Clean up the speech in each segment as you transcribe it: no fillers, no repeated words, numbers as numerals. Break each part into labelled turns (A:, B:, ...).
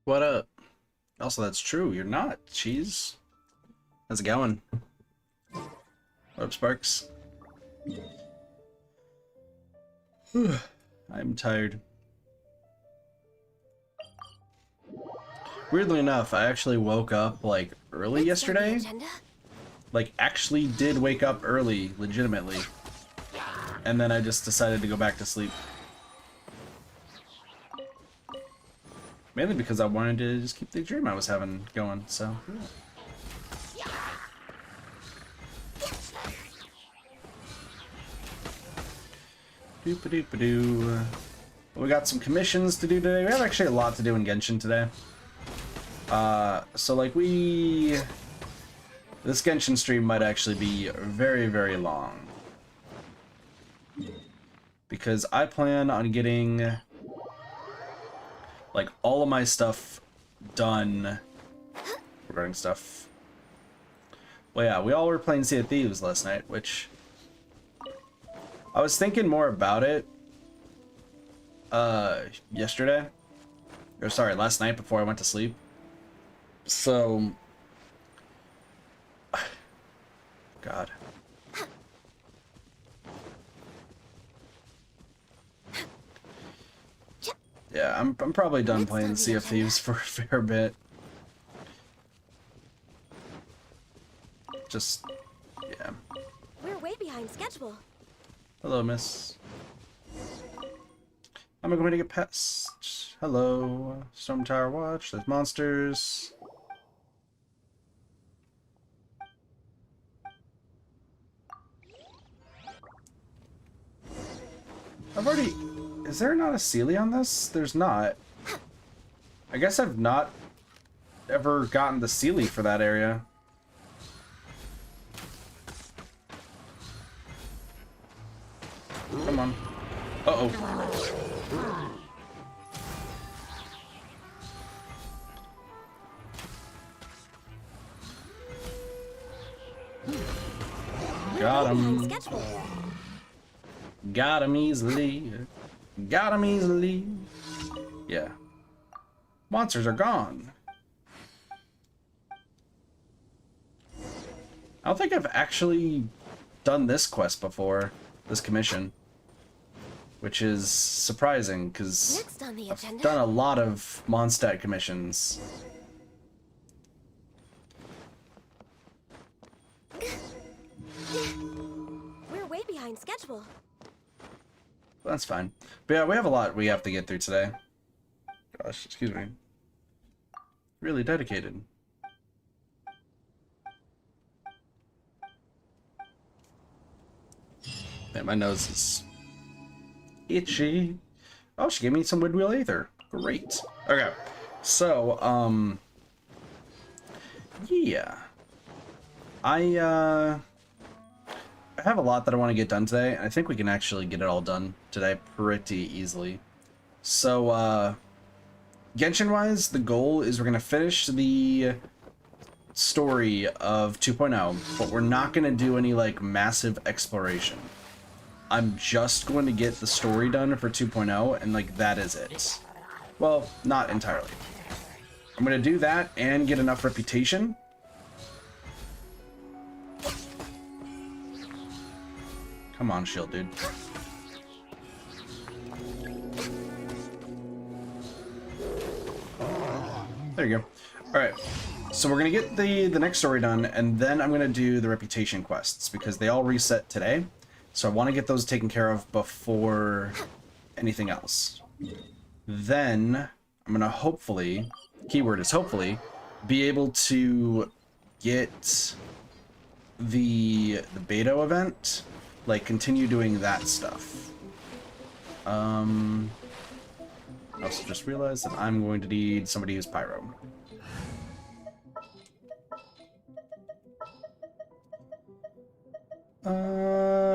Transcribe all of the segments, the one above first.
A: What up? Also, that's true. You're not. Cheese. How's it going? What up, Sparks? I'm tired. Weirdly enough, I actually woke up like early yesterday. Like actually did wake up early, legitimately. And then I just decided to go back to sleep. Mainly because I wanted to just keep the dream I was having going, so. Yeah. Doop-a-doop-a-doo. We got some commissions to do today. We have actually a lot to do in Genshin today. So like this Genshin stream might actually be very, very long. Because I plan on getting like all of my stuff done regarding stuff. Well, yeah, we all were playing Sea of Thieves last night, which I was thinking more about it yesterday. Or sorry, last night before I went to sleep. So God. Yeah, I'm probably done playing Sea of Thieves for a fair bit. Just, yeah.
B: We're way behind schedule.
A: Hello, miss. I'm going to get pest. Hello. Storm Tower Watch. There's monsters. I've already... Is there not a Sealy on this? There's not. I guess I've not ever gotten the Sealy for that area. Come on. Uh-oh. Got him. Got him easily. Got him easily. Yeah. Monsters are gone. I don't think I've actually done this quest before, this commission. Which is surprising, because I've done a lot of Mondstadt commissions.
B: We're way behind schedule.
A: That's fine. But yeah, we have a lot we have to get through today. Gosh, excuse me. Really dedicated. Man, my nose is itchy. Oh, she gave me some Woodwheel Aether. Great. Okay. So, yeah. I have a lot that I want to get done today. I think we can actually get it all done today pretty easily. So, Genshin-wise, the goal is we're going to finish the story of 2.0, but we're not going to do any, like, massive exploration. I'm just going to get the story done for 2.0, and, like, that is it. Well, not entirely. I'm going to do that and get enough reputation. Come on, shield, dude. There you go. Alright, so we're going to get the next story done, and then I'm going to do the reputation quests, because they all reset today. So I want to get those taken care of before anything else. Then I'm going to hopefully, keyword is hopefully, be able to get the beta event, like continue doing that stuff. I also just realized that I'm going to need somebody who's pyro.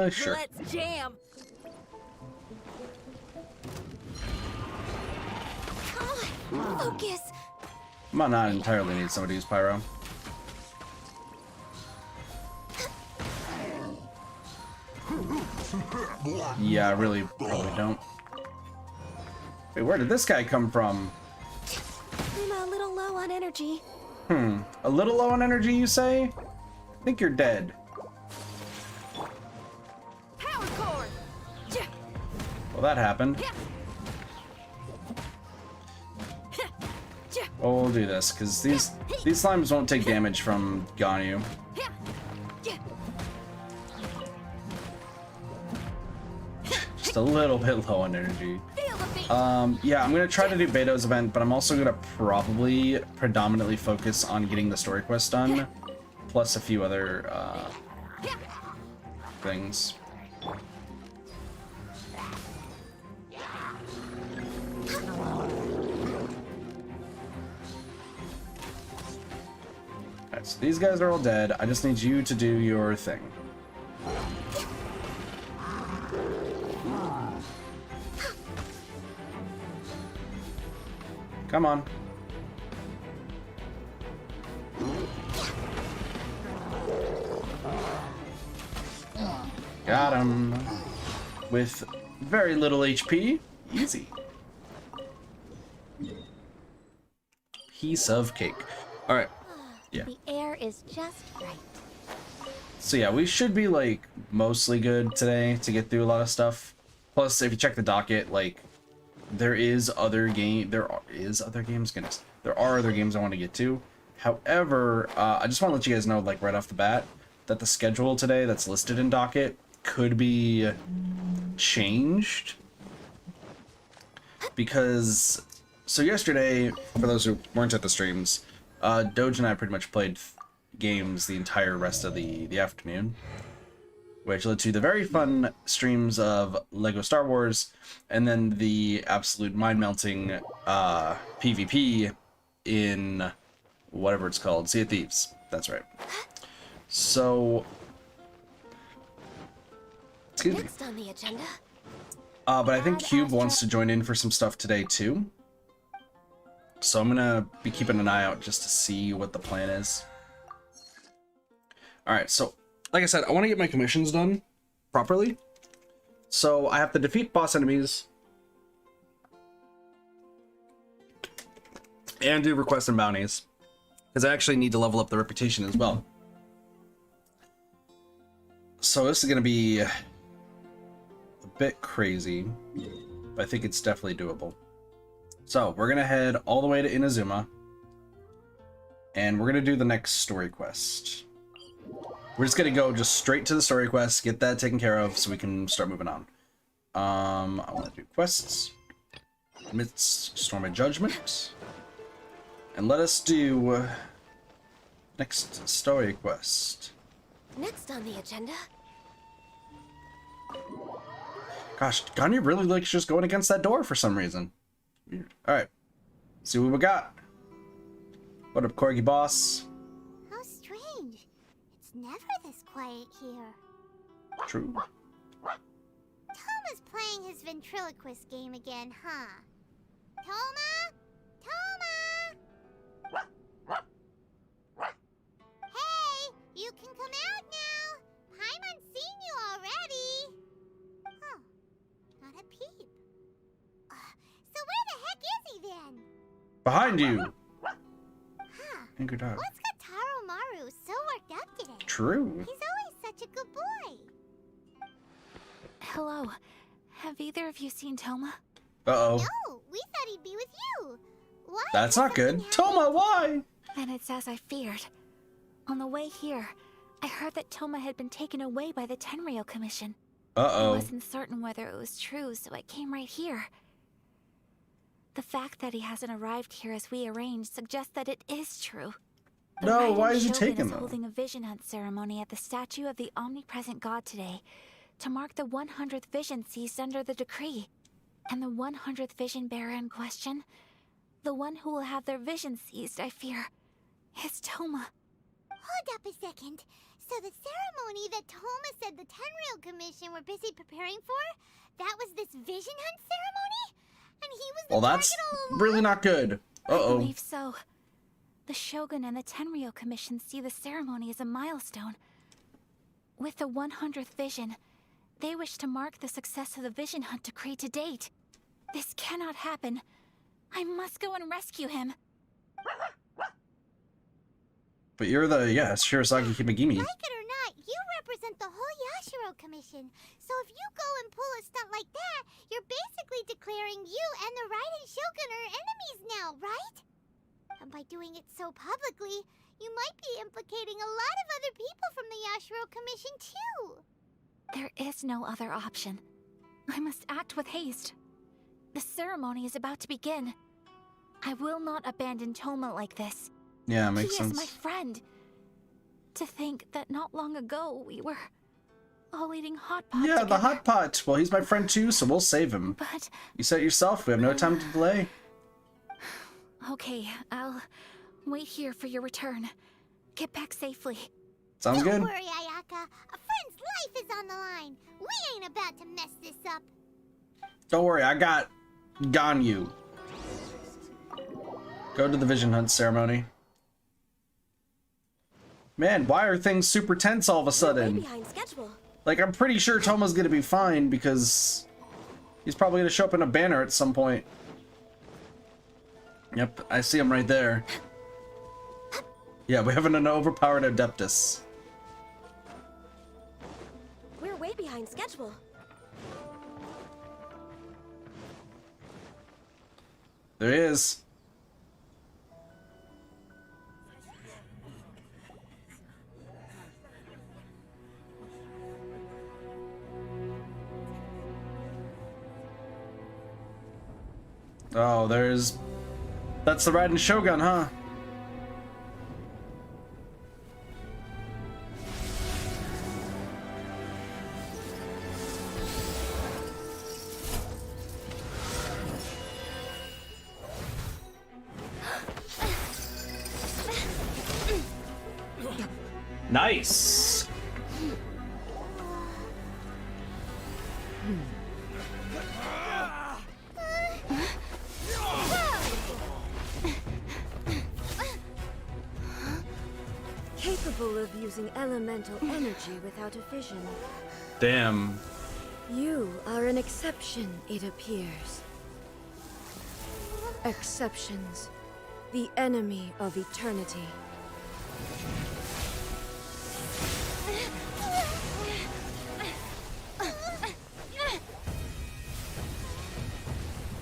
A: Sure.
B: Let's jam. Focus.
A: I might not entirely need somebody who's pyro. Yeah, I really probably don't. Wait, where did this guy come from?
B: Uma low on energy.
A: A little low on energy, you say? I think you're dead.
B: Power cord.
A: Well, that happened. Well, we'll do this, because these slimes won't take damage from Garou. Just a little bit low on energy. Yeah, I'm gonna try to do Beto's event, but I'm also gonna probably predominantly focus on getting the story quest done, plus a few other things. Alright, so these guys are all dead. I just need you to do your thing. Come on. Got him. With very little HP. Easy. Piece of cake. Alright. Yeah.
B: The air is just right.
A: So yeah, we should be like mostly good today to get through a lot of stuff. Plus, if you check the docket, like there are other games, goodness. There are other games I want to get to. However, I just want to let you guys know, like right off the bat, that the schedule today that's listed in docket could be changed. Because, so yesterday, for those who weren't at the streams, Doge and I pretty much played games the entire rest of the afternoon, which led to the very fun streams of Lego Star Wars, and then the absolute mind-melting PvP in whatever it's called, Sea of Thieves. That's right. So, excuse me.
B: Next on the agenda.
A: But I think Cube wants to join in for some stuff today too. So I'm gonna be keeping an eye out just to see what the plan is. Alright, so like I said, I want to get my commissions done properly. So I have to defeat boss enemies and do requests and bounties, because I actually need to level up the reputation as well. So this is going to be a bit crazy, but I think it's definitely doable. So we're going to head all the way to Inazuma, and we're going to do the next story quest. We're just going to go just straight to the story quest, get that taken care of so we can start moving on. I want to do quests. Amidst Storm of Judgment. And let us do next story quest.
B: Next on the agenda.
A: Gosh, Ganya really likes just going against that door for some reason. Alright. See what we got. What up, Corgi boss?
C: How strange. It's never this quiet here.
A: True.
C: Toma's playing his ventriloquist game again, huh? Toma? Toma! Hey, you can come out now. Paimon's seen you already. Huh, not a peep. So where the heck is he then?
A: Behind you.
C: Huh,
A: Angry dog.
C: what's got Taro Maru so worked up today?
A: True.
C: He's always such a good boy.
D: Hello. Have either of you seen Toma?
A: Uh-oh.
C: No, we thought he'd be with you. Why?
A: That's
C: Did
A: not good.
C: something
A: Toma,
C: happen?
A: why?
D: Then it's as I feared. On the way here, I heard that Toma had been taken away by the Tenryou Commission. I
A: Uh-oh.
D: wasn't certain whether it was true, so I came right here. The fact that he hasn't arrived here as we arranged suggests that it is true. The
A: No,
D: Raiden
A: why is he
D: Shogun
A: taking
D: is
A: them?
D: holding a vision hunt ceremony at the statue of the omnipresent god today to mark the 100th vision seized under the decree. And the 100th vision bearer in question, the one who will have their vision seized, I fear, is Toma.
C: Hold up a second. So the ceremony that Toma said the Tenryou Commission were busy preparing for, that was this vision hunt ceremony? And he was the
A: Well, that's
C: target all along?
A: really not good.
D: I
A: Uh-oh.
D: believe so. The Shogun and the Tenryou Commission see the ceremony as a milestone. With the 100th vision, they wish to mark the success of the vision hunt decree to date. This cannot happen. I must go and rescue him.
A: But you're the, yeah, Shirasagi Himegimi.
C: Like it or not, you represent the whole Yashiro Commission. So if you go and pull a stunt like that, you're basically declaring you and the Raiden Shogun are enemies now, right? And by doing it so publicly, you might be implicating a lot of other people from the Yashiro Commission too.
D: There is no other option. I must act with haste. The ceremony is about to begin. I will not abandon Toma like this.
A: Yeah, makes
D: He is
A: sense.
D: my friend. To think that not long ago we were all eating hot pot
A: Yeah,
D: together.
A: the hot pot. Well, he's my friend too, so we'll save him.
D: But
A: You said it yourself. We have no time to delay.
D: okay, I'll wait here for your return. Get back safely.
A: Sounds
C: Don't
A: good.
C: worry, Ayaka. A friend's life is on the line. We ain't about to mess this up.
A: Don't worry, I got Ganyu. Go to the Vision Hunt ceremony. Man, why are things super tense all of a
B: Way
A: sudden?
B: behind schedule.
A: Like, I'm pretty sure Toma's gonna be fine because he's probably gonna show up in a banner at some point. Yep, I see him right there. Yeah, we have an overpowered Adeptus.
B: We're way behind schedule.
A: There he is. Oh, there's... That's the Raiden Shogun, huh? Nice.
B: Capable of using elemental energy without a vision.
A: Damn.
E: You are an exception, it appears. Exceptions. The enemy of eternity.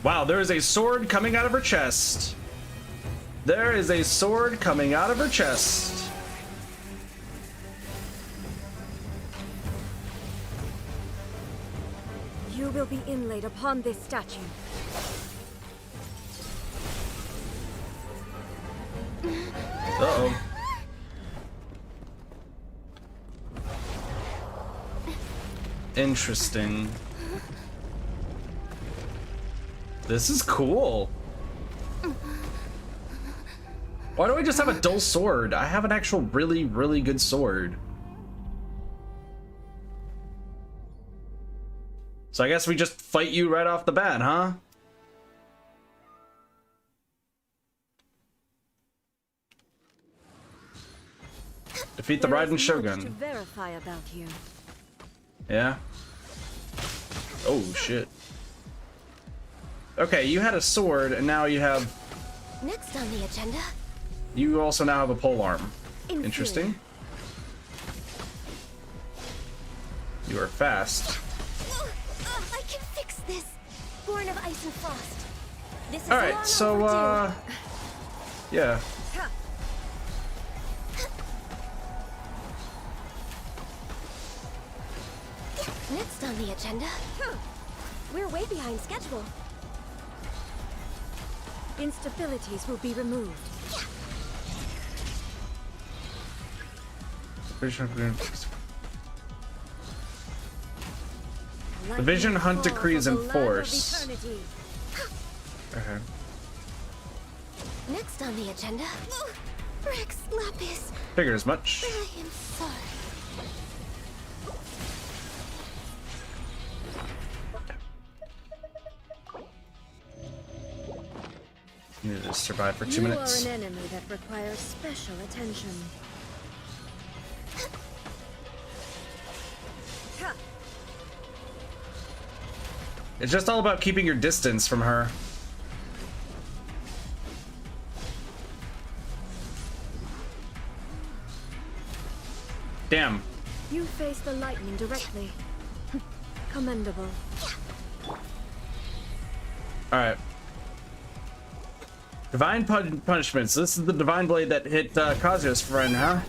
A: Wow, there is a sword coming out of her chest. There is a sword coming out of her chest.
E: You will be inlaid upon this statue.
A: Uh-oh. Interesting. This is cool. Why do I just have a dull sword? I have an actual really, really good sword. So I guess we just fight you right off the bat, huh? Defeat the
E: There is
A: Raiden
E: much
A: Shogun.
E: to verify about you.
A: Yeah. Oh, shit. Okay, you had a sword, and now you have...
B: Next on the agenda.
A: You also now have a polearm.
E: Inferior.
A: Interesting. You are fast.
B: I can fix this. Born of ice and frost. This is
A: Alright,
B: long
A: so,
B: overdue.
A: yeah.
B: Next on the agenda. We're way behind schedule.
E: Instabilities will be removed.
A: The Vision Hunt
E: Lightning
A: decree is
E: fall
A: in
E: from the land of
A: force.
E: eternity.
A: Okay.
B: Next on the agenda. Rex Lapis.
A: Figured as much.
B: I am sorry.
A: You need to survive for 2
E: You
A: minutes.
E: are an enemy that requires special attention.
A: It's just all about keeping your distance from her. Damn.
E: You face the lightning directly. Commendable.
A: Alright. Divine punishments. This is the divine blade that hit Kazuya's friend, huh?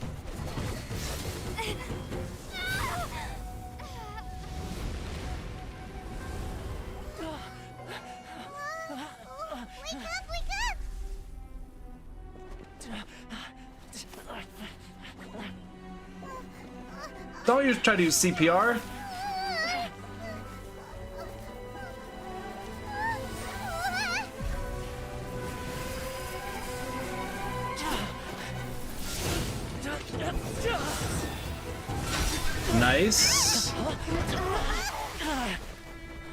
A: Don't you try to use CPR? Nice.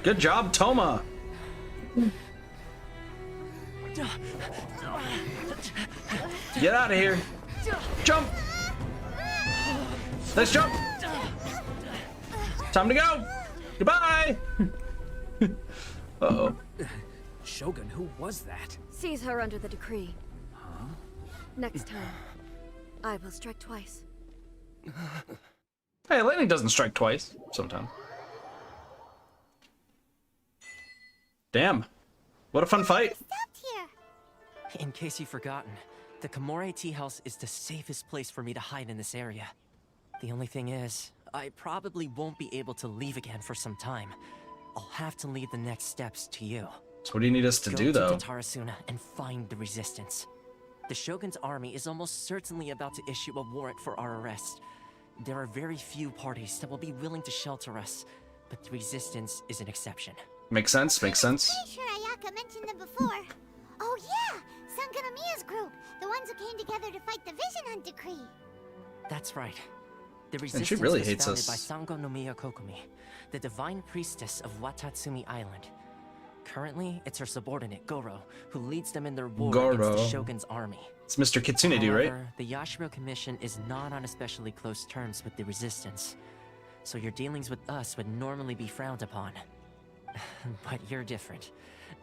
A: Good job, Toma. Get out of here. Jump. Let's jump. Time to go. Goodbye. Uh-oh.
F: Shogun, who was that?
E: Seize her under the decree. Huh? Next time, I will strike twice.
A: Hey, lightning doesn't strike twice sometimes. Damn. What a fun fight.
C: Stopped here.
G: In case you've forgotten, the Komore tea house is the safest place for me to hide in this area. The only thing is, I probably won't be able to leave again for some time. I'll have to leave the next steps to you.
A: So what do you need us to do, though?
G: Go to Tarasuna and find the resistance. The Shogun's army is almost certainly about to issue a warrant for our arrest. There are very few parties that will be willing to shelter us, but the resistance is an exception.
A: Makes sense, makes sense.
C: Pretty sure Ayaka mentioned them before. Oh yeah, Sangonomiya's group, the ones who came together to fight the Vision Hunt decree.
G: That's right. The
A: And
G: resistance
A: she really
G: was
A: hates
G: founded
A: us.
G: by Sangonomiya Kokomi, the divine priestess of Watatsumi Island. Currently, it's her subordinate, Garou, who leads them in their war against the
A: Garou.
G: Shogun's army.
A: It's Mr. Kitsune, right?
G: However, the Yashiro Commission is not on especially close terms with the resistance, so your dealings with us would normally be frowned upon. But you're different,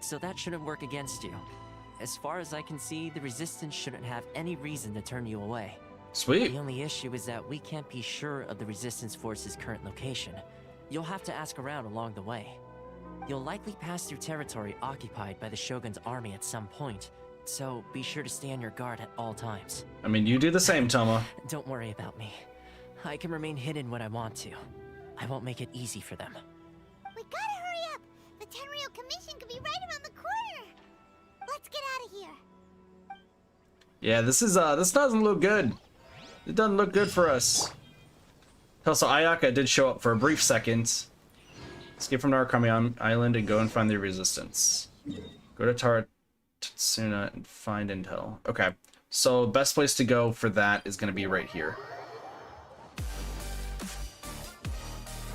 G: so that shouldn't work against you. As far as I can see, the resistance shouldn't have any reason to turn you away.
A: Sweet.
G: The only issue is that we can't be sure of the resistance force's current location. You'll have to ask around along the way. You'll likely pass through territory occupied by the Shogun's army at some point, so be sure to stay on your guard at all times.
A: I mean, you do the same, Toma.
G: Don't worry about me. I can remain hidden when I want to. I won't make it easy for them.
C: We gotta hurry up. The Tenryou Commission could be right around the corner. Let's get out of here.
A: Yeah, this doesn't look good. It doesn't look good for us. Also, Ayaka did show up for a brief second. Escape from Narukami Island and go and find the resistance. Go to Tarasuna and find intel. Okay, so best place to go for that is going to be right here.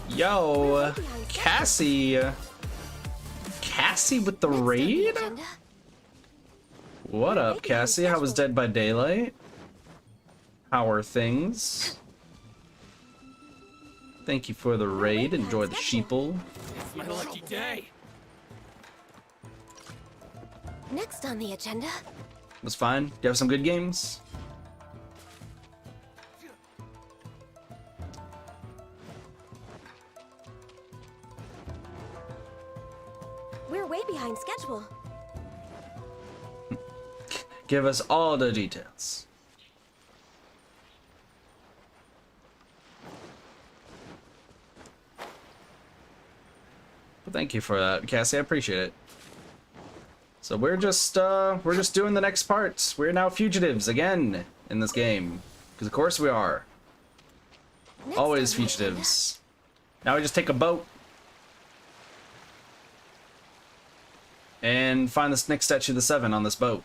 A: Yo, Cassie. Cassie with the raid? What up, Cassie? How was Dead by Daylight? How are things? Thank you for the raid. Enjoy the sheeple.
F: It's my lucky day.
B: Next on the agenda.
A: It was fine. Do you have some good games?
B: We're way behind schedule.
A: Give us all the details. Well, thank you for that, Cassie. I appreciate it. So we're just doing the next part. We're now fugitives again in this game, because of course we are. Always fugitives. Now we just take a boat and find this next statue of the Seven on this boat.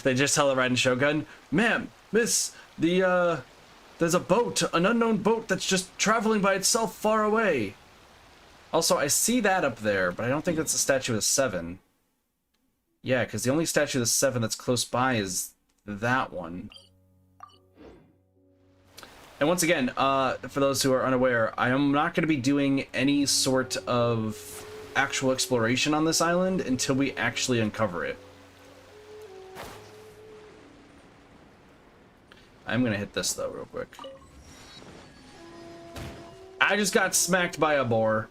A: They just tell the riding Shogun, "Ma'am, miss, there's a boat, an unknown boat that's just traveling by itself far away." Also, I see that up there, but I don't think it's a statue of the Seven. Yeah, because the only statue of the Seven that's close by is that one. And once again, for those who are unaware, I am not going to be doing any sort of actual exploration on this island until we actually uncover it. I'm gonna hit this though real quick. I just got smacked by a boar.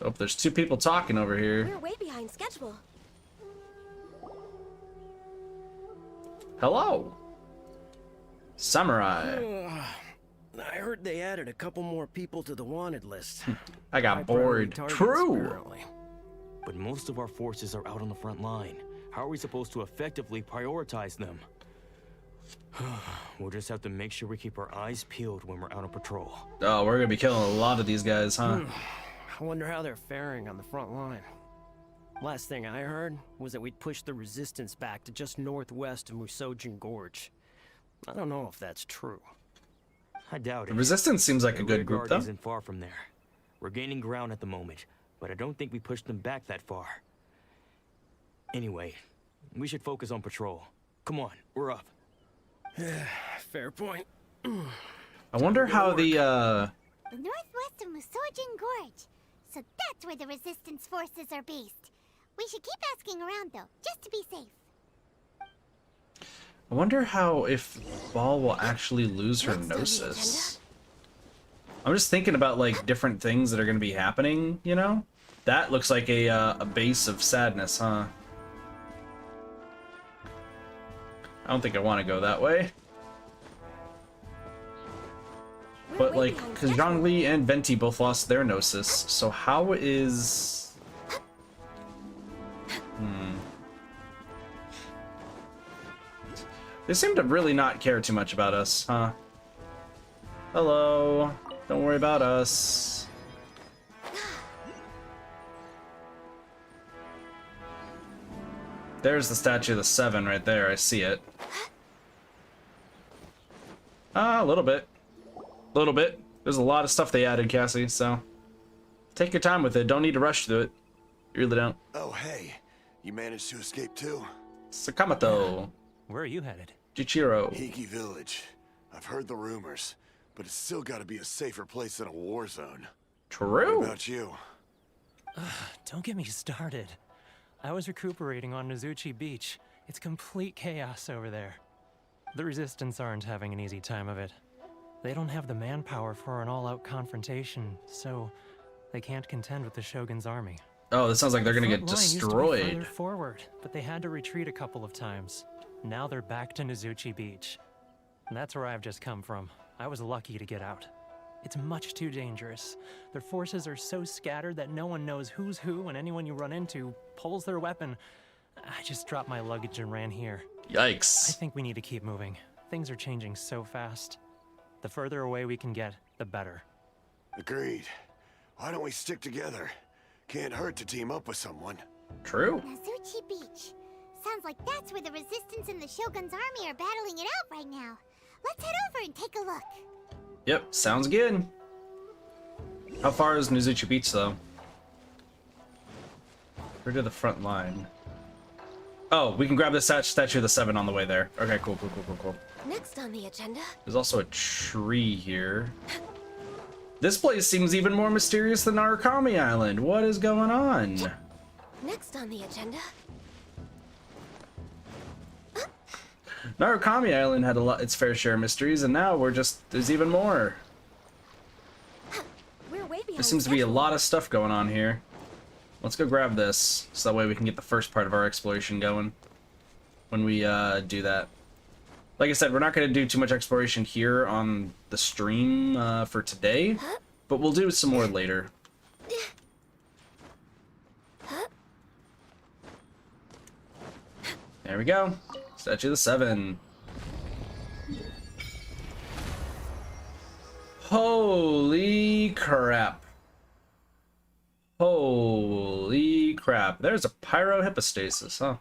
A: Oh, there's two people talking over here.
E: We're way behind schedule.
A: Hello. Samurai.
H: I heard they added a couple more people to the wanted list.
A: I got bored. True.
H: Apparently.
I: But most of our forces are out on the front line. How are we supposed to effectively prioritize them? We'll just have to make sure we keep our eyes peeled when we're out on patrol.
A: Oh, we're gonna be killing a lot of these guys, huh?
H: I wonder how they're faring on the front line. Last thing I heard was that we'd pushed the resistance back to just northwest of Musojin Gorge. I don't know if that's true.
I: I doubt
A: The
I: it.
A: Resistance seems like
I: The
A: a good
I: rear
A: group,
I: guard
A: though.
I: isn't far from there. We're gaining ground at the moment, but I don't think we pushed them back that far. Anyway, we should focus on patrol. Come on, we're up.
H: Fair point.
A: I wonder how the
C: The northwest of Musojin Gorge. So that's where the resistance forces are based. We should keep asking around though, just to be safe.
A: I wonder how if Ball will actually lose her
E: Next on the
A: gnosis. I'm just thinking about like different things that are going to be happening, you know? That looks like a base of sadness, huh? I don't think I want to go that way.
E: We're
A: But
E: way
A: like,
E: behind
A: because
E: schedule.
A: Zhongli and Venti both lost their gnosis, so how is... They seem to really not care too much about us, huh? Hello. Don't worry about us. There's the statue of the Seven right there. I see it. A little bit. A little bit. There's a lot of stuff they added, Cassie, so... Take your time with it. Don't need to rush through it. You really don't.
J: Oh, hey. You managed to escape too?
A: Sakamoto.
F: Where are you headed?
A: Jichiro.
J: Hiki Village. I've heard the rumors, but it's still gotta be a safer place than a war zone.
A: True.
J: What about you?
F: Don't get me started. I was recuperating on Nozuchi Beach. It's complete chaos over there. The Resistance aren't having an easy time of it. They don't have the manpower for an all-out confrontation, so they can't contend with the Shogun's army.
A: Oh, this sounds like they're gonna get
F: Front line used to be
A: destroyed.
F: further forward, but they had to retreat a couple of times. Now they're back to Nozuchi Beach. And that's where I've just come from. I was lucky to get out. It's much too dangerous. Their forces are so scattered that no one knows who's who, and anyone you run into pulls their weapon. I just dropped my luggage and ran here. I
A: Yikes.
F: think we need to keep moving. Things are changing so fast. The further away we can get, the better.
J: Agreed. Why don't we stick together? Can't hurt to team up with someone.
A: True.
C: Nazuchi Beach. Sounds like that's where the Resistance and the Shogun's army are battling it out right now. Let's head over and take a look.
A: Yep, sounds good. How far is Nozuchi Beach, though? Where to the front line? Oh, we can grab the statue of the Seven on the way there. Okay, cool.
E: Next on the agenda.
A: There's also a tree here. This place seems even more mysterious than Narukami Island. What is going on?
E: Next on the agenda.
A: Narukami Island had its fair share of mysteries, and now there's even more.
E: We're way behind
A: There seems to be a
E: schedule.
A: lot of stuff going on here. Let's go grab this, so that way we can get the first part of our exploration going when we do that. Like I said, we're not going to do too much exploration here on the stream for today, but we'll do some more later. There we go. Statue of the Seven. Holy crap. Holy crap. There's a pyrohypostasis, huh?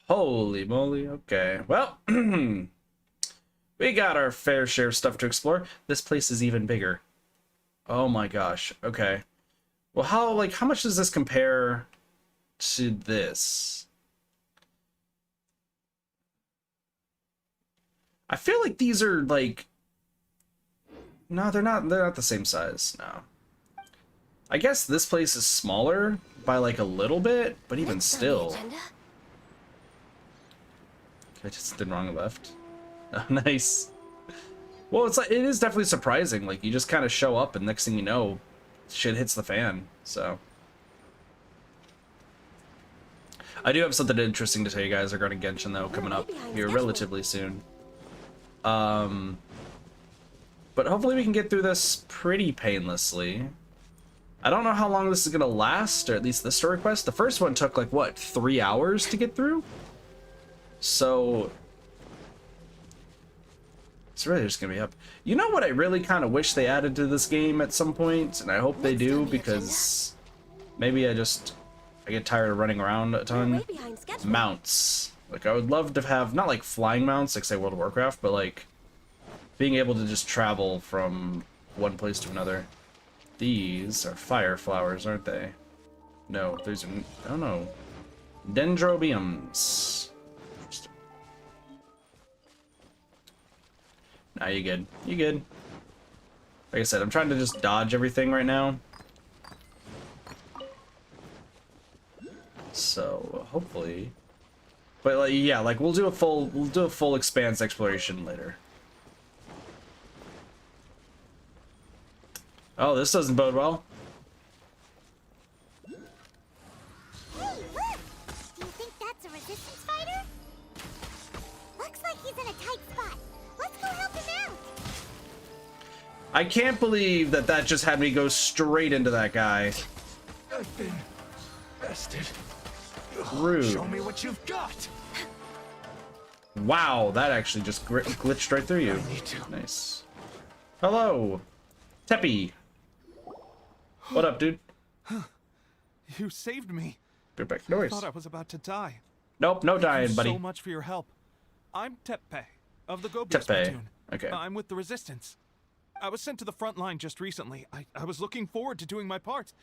A: Holy moly. Okay. Well, we got our fair share of stuff to explore. This place is even bigger. Oh my gosh. Okay. Well, how much does this compare to this? I feel like these are like... No, they're not the same size. No. I guess this place is smaller by like a little bit, but even
E: Next on the
A: still.
E: agenda.
A: I just did wrong left. Oh, nice. Well, it's like, it is definitely surprising. Like, you just kind of show up and next thing you know, shit hits the fan. So I do have something interesting to tell you guys regarding Genshin though coming up here relatively soon. But hopefully we can get through this pretty painlessly. I don't know how long this is gonna last, or at least the story quest. The first one took like what, 3 hours to get through? So it's really just gonna be up. You know what I really kind of wish they added to this game at some point, and I hope they do, because maybe I get tired of running around a ton. Mounts. Like, I would love to have, not like flying mounts like say World of Warcraft, but like being able to just travel from one place to another. These are fire flowers, aren't they? No, these are, I don't know. Dendrobiums. Nah, you good. You good. Like I said, I'm trying to just dodge everything right now. So hopefully, but like, yeah, like we'll do a full expanse exploration later. Oh, this doesn't bode well.
C: Hey, look! Do you think that's a resistance fighter? Looks like he's in a tight spot. Let's go help him out.
A: I can't believe that just had me go straight into that guy.
K: I've been bested.
A: Rude.
K: Show me what you've got.
A: Wow, that actually just glitched right through you. Nice. Hello, Teppy. What up, dude?
K: You saved me.
A: Get back. No worries.
K: I thought I was about to die.
A: Nope, no dying,
K: Thank you
A: buddy.
K: so much for your help. I'm Teppei of the Gobios
A: Teppei.
K: platoon.
A: Okay.
K: I'm with the Resistance. I was sent to the front line just recently. I was looking forward to doing my part.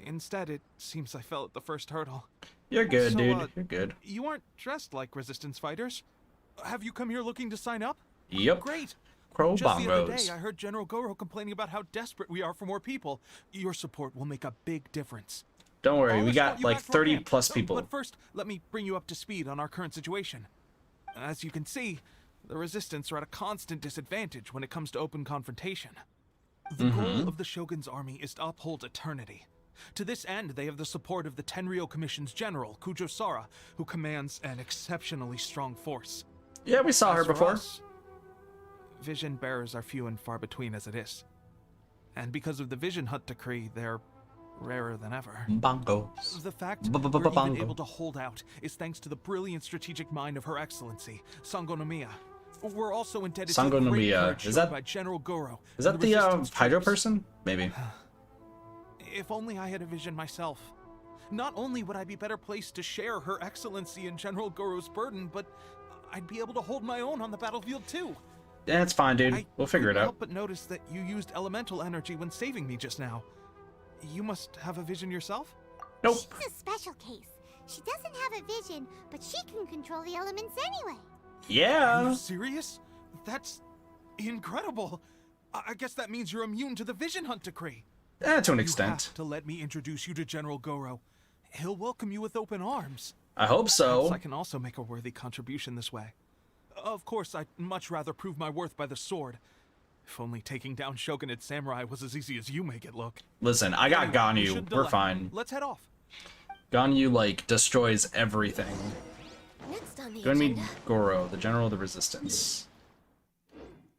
K: Instead, it seems I fell at the first hurdle.
A: You're good,
K: So,
A: dude. You're good.
K: You aren't dressed like Resistance fighters. Have you come here looking to sign up?
A: Yep.
K: Great.
A: Crow
K: Just the other
A: bongos.
K: day, I heard General Garou complaining about how desperate we are for more people. Your support will make a big difference.
A: Don't worry,
K: I'll
A: we
K: escort
A: got
K: you
A: like
K: back to our
A: 30
K: camp.
A: plus people.
K: But first, let me bring you up to speed on our current situation. As you can see, the Resistance are at a constant disadvantage when it comes to open confrontation. The goal of the Shogun's army is to uphold eternity. To this end, they have the support of the Tenryou Commission's general, Kujo Sara, who commands an exceptionally strong force.
A: Yeah, we saw her
K: As for
A: before.
K: us, vision bearers are few and far between as it is. And because of the Vision Hut decree, they're rarer than ever.
A: Bongos.
K: The fact we're even
A: Bongo.
K: able to hold out is thanks to the brilliant strategic mind of Her Excellency, Sangonomiya. We're also indebted to the great
A: Sangonomiya.
K: courage
A: Is
K: shown
A: that-
K: by General Garou.
A: Is that
K: and
A: the
K: Resistance
A: Hydro
K: troops.
A: person? Maybe.
K: If only I had a vision myself. Not only would I be better placed to share Her Excellency and General Garou's burden, but I'd be able to hold my own on the battlefield too.
A: Yeah, it's fine, dude. We'll figure it
K: couldn't
A: out.
K: help but notice that you used elemental energy when saving me just now. You must have a vision yourself?
A: Nope.
C: She's a special case. She doesn't have a vision, but she can control the elements anyway.
K: Are
A: Yeah.
K: you serious? That's incredible. I guess that means you're immune to the Vision Hunt decree.
A: To an
K: You
A: extent.
K: have to let me introduce you to General Garou. He'll welcome you with open arms.
A: I hope
K: Perhaps
A: so.
K: I can also make a worthy contribution this way. Of course, I'd much rather prove my worth by the sword. If only taking down Shogunate Samurai was as easy as you make it look.
A: Listen, I got
K: Anyway, we
A: Ganyu.
K: shouldn't
A: We're
K: delay.
A: fine.
K: Let's head off.
A: Ganyu, like, destroys everything.
B: Next on the
A: Go and meet
B: agenda.
A: Goro, the general of the resistance.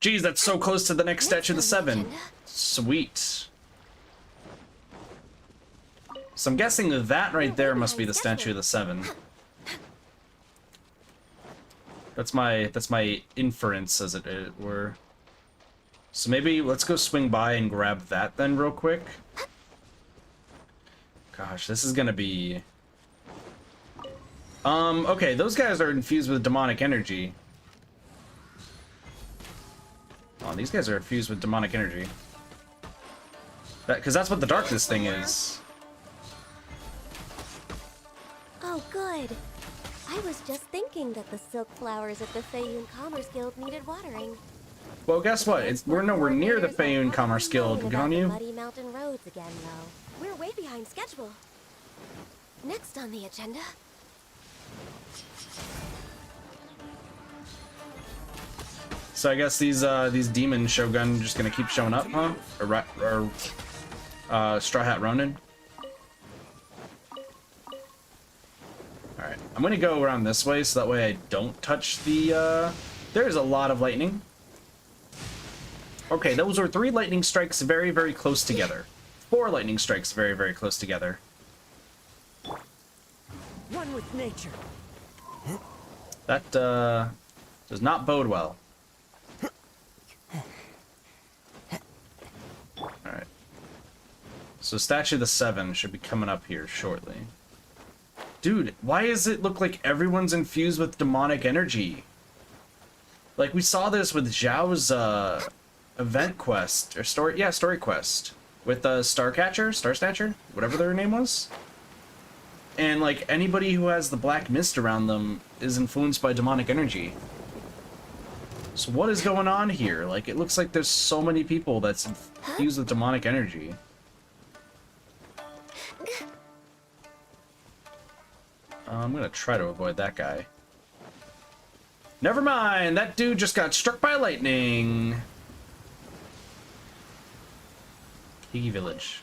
A: Jeez, that's so close to the next statue of the Seven. Sweet. So I'm guessing that right there must be the statue of the Seven. That's my inference, as it were. So maybe let's go swing by and grab that then real quick. Gosh, this is gonna be... okay, those guys are infused with demonic energy. Oh, these guys are infused with demonic energy. Because that's what the darkness thing is.
B: Oh, good. I was just thinking that the silk flowers at the Feiyun Commerce Guild needed watering.
A: Well, guess what? We're nowhere near the Feiyun Commerce Guild, Ganyu.
B: Muddy mountain roads again, though. We're way behind schedule. Next on the agenda.
A: So I guess these demon Shogun just gonna keep showing up, huh? Or Straw Hat Ronin. All right, I'm gonna go around this way so that way I don't touch the. There's a lot of lightning. Okay, those were 3 lightning strikes very, very close together. 4 lightning strikes very, very close together.
H: One with nature.
A: That does not bode well. Alright. So Statue of the Seven should be coming up here shortly. Dude, why does it look like everyone's infused with demonic energy? Like, we saw this with Zhao's event quest, or story quest. With Star Snatcher, whatever their name was. And, like, anybody who has the black mist around them is influenced by demonic energy. So what is going on here? Like, it looks like there's so many people that's infused with demonic energy. I'm gonna try to avoid that guy. Never mind, that dude just got struck by lightning. Higgy Village.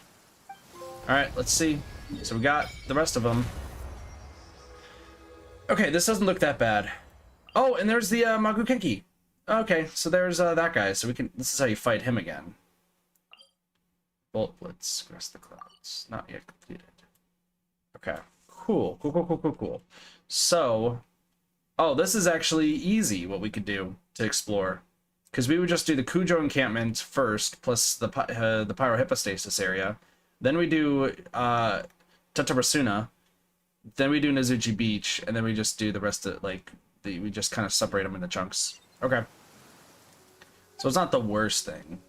A: Alright, let's see. So we got the rest of them. Okay, this doesn't look that bad. Oh, and there's the Magukenki. Okay, so there's that guy. So we can. This is how you fight him again. Bolt Blitz, Cross the Clouds. Not yet completed. Okay, cool. Cool. So, oh, this is actually easy. What we could do to explore, because we would just do the Kujo encampment first, plus the Pyrohypostasis area. Then we do Tatarasuna. Then we do Nezuchi Beach, and then we just do the rest of we just kind of separate them into chunks. Okay. So it's not the worst thing.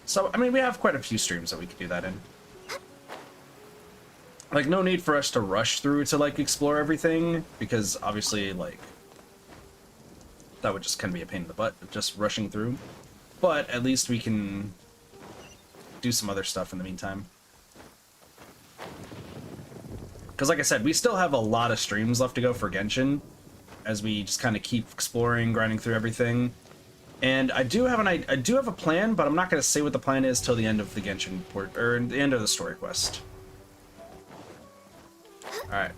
A: So I mean, we have quite a few streams that we could do that in. Like, no need for us to rush through to like explore everything, because obviously like that would just kind of be a pain in the butt, just rushing through. But at least we can do some other stuff in the meantime. Because like I said, we still have a lot of streams left to go for Genshin, as we just kind of keep exploring, grinding through everything. And I do have a plan, but I'm not going to say what the plan is till the end of the Genshin port, or the end of the story quest. All right.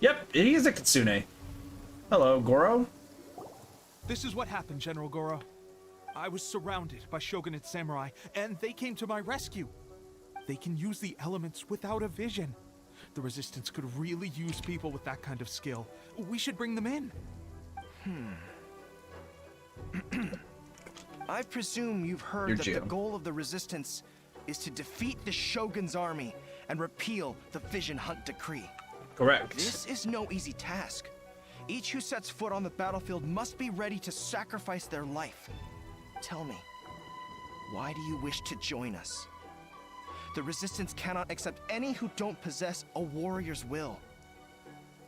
A: Yep, it is a Kitsune. Hello, Goro.
K: This is what happened, General Goro. I was surrounded by Shogunate samurai, and they came to my rescue. They can use the elements without a vision. The Resistance could really use people with that kind of skill. We should bring them in.
L: I presume you've heard that the goal of the Resistance is to defeat the Shogun's army and repeal the Vision Hunt Decree.
A: Correct.
L: This is no easy task. Each who sets foot on the battlefield must be ready to sacrifice their life. Tell me, why do you wish to join us? The Resistance cannot accept any who don't possess a warrior's will.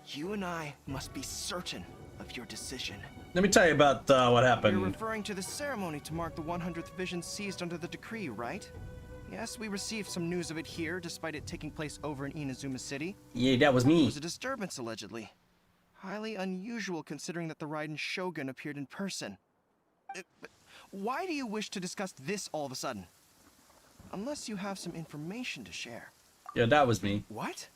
L: You and I must be certain of your decision.
A: Let me tell you about what happened.
L: You're referring to the ceremony to mark the 100th vision seized under the decree, right? Yes, we received some news of it here, despite it taking place over in Inazuma City.
A: Yeah, that was me.
L: It was a disturbance, allegedly. Highly unusual, considering that the Raiden Shogun appeared in person. Why do you wish to discuss this all of a sudden? Unless you have some information to share.
A: Yeah, that was me.
L: What?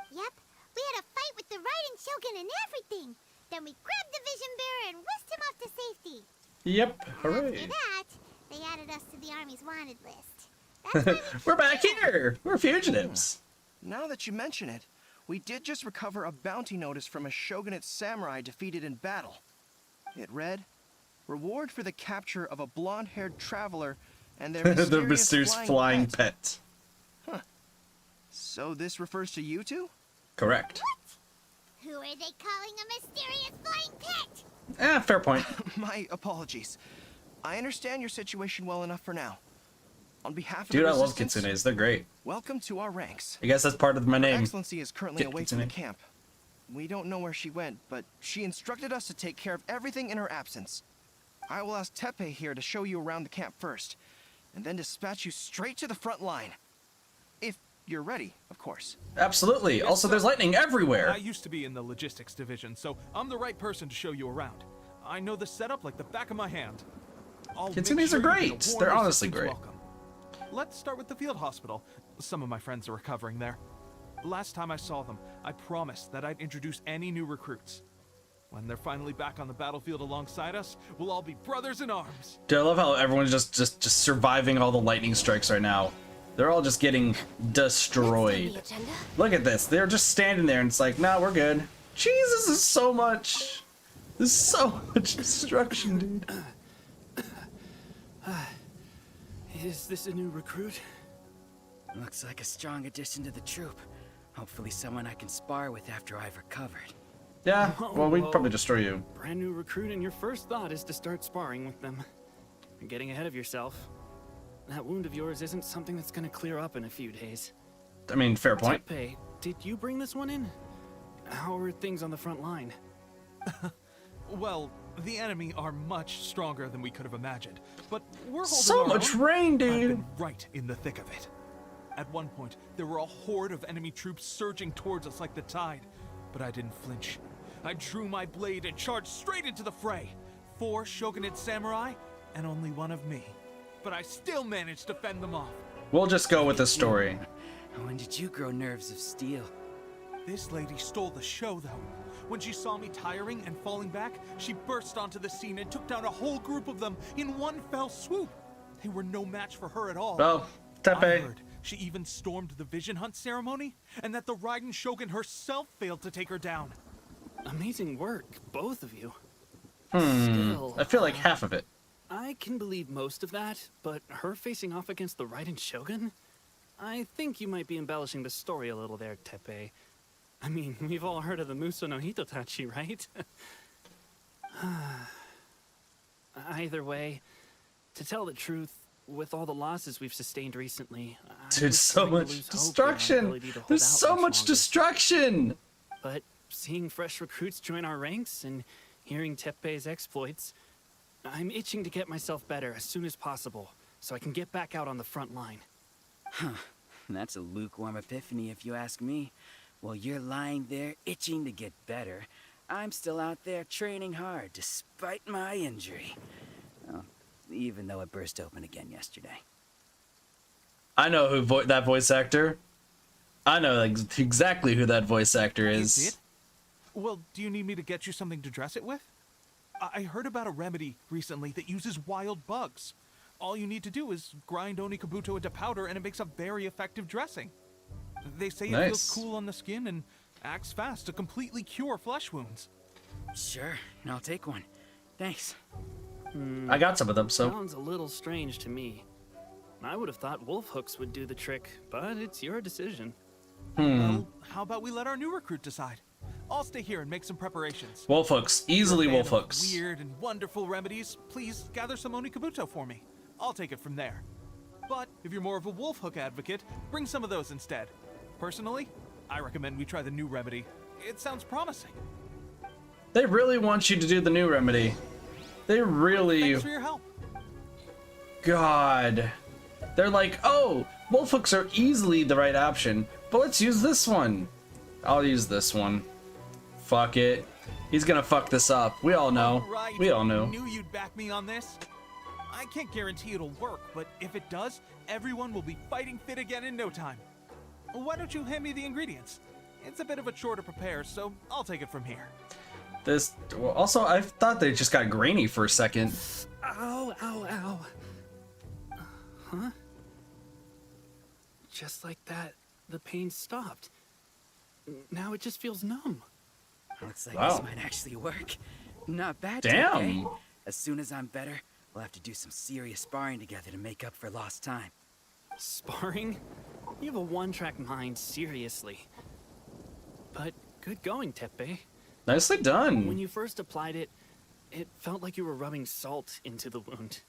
C: Yep, we had a fight with the Raiden Shogun and everything. Then we grabbed the Vision Bearer and whisked him off to safety.
A: Yep, hooray.
C: After that, they added us to the Army's wanted list.
A: We're back here! We're fugitives!
L: Now that you mention it, we did just recover a bounty notice from a Shogunate samurai defeated in battle. It read, "Reward for the capture of a blonde-haired traveler and their
A: the mysterious flying pet."
L: Huh. So this refers to you two?
A: Correct.
C: What? Who are they calling a mysterious flying pet?
A: Fair point.
L: My apologies. I understand your situation well enough for now. On behalf of
A: Dude,
L: the
A: I love
L: Resistance,
A: Kitsunes. They're great.
L: welcome to our ranks.
A: I guess that's part of my name.
L: Her Excellency is currently away from the
A: Kitsune.
L: camp. We don't know where she went, but she instructed us to take care of everything in her absence. I will ask Tepe here to show you around the camp first, and then dispatch you straight to the front line. you're ready, of course.
A: Absolutely.
K: Yes,
A: Also, there's
K: sir.
A: lightning everywhere.
K: I used to be in the logistics division, so I'm the right person to show you around. I know the setup like the back of my hand. I'll make
A: Kitsunes
K: sure
A: are
K: you get a
A: great.
K: warm
A: They're honestly
K: resistance
A: great.
K: welcome. Let's start with the field hospital. Some of my friends are recovering there. Last time I saw them, I promised that I'd introduce any new recruits. When they're finally back on the battlefield alongside us, we'll all be brothers in arms.
A: Dude, I love how everyone's just surviving all the lightning strikes right now. They're all just getting destroyed. Look at this. They're just standing there and it's like, nah, we're good. Jesus, this is so much. This is so much destruction, dude.
M: Is this a new recruit? Looks like a strong addition to the troop. Hopefully someone I can spar with after I've recovered.
A: Yeah, well, we'd probably destroy you.
M: Brand new recruit and your first thought is to start sparring with them. You're getting ahead of yourself. That wound of yours isn't something that's gonna clear up in a few days.
A: I mean, fair point.
M: Teppei, did you bring this one in? How are things on the front line?
K: Well, the enemy are much stronger than we could have imagined, but we're holding
A: So
K: our
A: much
K: own.
A: rain,
K: I've
A: dude.
K: been right in the thick of it. At one point, there were a horde of enemy troops surging towards us like the tide, but I didn't flinch. I drew my blade and charged straight into the fray. 4 shogunate samurai, and only 1 of me. But I still managed to fend them off.
A: We'll just go with the story.
M: When did you grow nerves of steel?
K: This lady stole the show, though. When she saw me tiring and falling back, she burst onto the scene and took down a whole group of them in one fell swoop. They were no match for her at all.
A: Well,
K: I
A: Teppei.
K: heard she even stormed the vision hunt ceremony, and that the Raiden Shogun herself failed to take her down.
M: Amazing work, both of you.
A: I feel like half of it.
M: I can believe most of that, but her facing off against the Raiden Shogun? I think you might be embellishing the story a little there, Teppei. I mean, we've all heard of the Muso no Hitotachi, right? Either way, to tell the truth, with all the losses we've sustained recently,
A: Dude, so much destruction. There's so much destruction.
M: But seeing fresh recruits join our ranks and hearing Teppei's exploits, I'm itching to get myself better as soon as possible, so I can get back out on the front line.
N: Huh. That's a lukewarm epiphany if you ask me. While you're lying there itching to get better, I'm still out there training hard despite my injury. Well, even though it burst open again yesterday.
A: I know who that voice actor. I know exactly who that voice actor
K: You
A: is.
K: did? Well, do you need me to get you something to dress it with? I heard about a remedy recently that uses wild bugs. All you need to do is grind Onikabuto into powder and it makes a very effective dressing. They say it
A: Nice.
K: feels cool on the skin and acts fast to completely cure flesh wounds.
N: Sure, I'll take one. Thanks.
A: I got some of them, so.
M: Sounds a little strange to me. I would have thought wolf hooks would do the trick, but it's your decision.
K: Well, how about we let our new recruit decide? I'll stay here and make some preparations.
A: Wolf hooks. Easily
K: If you're a
A: wolf
K: fan of
A: hooks.
K: Weird and wonderful remedies, please gather some Onikabuto for me. I'll take it from there. But if you're more of a wolf hook advocate, bring some of those instead. Personally, I recommend we try the new remedy. It sounds promising.
A: They really want you to do the new remedy. They really...
K: Thanks for your help.
A: God. They're like, oh, wolf hooks are easily the right option, but let's use this one. I'll use this one. Fuck it. He's gonna fuck this up. We all know.
K: Right.
A: We all know.
K: Knew you'd back me on this. I can't guarantee it'll work, but if it does, everyone will be fighting fit again in no time. Why don't you hand me the ingredients? It's a bit of a chore to prepare, so I'll take it from here.
A: This... Well, also, I thought they just got grainy for a second.
M: Ow, ow, ow. Huh? Just like that, the pain stopped. Now it just feels numb.
N: Looks like
A: Wow.
N: this might actually work. Not bad,
A: Damn.
N: Teppei. As soon as I'm better, we'll have to do some serious sparring together to make up for lost time.
M: Sparring? You have a one-track mind, seriously. But good going, Teppei.
A: Nicely
M: When
A: done.
M: you first applied it, it felt like you were rubbing salt into the wound.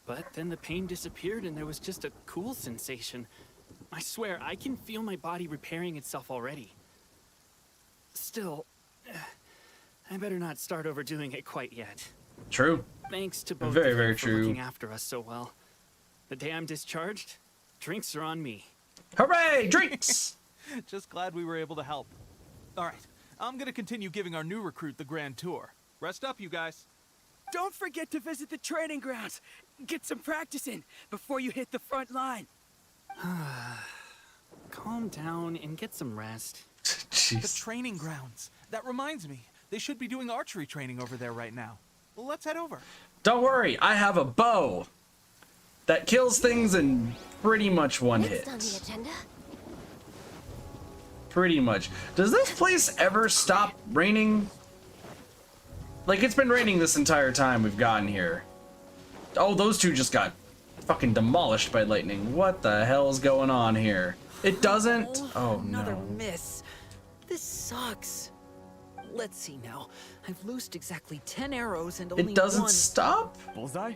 M: But then the pain disappeared and there was just a cool sensation. I swear, I can feel my body repairing itself already. Still, I better not start overdoing it quite yet.
A: True.
M: Thanks to both
A: Very,
M: of you
A: very
M: for
A: true.
M: looking after us so well. The day I'm discharged, drinks are on me.
A: Hooray, drinks!
K: Just glad we were able to help. All right, I'm gonna continue giving our new recruit the grand tour. Rest up, you guys.
N: Don't forget to visit the training grounds. Get some practice in before you hit the front line.
M: Calm down and get some rest.
K: The training grounds. That reminds me, they should be doing archery training over there right now. Well, let's head over.
A: Don't worry, I have a bow that kills things in pretty much one hit.
B: On the agenda.
A: Pretty much. Does this place ever stop raining? Like, it's been raining this entire time we've gotten here. Oh, those two just got fucking demolished by lightning. What the hell's going on here? It doesn't? Oh,
O: another
A: no.
O: miss. This sucks. Let's see now. I've loosed exactly 10 arrows and only
A: It doesn't
O: one...
A: stop?
L: Bullseye?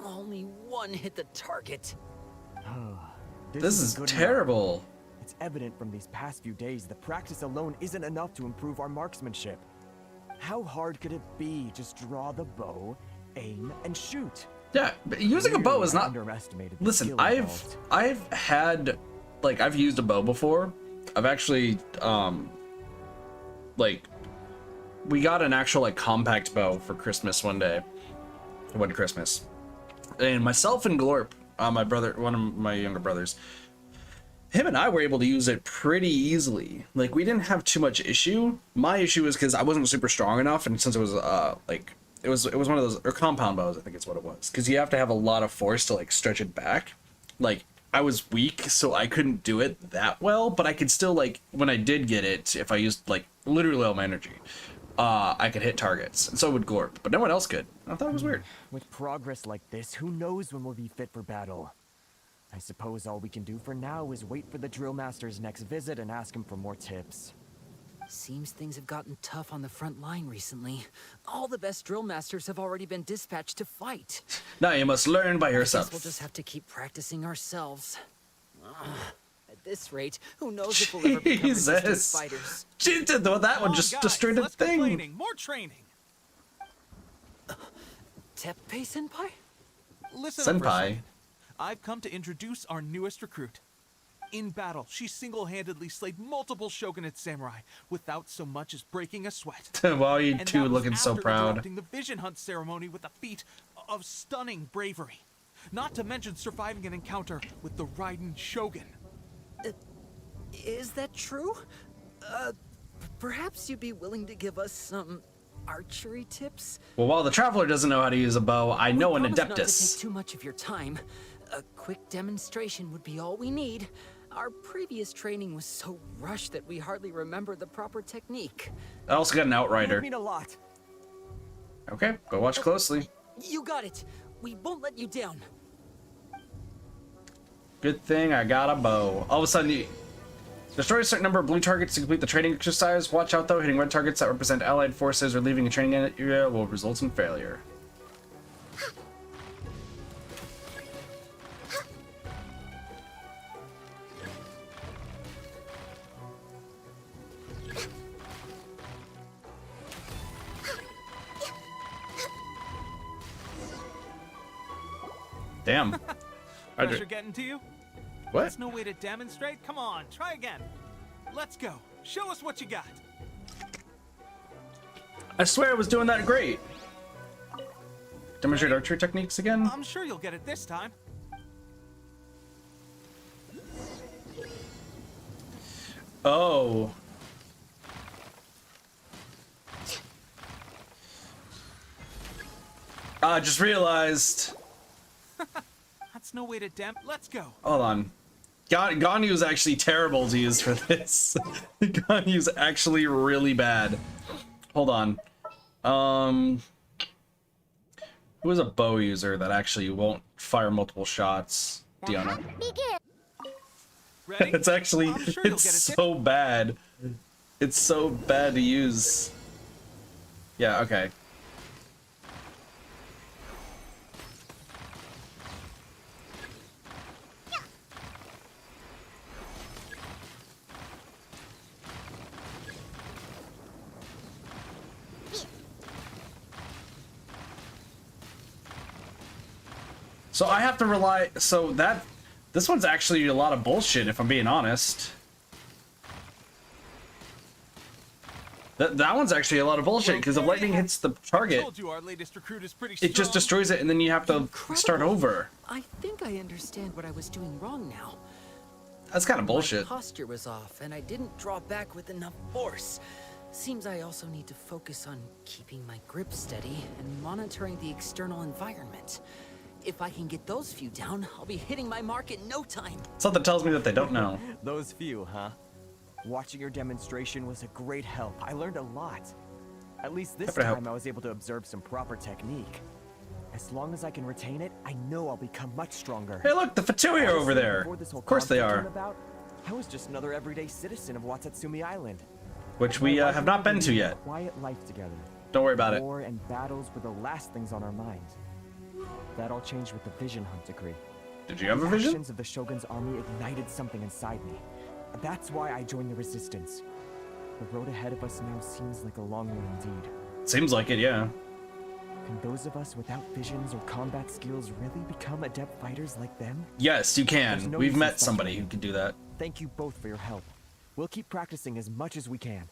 O: Only one hit the target.
A: This is terrible.
P: It's evident from these past few days that practice alone isn't enough to improve our marksmanship. How hard could it be? Just draw the bow, aim, and shoot.
A: Yeah, but using a bow is not...
P: Underestimated the
A: Listen,
P: skill involved.
A: I've had, like, I've used a bow before. I've actually, like, we got an actual, like, compact bow for Christmas one Christmas. And myself and Glorp, my brother, one of my younger brothers, him and I were able to use it pretty easily. Like, we didn't have too much issue. My issue was because I wasn't super strong enough, and since it was, like, it was one of those, or compound bows, I think it's what it was. Because you have to have a lot of force to, like, stretch it back. Like, I was weak, so I couldn't do it that well, but I could still, like, when I did get it, if I used, like, literally all my energy, I could hit targets. And so would Glorp, but no one else could. I thought it was weird.
P: With progress like this, who knows when we'll be fit for battle? I suppose all we can do for now is wait for the drill master's next visit and ask him for more tips.
O: Seems things have gotten tough on the front line recently. All the best drill masters have already been dispatched to fight.
A: Now you must learn by
O: I guess
A: yourself.
O: we'll just have to keep practicing ourselves. At this rate, who knows if we'll ever become resistant
A: Jesus.
O: fighters.
A: Well, that one just destroyed the thing.
K: More training.
O: Teppei-senpai?
K: Listen up for a
A: Senpai.
K: second. I've come to introduce our newest recruit. In battle, she single-handedly slayed multiple shogunate samurai without so much as breaking a sweat.
A: Wow, you
K: And
A: two
K: that was
A: looking so
K: after
A: proud.
K: interrupting the vision hunt ceremony with a feat of stunning bravery. Not to mention surviving an encounter with the Raiden Shogun.
O: Is that true? Perhaps you'd be willing to give us some archery tips?
A: Well, while the traveler doesn't know how to use a bow, I know an
O: Promise not to
A: adeptus.
O: take too much of your time. A quick demonstration would be all we need. Our previous training was so rushed that we hardly remember the proper technique.
A: I also got an
P: It
A: outrider.
P: would mean a lot.
A: Okay, go watch closely.
O: You got it. We won't let you down.
A: Good thing I got a bow. All of a sudden, you destroy a certain number of blue targets to complete the training exercise. Watch out though, hitting red targets that represent allied forces or leaving a training area will result in failure. Damn.
K: Pressure getting to you?
A: What?
K: That's no way to demonstrate? Come on, try again. Let's go. Show us what you got.
A: I swear I was doing that great. Demonstrate archery techniques again?
K: I'm sure you'll get it this time.
A: Oh. I just realized.
K: That's no way to Let's go.
A: Hold on. Ganyu's actually terrible to use for this. Ganyu's actually really bad. Hold on. Who is a bow user that actually won't fire multiple shots? Diana.
K: Ready?
A: It's actually,
K: I'm sure you'll
A: it's
K: get it.
A: so bad. It's so bad to use. Yeah, okay. So I have to rely, so that This one's actually a lot of bullshit, if I'm being honest. That one's actually a lot of bullshit, because if lightning hits the target,
K: Told you our latest recruit is pretty
A: it just
K: strong.
A: destroys it, and then you have to start over.
O: I think I understand what I was doing wrong now.
A: That's kind of bullshit.
O: My posture was off, and I didn't draw back with enough force. Seems I also need to focus on keeping my grip steady and monitoring the external environment. If I can get those few down, I'll be hitting my mark in no time.
A: Something tells me that they don't know.
P: Those few, huh? Watching your demonstration was a great help. I learned a lot. At least this time I was able to observe some proper technique. As long as I can retain it, I know I'll become much stronger.
A: Hey look, the Fatui are over there. Of course they are.
P: I was just another everyday citizen of Watatsumi Island.
A: Which we have not been to yet.
P: Quiet life together.
A: Don't worry about it.
P: War and battles were the last things on our minds. That all changed with the Vision Hunt decree.
A: Did you have a
P: The
A: vision?
P: actions of the Shogun's army ignited something inside me. That's why I joined the Resistance. The road ahead of us now seems like a long one indeed.
A: Seems like it, yeah.
P: Can those of us without visions or combat skills really become adept fighters like them?
A: Yes, you
P: There's
A: can.
P: no
A: We've
P: use in
A: met
P: fighting.
A: somebody who can do that.
P: Thank you both for your help. We'll keep practicing as much as we can.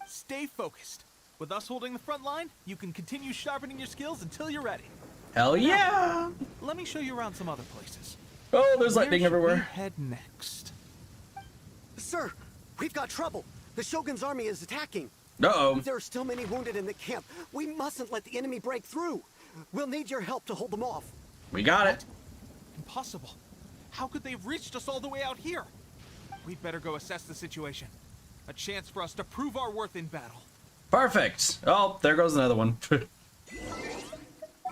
K: Stay focused. With us holding the front line, you can continue sharpening your skills until you're ready.
A: Hell yeah!
K: Let me show you around some other places.
A: Oh, there's lightning
K: Where should we
A: everywhere.
K: head next?
Q: Sir, we've got trouble. The Shogun's army is attacking.
A: Uh-oh.
Q: There are still many wounded in the camp. We mustn't let the enemy break through. We'll need your help to hold them off.
A: We got it.
K: Impossible. How could they have reached us all the way out here? We'd better go assess the situation. A chance for us to prove our worth in battle.
A: Perfect. Oh, there goes another one.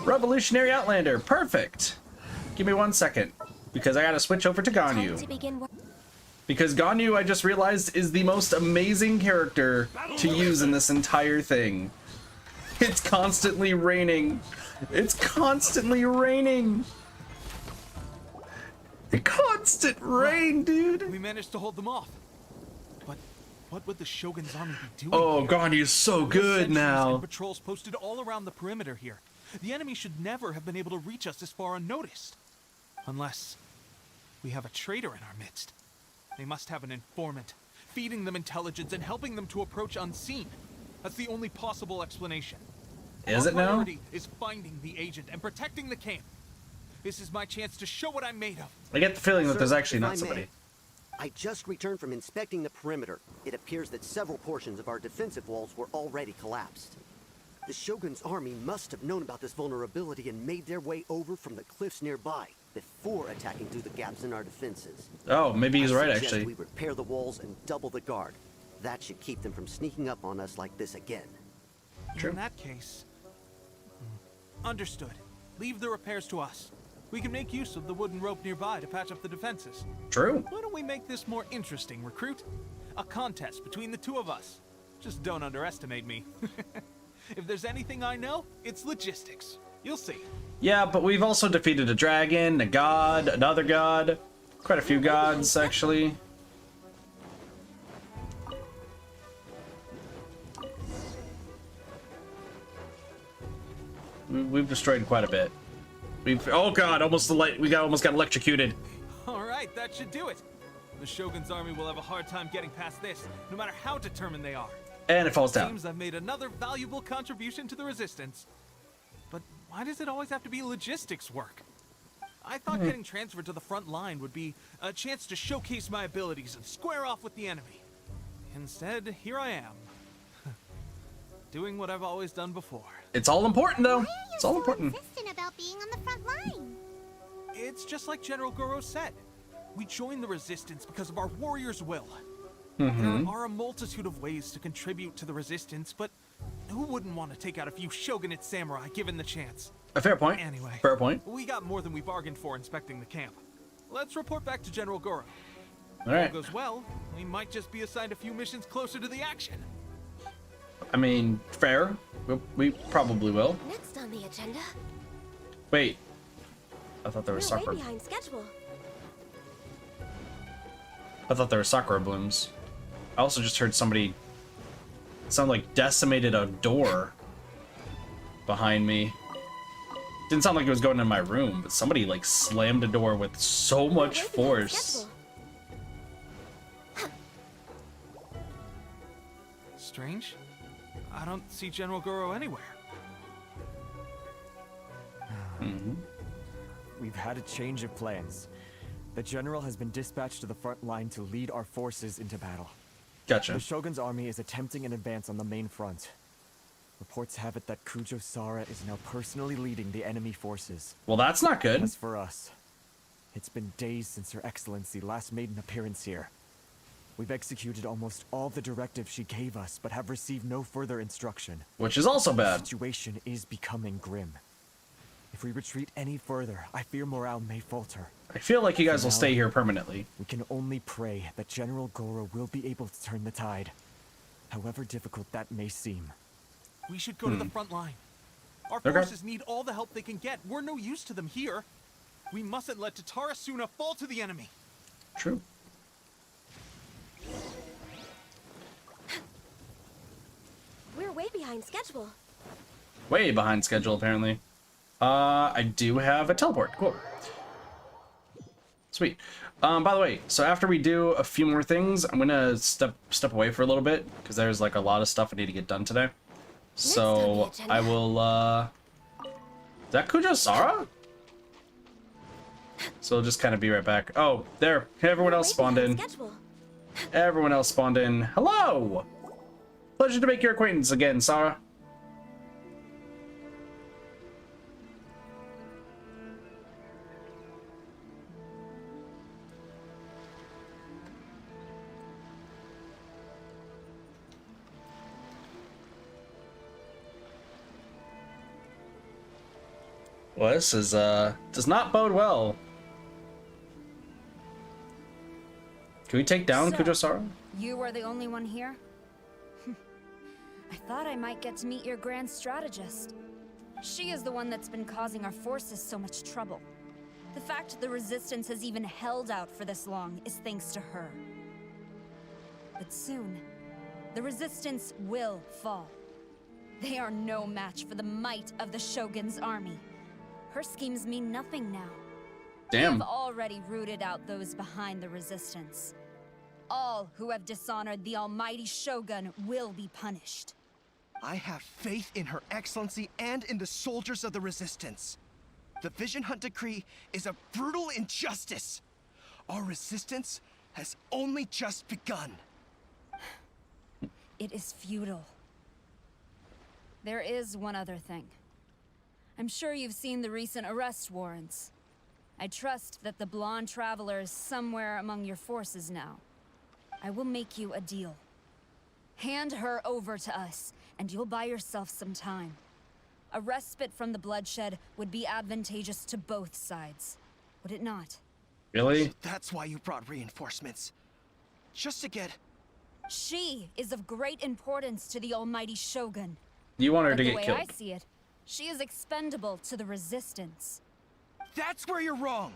A: Revolutionary Outlander. Perfect. Give me 1 second, because I gotta switch over to Ganyu.
B: To begin work.
A: Because Ganyu, I just realized, is the most amazing character to use in this entire thing. It's constantly raining. It's constantly raining. The constant rain, dude.
K: We managed to hold them off. But what would the Shogun's army be doing?
A: Oh,
K: here?
A: Ganyu's so
K: There are
A: good
K: sentries
A: now.
K: and patrols posted all around the perimeter here. The enemy should never have been able to reach us this far unnoticed. Unless we have a traitor in our midst. They must have an informant, feeding them intelligence and helping them to approach unseen. That's the only possible explanation.
A: Is
K: Our
A: it now?
K: priority is finding the agent and protecting the camp. This is my chance to show what I'm made of.
A: I get the feeling that
Q: Sir,
A: there's actually
Q: if I
A: not
Q: may,
A: somebody.
Q: I just returned from inspecting the perimeter. It appears that several portions of our defensive walls were already collapsed. The Shogun's army must have known about this vulnerability and made their way over from the cliffs nearby before attacking through the gaps in our defenses.
A: Oh, maybe he's
Q: I
A: right,
Q: suggest
A: actually.
Q: we repair the walls and double the guard. That should keep them from sneaking up on us like this again.
K: In that case... Understood. Leave the repairs to us. We can make use of the wooden rope nearby to patch up the defenses.
A: True.
K: Why don't we make this more interesting, recruit? A contest between the two of us. Just don't underestimate me. If there's anything I know, it's logistics. You'll see.
A: Yeah, but we've also defeated a dragon, a god, another god. Quite a few gods, actually. We've destroyed quite a bit. Oh god, almost got electrocuted.
K: All right, that should do it. The Shogun's army will have a hard time getting past this, no matter how determined they are.
A: And it falls down.
K: Seems I've made another valuable contribution to the resistance. But why does it always have to be logistics work? I thought getting transferred to the front line would be a chance to showcase my abilities and square off with the enemy. Instead, here I am. Doing what I've always done before.
A: It's all important, though.
C: Why are you
A: It's all
C: so
A: important.
C: insistent about being on the front line?
K: It's just like General Garou said. We joined the resistance because of our warrior's will.
A: Mm-hmm.
K: There are a multitude of ways to contribute to the resistance, but who wouldn't want to take out a few shogunate samurai given the chance?
A: A fair point.
K: Anyway,
A: Fair point.
K: we got more than we bargained for inspecting the camp. Let's report back to General Garou.
A: All right.
K: If all goes well, we might just be assigned a few missions closer to the action.
A: I mean, fair. We probably will.
B: Next on the agenda,
A: Wait. I thought there
B: we're
A: was
B: way
A: sakura.
B: behind schedule.
A: I thought there were sakura blooms. I also just heard somebody sound like decimated a door behind me. Didn't sound like it was going in my room, but somebody like slammed a door with so much force.
K: Strange. I don't see General Garou anywhere.
P: We've had a change of plans. The general has been dispatched to the front line to lead our forces into battle.
A: Gotcha.
P: The Shogun's army is attempting an advance on the main front. Reports have it that Kujo-Sara is now personally leading the enemy forces.
A: Well, that's not good.
P: As for us, it's been days since Her Excellency last made an appearance here. We've executed almost all the directives she gave us, but have received no further instruction.
A: Which is also bad.
P: The situation is becoming grim. If we retreat any further, I fear morale may falter.
A: I feel like you guys will stay here permanently.
P: We can only pray that General Garou will be able to turn the tide, however difficult that may seem.
K: We should go to the front line. Our
A: Okay.
K: forces need all the help they can get. We're no use to them here. We mustn't let Tatarasuna fall to the enemy.
A: True.
B: We're way behind schedule.
A: Way behind schedule, apparently. I do have a teleport. Cool. Sweet. By the way, so after we do a few more things, I'm gonna step away for a little bit because there's like a lot of stuff I need to get done today. So I will. Is that Kujo-Sara? So I'll just kind of be right back. Oh, there. Everyone else spawned in. Everyone else spawned in. Hello. Pleasure to make your acquaintance again, Sarah. Well, this is, does not bode well. Can we take down Kujo-Sara?
R: You are the only one here? I thought I might get to meet your grand strategist. She is the one that's been causing our forces so much trouble. The fact the Resistance has even held out for this long is thanks to her. But soon, the Resistance will fall. They are no match for the might of the Shogun's army. Her schemes mean nothing now.
A: Damn.
R: We have already rooted out those behind the Resistance. All who have dishonored the almighty Shogun will be punished.
L: I have faith in Her Excellency and in the soldiers of the Resistance. The Vision Hunt Decree is a brutal injustice. Our resistance has only just begun.
R: It is futile. There is one other thing. I'm sure you've seen the recent arrest warrants. I trust that the blonde traveler is somewhere among your forces now. I will make you a deal. Hand her over to us, and you'll buy yourself some time. A respite from the bloodshed would be advantageous to both sides, would it not?
A: Really?
L: So that's why you brought reinforcements. Just to get...
R: She is of great importance to the almighty Shogun.
A: You want her
R: But
A: to
R: the
A: get
R: way
A: killed.
R: I see it, she is expendable to the Resistance.
L: That's where you're wrong.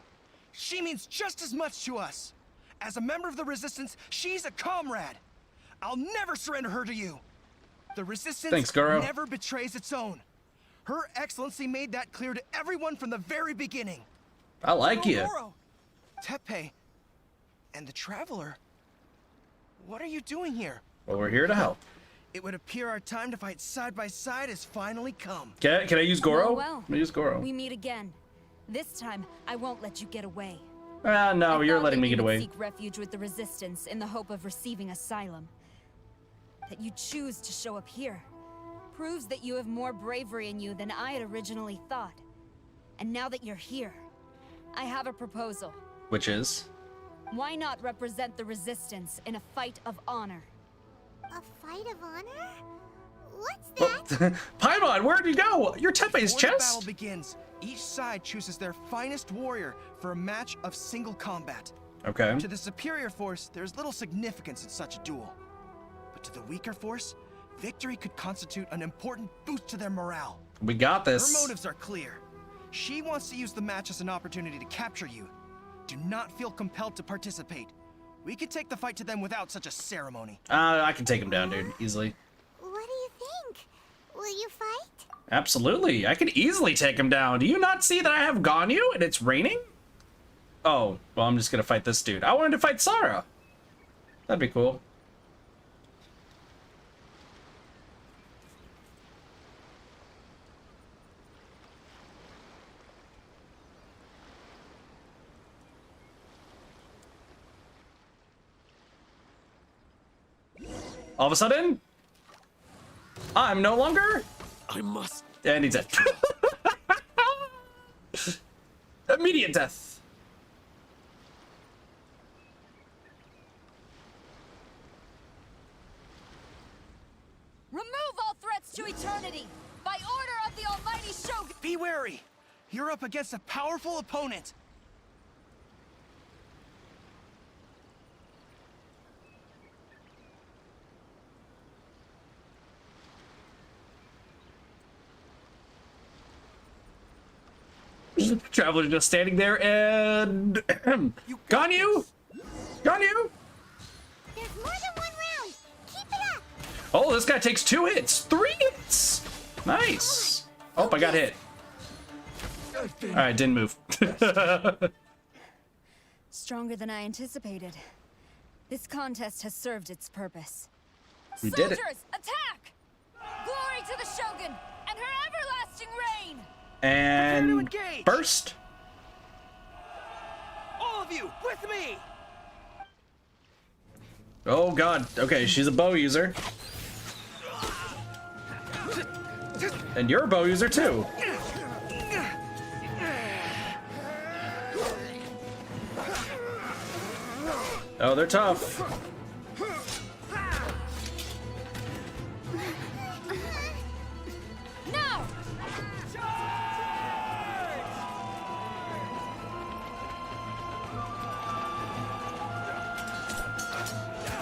L: She means just as much to us. As a member of the Resistance, she's a comrade. I'll never surrender her to you. The Resistance
A: Thanks, Garou.
L: never betrays its own. Her Excellency made that clear to everyone from the very beginning.
A: I like you.
L: Goro, Tepe, and the Traveler. What are you doing here?
A: Well, we're here to help.
L: It would appear our time to fight side by side has finally come.
A: Can I use Goro?
R: Well,
A: Let me use Goro.
R: we meet again. This time, I won't let you get away.
A: No, you're letting me get
R: You would
A: away.
R: seek refuge with the Resistance in the hope of receiving asylum. That you choose to show up here proves that you have more bravery in you than I had originally thought. And now that you're here, I have a proposal.
A: Which is?
R: Why not represent the Resistance in a fight of honor?
C: A fight of honor? What's that?
A: Paimon, where'd you go? Your Tepe's
L: Before the
A: chest?
L: battle begins, each side chooses their finest warrior for a match of single combat.
A: Okay.
L: To the superior force, there's little significance in such a duel. But to the weaker force, victory could constitute an important boost to their morale.
A: We got this.
L: Her motives are clear. She wants to use the match as an opportunity to capture you. Do not feel compelled to participate. We could take the fight to them without such a ceremony.
A: I can take him down, dude, easily.
C: What do you think? Will you fight?
A: Absolutely. I could easily take him down. Do you not see that I have Ganyu and it's raining? Oh, well, I'm just gonna fight this dude. I wanted to fight Sarah. That'd be cool. All of a sudden, I'm no longer.
H: I must.
A: And he's dead. Immediate death.
R: Remove all threats to eternity by order of the Almighty Shogun.
L: Be wary. You're up against a powerful opponent.
A: Traveler's just standing there and Ganyu? Ganyu?
C: There's more than one round. Keep it up.
A: Oh, this guy takes 2 hits, 3 hits. Nice. Oh, I got hit. All right, didn't move.
R: Stronger than I anticipated. This contest has served its purpose.
A: We did it.
R: Soldiers, attack! Glory to the Shogun and her everlasting reign!
A: And burst.
L: All of you, with me!
A: Oh god. Okay, she's a bow user. And you're a bow user too. Oh, they're tough.
R: Now!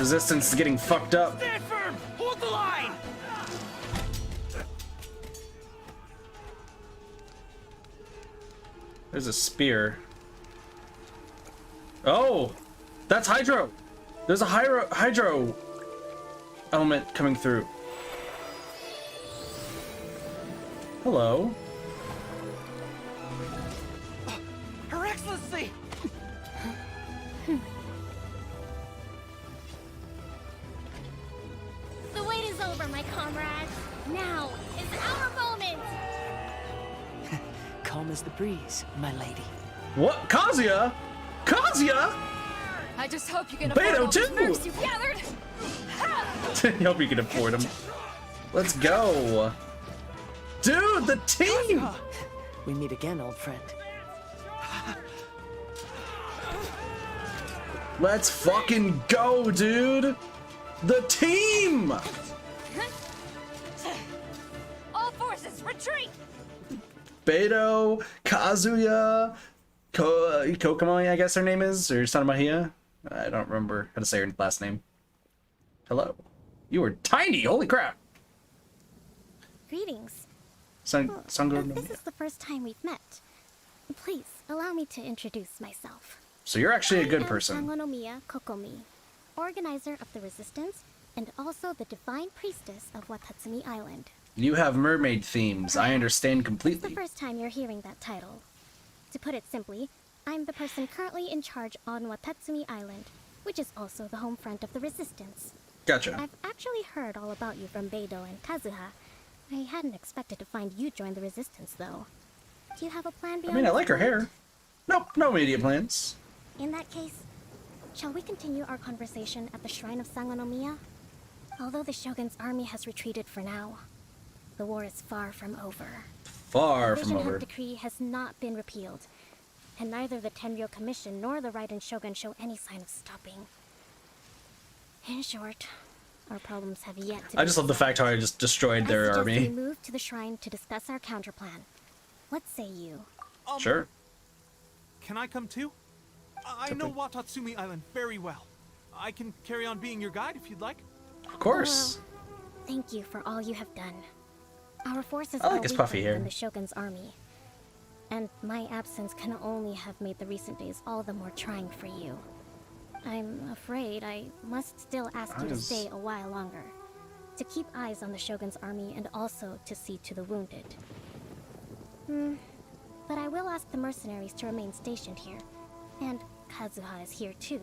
A: Resistance is getting fucked up.
L: Stand firm! Hold the line!
A: There's a spear. Oh! That's Hydro! There's a Hydro element coming through. Hello.
L: Her Excellency!
C: The wait is over, my comrades. Now is our moment.
O: Calm as the breeze, my lady.
A: What? Kazuya? Kazuya?
R: I just hope you can
A: Beto
R: afford all these
A: too!
R: mercs you've gathered.
A: I hope you can afford them. Let's go. Dude, the team!
O: We meet again, old friend.
A: Let's fucking go, dude! The team!
R: All forces, retreat!
A: Beto, Kazuya, Kokomi, I guess her name is, or Sanamahia. I don't remember how to say her last name. Hello. You are tiny, holy crap!
B: Greetings.
A: Sango.
B: This is the first time we've met. Please, allow me to introduce myself.
A: So you're actually a good
B: I am
A: person.
B: Sangonomiya Kokomi, organizer of the Resistance, and also the Divine Priestess of Watatsumi Island.
A: You have mermaid themes. I understand
B: It's the
A: completely.
B: first time you're hearing that title. To put it simply, I'm the person currently in charge on Watatsumi Island, which is also the home front of the Resistance.
A: Gotcha.
B: I've actually heard all about you from Beidou and Kazuha. I hadn't expected to find you join the Resistance, though. Do you have a plan
A: I
B: beyond
A: mean, I
B: this
A: like her
B: point?
A: hair. Nope, no immediate plans.
B: In that case, shall we continue our conversation at the Shrine of Sangonomiya? Although the Shogun's army has retreated for now, the war is far from over.
A: Far
B: The
A: from
B: Vision
A: over.
B: Hunt Decree has not been repealed, and neither the Tenryo Commission nor the Raiden Shogun show any sign of stopping. In short, our problems have yet to
A: I just love the fact how I just destroyed their
B: I suggest
A: army.
B: we move to the shrine to discuss our counterplan. What say you?
A: Sure.
K: Can I come too? I know Watatsumi Island very well. I can carry on being your guide if you'd like.
A: Of course.
B: Thank you for all you have done. Our forces
A: I like
B: are
A: his
B: weaker
A: puffy hair.
B: than the Shogun's army. And my absence can only have made the recent days all the more trying for you. I'm afraid I must still ask you to stay a while longer. to keep eyes on the Shogun's army and also to see to the wounded. But I will ask the mercenaries to remain stationed here. And Kazuha is here too.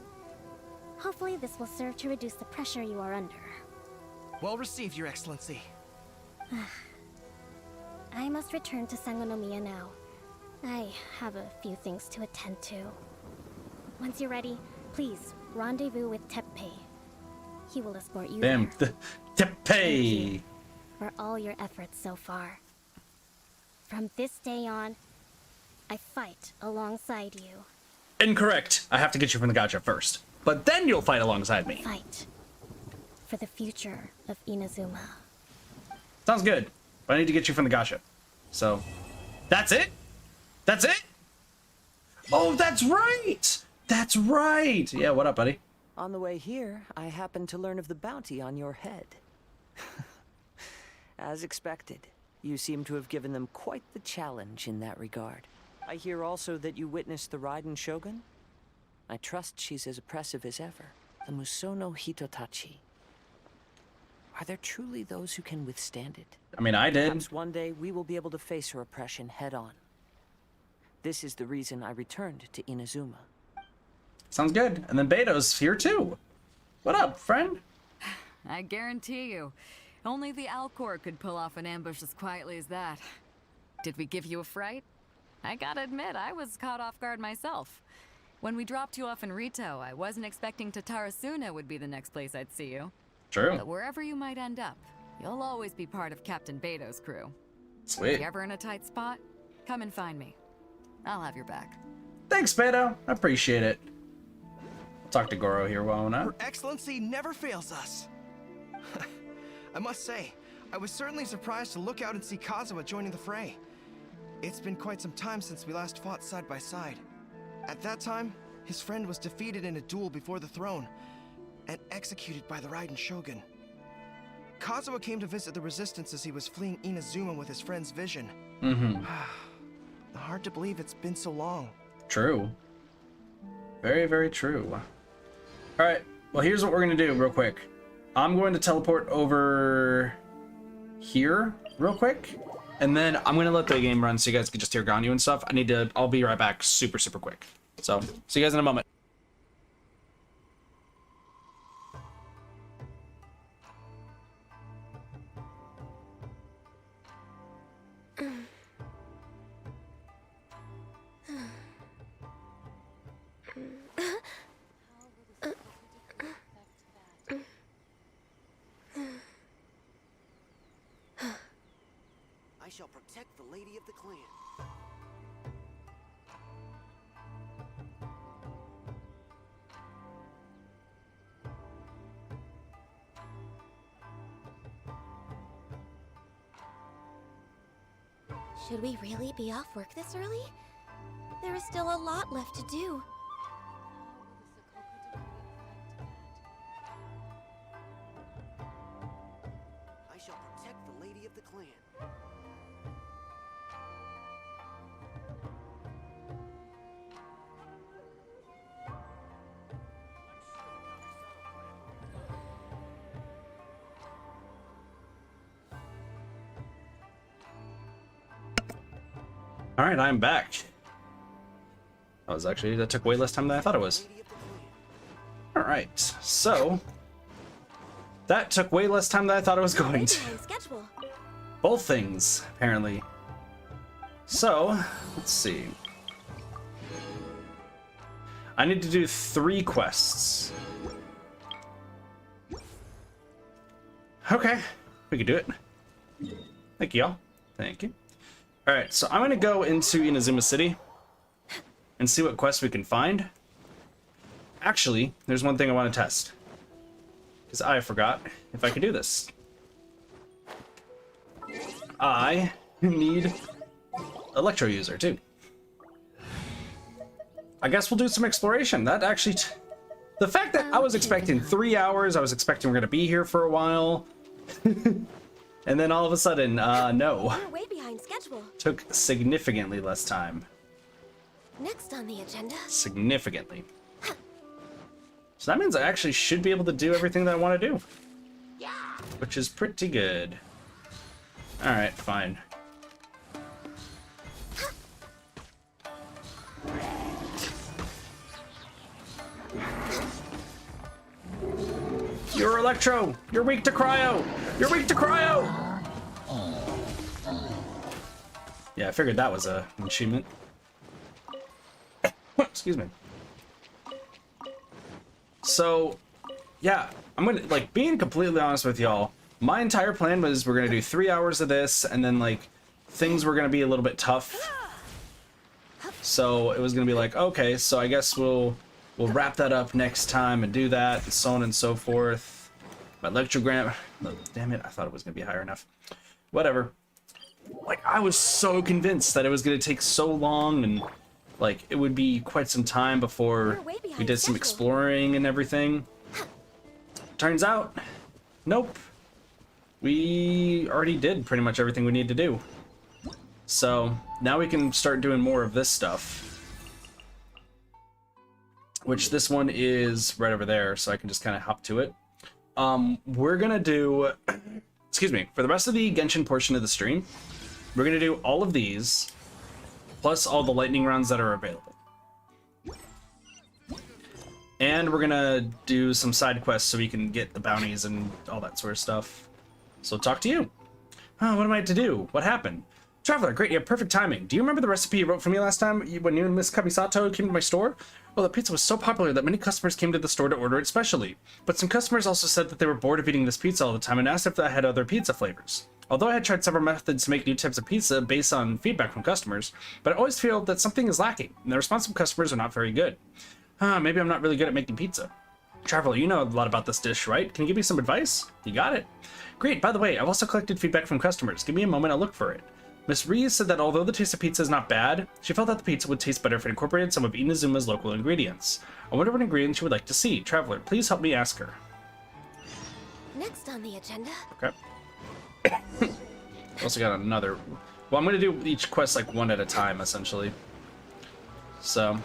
B: Hopefully this will serve to reduce the pressure you are under.
L: Well received, Your Excellency.
B: I must return to Sangonomiya now. I have a few things to attend to. Once you're ready, please rendezvous with Teppei. He will escort you
A: Damn,
B: there.
A: Teppei!
B: For all your efforts so far. From this day on, I fight alongside you.
A: Incorrect. I have to get you from the Gacha first. But then you'll fight alongside me.
B: Fight for the future of Inazuma.
A: Sounds good. But I need to get you from the Gacha. So, that's it? That's it? Oh, that's right! That's right! Yeah, what up, buddy?
O: On the way here, I happened to learn of the bounty on your head. As expected, you seem to have given them quite the challenge in that regard. I hear also that you witnessed the Raiden Shogun? I trust she's as oppressive as ever. The Musono Hitotachi. Are there truly those who can withstand it?
A: I mean, I did.
O: Perhaps one day we will be able to face her oppression head-on. This is the reason I returned to Inazuma.
A: Sounds good. And then Beto's here too. What up, friend?
S: I guarantee you, only the Alcor could pull off an ambush as quietly as that. Did we give you a fright? I gotta admit, I was caught off guard myself. When we dropped you off in Rito, I wasn't expecting Tatarasuna would be the next place I'd see you.
A: True.
S: But wherever you might end up, you'll always be part of Captain Beto's crew.
A: Sweet.
S: If you're ever in a tight spot, come and find me. I'll have your back.
A: Thanks, Beto. I appreciate it. I'll talk to Goro here while I'm
L: Her Excellency never fails us. I must say, I was certainly surprised to look out and see Kazuha joining the fray. It's been quite some time since we last fought side by side. At that time, his friend was defeated in a duel before the throne and executed by the Raiden Shogun. Kazuha came to visit the resistance as he was fleeing Inazuma with his friend's vision. Hard to believe it's been so long.
A: True. Very, very true. Alright, well here's what we're going to do real quick. I'm going to teleport over here real quick. And then I'm going to let the game run so you guys can just hear Ganyu and stuff. I'll be right back super, super quick. So, see you guys in a moment.
Q: I shall protect the lady of the clan.
T: Should we really be off work this early? There is still a lot left to do.
Q: I shall protect the lady of the clan.
A: Alright, I'm back. That took way less time than I thought it was. Alright, so that took way less time than I thought it was going to. Both things, apparently. So, let's see. I need to do 3 quests. Okay, we can do it. Thank you, y'all. Thank you. Alright, so I'm gonna go into Inazuma City and see what quests we can find. Actually, there's one thing I want to test. Because I forgot if I could do this. I need Electro User, too. I guess we'll do some exploration. That actually... the fact that I was expecting 3 hours, I was expecting we're gonna be here for a while. And then all of a sudden, no.
T: We're way behind schedule.
A: Took significantly less time.
T: Next on the agenda.
A: Significantly. So that means I actually should be able to do everything that I want to do. which is pretty good. Alright, fine. You're Electro! You're weak to cryo! You're weak to cryo! Yeah, I figured that was an achievement. Excuse me. So, yeah, I'm gonna, like, being completely honest with y'all, my entire plan was we're gonna do 3 hours of this, and then, like, things were gonna be a little bit tough. So it was gonna be like, okay, so I guess we'll wrap that up next time and do that, and so on and so forth. My electrogram, oh, damn it, I thought it was gonna be higher enough. Whatever. Like, I was so convinced that it was gonna take so long, and like it would be quite some time before we did some exploring and everything. Turns out, nope. We already did pretty much everything we need to do. So now we can start doing more of this stuff. Which this one is right over there, so I can just kind of hop to it. We're gonna do, excuse me, for the rest of the Genshin portion of the stream, we're gonna do all of these, plus all the lightning rounds that are available. And we're gonna do some side quests so we can get the bounties and all that sort of stuff. So talk to you. Oh, what am I to do? What happened? Traveler, great, you have perfect timing. Do you remember the recipe you wrote for me last time when you and Miss Kamisato came to my store? Well, the pizza was so popular that many customers came to the store to order it specially. But some customers also said that they were bored of eating this pizza all the time and asked if I had other pizza flavors. Although I had tried several methods to make new types of pizza based on feedback from customers, but I always feel that something is lacking, and the response from customers are not very good. Maybe I'm not really good at making pizza. Traveler, you know a lot about this dish, right? Can you give me some advice? You got it. Great, by the way, I've also collected feedback from customers. Give me a moment, I'll look for it. Miss Rees said that although the taste of pizza is not bad, she felt that the pizza would taste better if it incorporated some of Inazuma's local ingredients. I wonder what ingredients she would like to see. Traveler, please help me ask her.
T: Next on the agenda.
A: Okay. Also got another. Well, I'm going to do each quest like one at a time, essentially. So,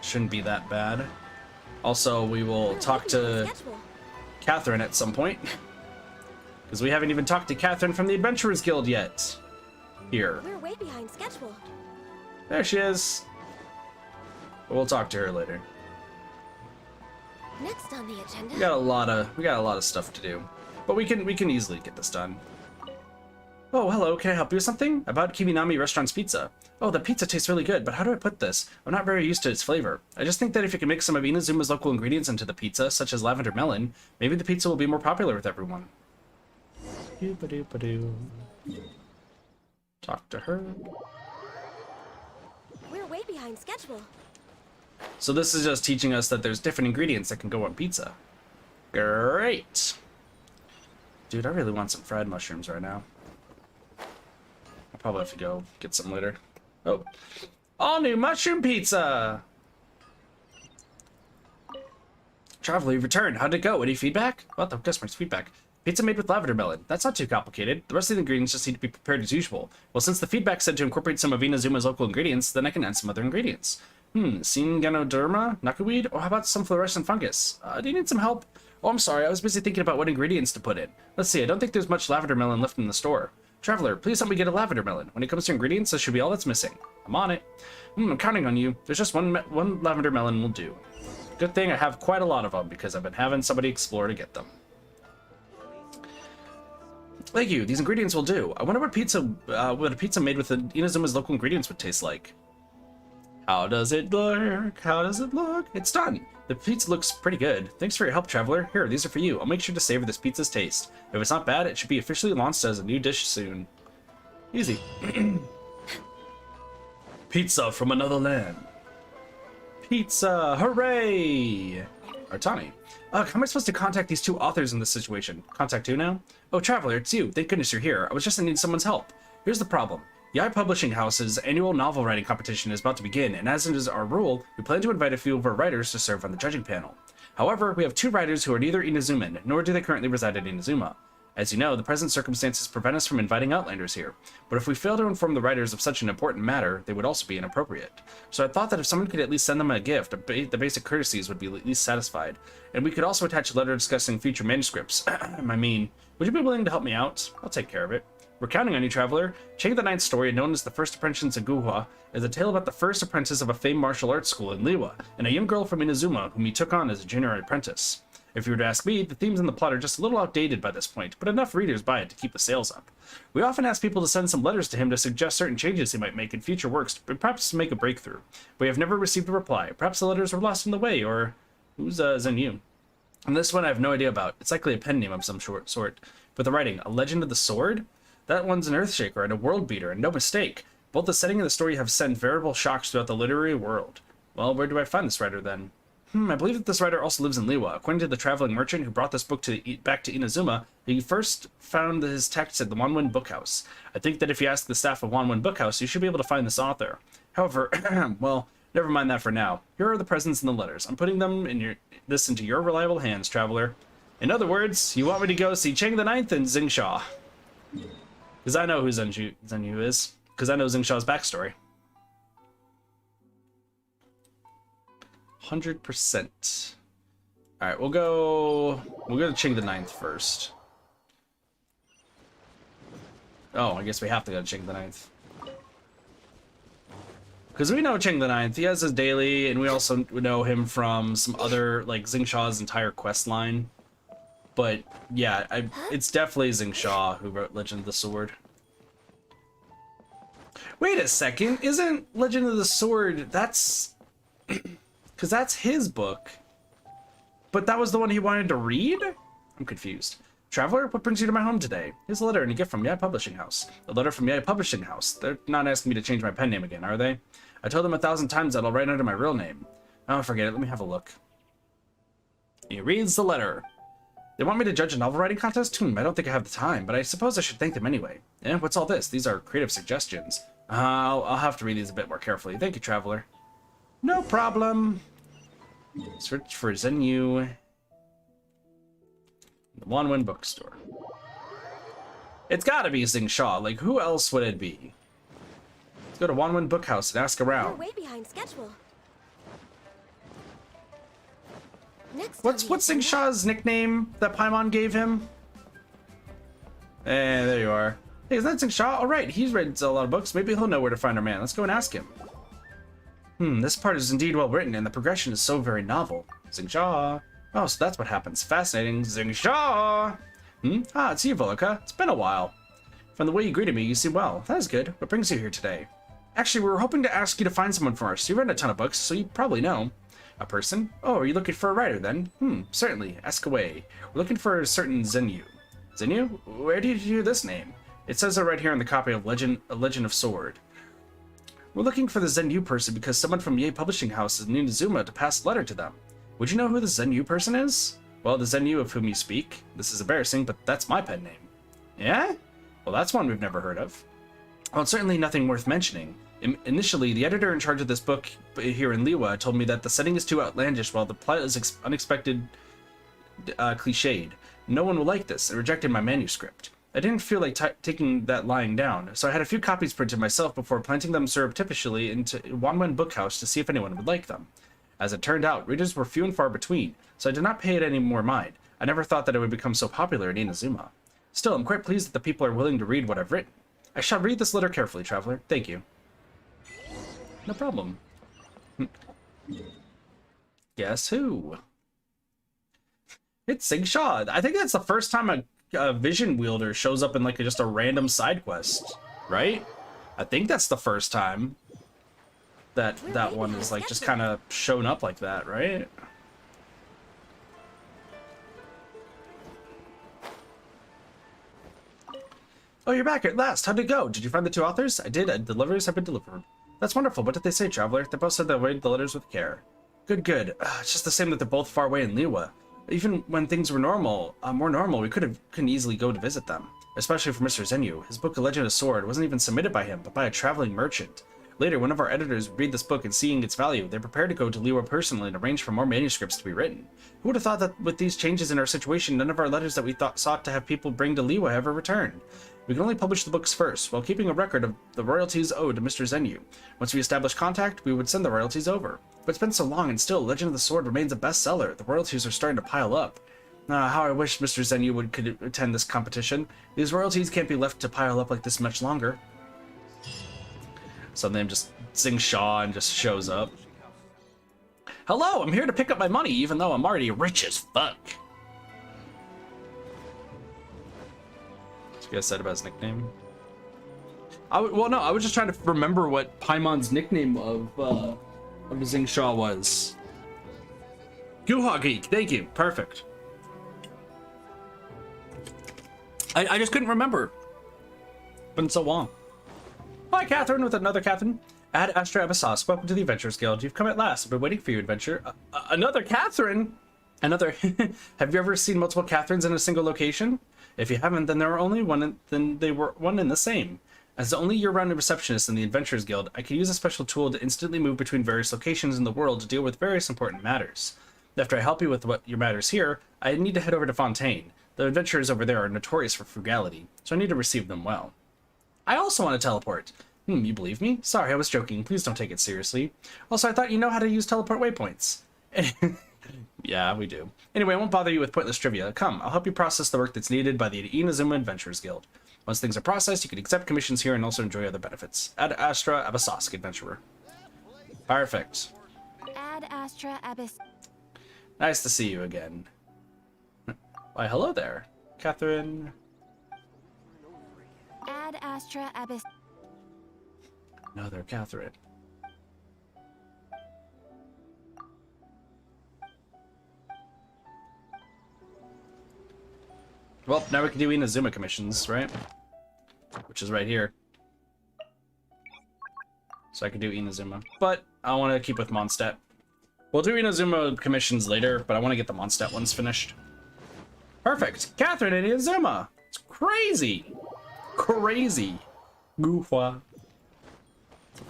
A: shouldn't be that bad. Also, we will talk to Catherine at some point. Because we haven't even talked to Catherine from the Adventurers Guild yet. Here.
T: We're way behind schedule.
A: There she is. We'll talk to her later.
T: Next on the agenda.
A: We got a lot of stuff to do. But we can easily get this done. Oh, hello, can I help you with something? About Kiminami Restaurant's pizza. Oh, the pizza tastes really good, but how do I put this? I'm not very used to its flavor. I just think that if you can mix some of Inazuma's local ingredients into the pizza, such as lavender melon, maybe the pizza will be more popular with everyone. Talk to her.
T: We're way behind schedule.
A: So this is just teaching us that there's different ingredients that can go on pizza. Great. Dude, I really want some fried mushrooms right now. I'll probably have to go get some later. Oh. All new mushroom pizza! Traveler, you've returned. How'd it go? Any feedback? What the customer's feedback? Pizza made with lavender melon. That's not too complicated. The rest of the ingredients just need to be prepared as usual. Well, since the feedback said to incorporate some of Inazuma's local ingredients, then I can add some other ingredients. Singanoderma, knackeweed, or how about some fluorescent fungus? Do you need some help? Oh, I'm sorry, I was busy thinking about what ingredients to put in. Let's see, I don't think there's much lavender melon left in the store. Traveler, please help me get a lavender melon. When it comes to ingredients, this should be all that's missing. I'm on it. I'm counting on you. There's just one lavender melon will do. Good thing I have quite a lot of them, because I've been having somebody explore to get them. Thank you, these ingredients will do. I wonder what a pizza made with Inazuma's local ingredients would taste like. How does it look? How does it look? It's done. The pizza looks pretty good. Thanks for your help, Traveler. Here, these are for you. I'll make sure to savor this pizza's taste. If it's not bad, it should be officially launched as a new dish soon. Easy. Pizza from another land. Pizza! Hooray! Artani. How am I supposed to contact these two authors in this situation? Contact who now? Oh, Traveler, it's you. Thank goodness you're here. I was just in need of someone's help. Here's the problem. Yai Publishing House's annual novel writing competition is about to begin, and as it is our rule, we plan to invite a few of our writers to serve on the judging panel. However, we have two writers who are neither Inazuman, nor do they currently reside in Inazuma. As you know, the present circumstances prevent us from inviting outlanders here, but if we fail to inform the writers of such an important matter, they would also be inappropriate. So I thought that if someone could at least send them a gift, the basic courtesies would be at least satisfied, and we could also attach a letter discussing future manuscripts. I mean, would you be willing to help me out? I'll take care of it. We're counting on you, traveler. Chang the Ninth's story, known as The First Apprentice in Guhua, is a tale about the first apprentice of a famed martial arts school in Liyue, and a young girl from Inazuma whom he took on as a junior apprentice. If you were to ask me, the themes in the plot are just a little outdated by this point, but enough readers buy it to keep the sales up. We often ask people to send some letters to him to suggest certain changes he might make in future works, but perhaps to make a breakthrough. We have never received a reply. Perhaps the letters were lost in the way, or... Who's Zenyu? And this one I have no idea about. It's likely a pen name of some sort. But the writing, A Legend of the Sword? That one's an earthshaker and a world beater, and no mistake. Both the setting and the story have sent veritable shocks throughout the literary world. Well, where do I find this writer, then? I believe that this writer also lives in Liyue. According to the traveling merchant who brought this book back to Inazuma, he first found his text at the Wanwen Bookhouse. I think that if you ask the staff of Wanwen Bookhouse, you should be able to find this author. However, well, never mind that for now. Here are the presents and the letters. I'm putting them into your reliable hands, traveler. In other words, you want me to go see Chang the Ninth and Xingxia. Because I know who Zenyu is. Because I know Xingxia's backstory. 100%. Alright, we'll go to Chang the Ninth first. Oh, I guess we have to go to Chang the Ninth. Because we know Chang the Ninth, he has his daily, and we also know him from some other, like, Xingxia's entire quest line. But, yeah, it's definitely Xingxia who wrote Legend of the Sword. Wait a second, isn't Legend of the Sword, that's... Because that's his book. But that was the one he wanted to read? I'm confused. Traveler, what brings you to my home today? Here's a letter and a gift from Yai Publishing House. A letter from Yai Publishing House. They're not asking me to change my pen name again, are they? I told them 1,000 times that I'll write under my real name. Oh, forget it. Let me have a look. He reads the letter. They want me to judge a novel writing contest? I don't think I have the time, but I suppose I should thank them anyway. Eh, what's all this? These are creative suggestions. I'll have to read these a bit more carefully. Thank you, Traveler. No problem. Search for Zenyu. The Wanwen bookstore. It's gotta be Xingxia. Like, who else would it be? Let's go to Wanwen Bookhouse and ask around.
T: We're way behind schedule.
A: What's Xingxia's nickname that Paimon gave him? There you are. Hey, is that Xingxia? All right, he's read a lot of books. Maybe he'll know where to find our man. Let's go and ask him. This part is indeed well written, and the progression is so very novel. Xingxia. Oh, so that's what happens. Fascinating. Xingxia! It's you, Volika. It's been a while. From the way you greeted me, you seem well. That is good. What brings you here today? Actually, we were hoping to ask you to find someone for us. You've read a ton of books, so you probably know. A person? Oh, are you looking for a writer, then? Certainly. Ask away. We're looking for a certain Zenyu. Zenyu? Where did you hear this name? It says it right here in the copy of A Legend of Sword. We're looking for the Zenyu person because someone from Yai Publishing House is in Inazuma to pass a letter to them. Would you know who the Zenyu person is? Well, the Zenyu of whom you speak. This is embarrassing, but that's my pen name. Yeah? Well, that's one we've never heard of. Well, it's certainly nothing worth mentioning. Initially, the editor in charge of this book here in Liyue told me that the setting is too outlandish while the plot is unexpected cliched. No one will like this and rejected my manuscript. I didn't feel like taking that lying down, so I had a few copies printed myself before planting them surreptitiously into Wanwen Bookhouse to see if anyone would like them. As it turned out, readers were few and far between, so I did not pay it any more mind. I never thought that it would become so popular in Inazuma. Still, I'm quite pleased that the people are willing to read what I've written. I shall read this letter carefully, Traveler. Thank you. No problem. Guess who? It's Xingxia. I think that's the first time a vision wielder shows up in like just a random side quest, right? I think that's the first time that one is like just kind of shown up like that, right? Oh, you're back at last. How'd it go? Did you find the two authors? I did. Deliveries have been delivered. That's wonderful. What did they say, Traveler? They both said they awaited the letters with care. Good, good. It's just the same that they're both far away in Liyue. Even when things were more normal, we couldn't easily go to visit them. Especially for Mr. Zenyu. His book, A Legend of Sword, wasn't even submitted by him, but by a traveling merchant. Later, one of our editors would read this book and seeing its value, they're prepared to go to Liyue personally and arrange for more manuscripts to be written. Who would have thought that with these changes in our situation, none of our letters that we sought to have people bring to Liyue ever returned? We can only publish the books first, while keeping a record of the royalties owed to Mr. Zenyu. Once we establish contact, we would send the royalties over. But it's been so long, and still, Legend of the Sword remains a bestseller. The royalties are starting to pile up. How I wish Mr. Zenyu could attend this competition. These royalties can't be left to pile up like this much longer. So then just sings Shaw and just shows up. Hello, I'm here to pick up my money, even though I'm already rich as fuck. What you guys said about his nickname? Well, no, I was just trying to remember what Paimon's nickname of Zing Shaw was. Guha Geek, thank you, perfect. I just couldn't remember. Been so long. Hi, Catherine, with another Catherine. Ad Astra Abyssos, welcome to the Adventurers Guild. You've come at last. I've been waiting for you, adventure. Another Catherine? Another. Have you ever seen multiple Catherines in a single location? If you haven't, then there were only one. Then they were one and the same. As the only year-round receptionist in the Adventurers Guild, I can use a special tool to instantly move between various locations in the world to deal with various important matters. After I help you with what your matters here, I need to head over to Fontaine. The adventurers over there are notorious for frugality, so I need to receive them well. I also want to teleport. You believe me? Sorry, I was joking. Please don't take it seriously. Also, I thought you know how to use teleport waypoints. Yeah, we do. Anyway, I won't bother you with pointless trivia. Come, I'll help you process the work that's needed by the Inazuma Adventurers Guild. Once things are processed, you can accept commissions here and also enjoy other benefits. Ad Astra Abyssosque Adventurer. Perfect.
D: Ad Astra Abyss.
A: Nice to see you again. Why, hello there, Catherine.
D: Ad Astra Abyss.
A: Another Catherine. Well, now we can do Inazuma commissions, right? Which is right here. So I can do Inazuma. But I want to keep with Mondstadt. We'll do Inazuma commissions later, but I want to get the Mondstadt ones finished. Perfect! Catherine and Inazuma! It's crazy! Crazy! Goofa.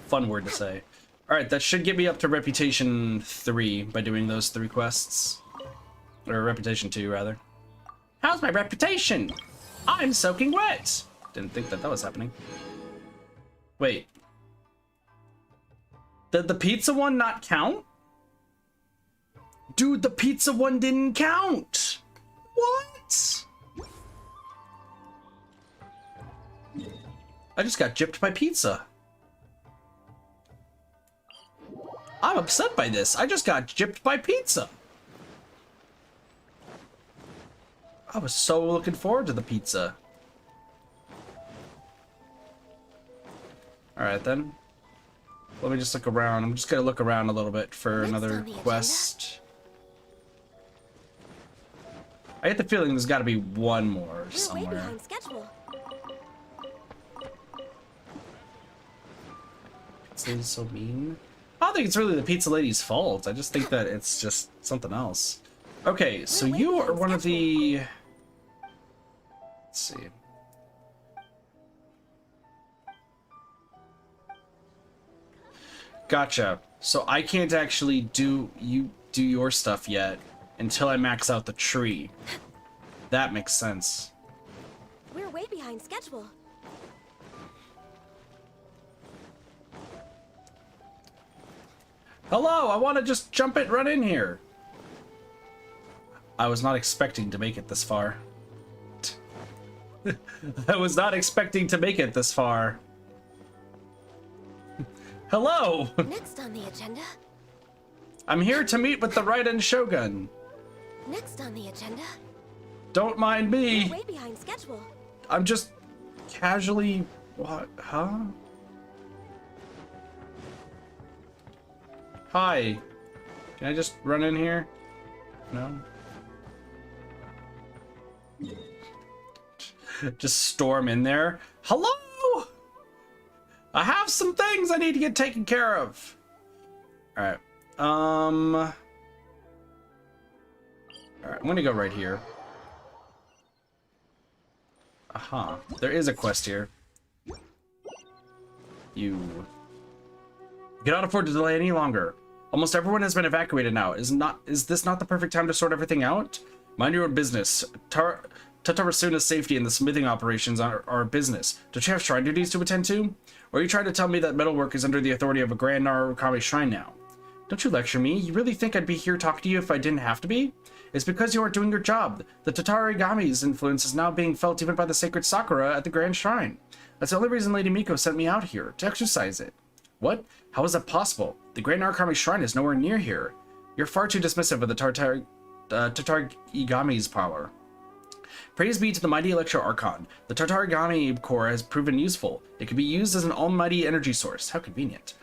A: Fun word to say. Alright, that should get me up to Reputation 3 by doing those 3 quests. Or Reputation 2, rather. How's my reputation? I'm soaking wet! Didn't think that was happening. Wait. Did the pizza one not count? Dude, the pizza one didn't count! What? I just got gypped by pizza. I'm upset by this. I just got gypped by pizza. I was so looking forward to the pizza. Alright then. Let me just look around. I'm just gonna look around a little bit for another quest. I get the feeling there's gotta be one more somewhere.
T: We're way behind schedule.
A: Pizza lady's so mean. I don't think it's really the pizza lady's fault. I just think that it's just something else. Okay, so you are one of the... Let's see. Gotcha. So I can't actually do your stuff yet until I max out the tree. That makes sense.
T: We're way behind schedule.
A: Hello, I want to just jump it right in here. I was not expecting to make it this far. I was not expecting to make it this far. Hello!
T: Next on the agenda.
A: I'm here to meet with the Raiden Shogun.
T: Next on the agenda.
A: Don't mind me.
T: We're way behind schedule.
A: I'm just casually... What? Huh? Hi. Can I just run in here? No? Just storm in there. Hello! I have some things I need to get taken care of. Alright. Alright, I'm gonna go right here. Aha. There is a quest here. You We cannot afford to delay any longer. Almost everyone has been evacuated now. Is this not the perfect time to sort everything out? Mind your own business. Tatarasuna's safety and the smithing operations are our business. Don't you have shrine duties to attend to? Or are you trying to tell me that metalwork is under the authority of a Grand Narukami shrine now? Don't you lecture me. You really think I'd be here talking to you if I didn't have to be? It's because you aren't doing your job. The Tatarigami's influence is now being felt even by the sacred Sakura at the Grand Shrine. That's the only reason Lady Miko sent me out here, to exercise it. What? How is that possible? The Grand Narukami Shrine is nowhere near here. You're far too dismissive of the Tatarigami's power. Praise be to the mighty Electro Archon. The Tatarigami core has proven useful. It can be used as an almighty energy source. How convenient.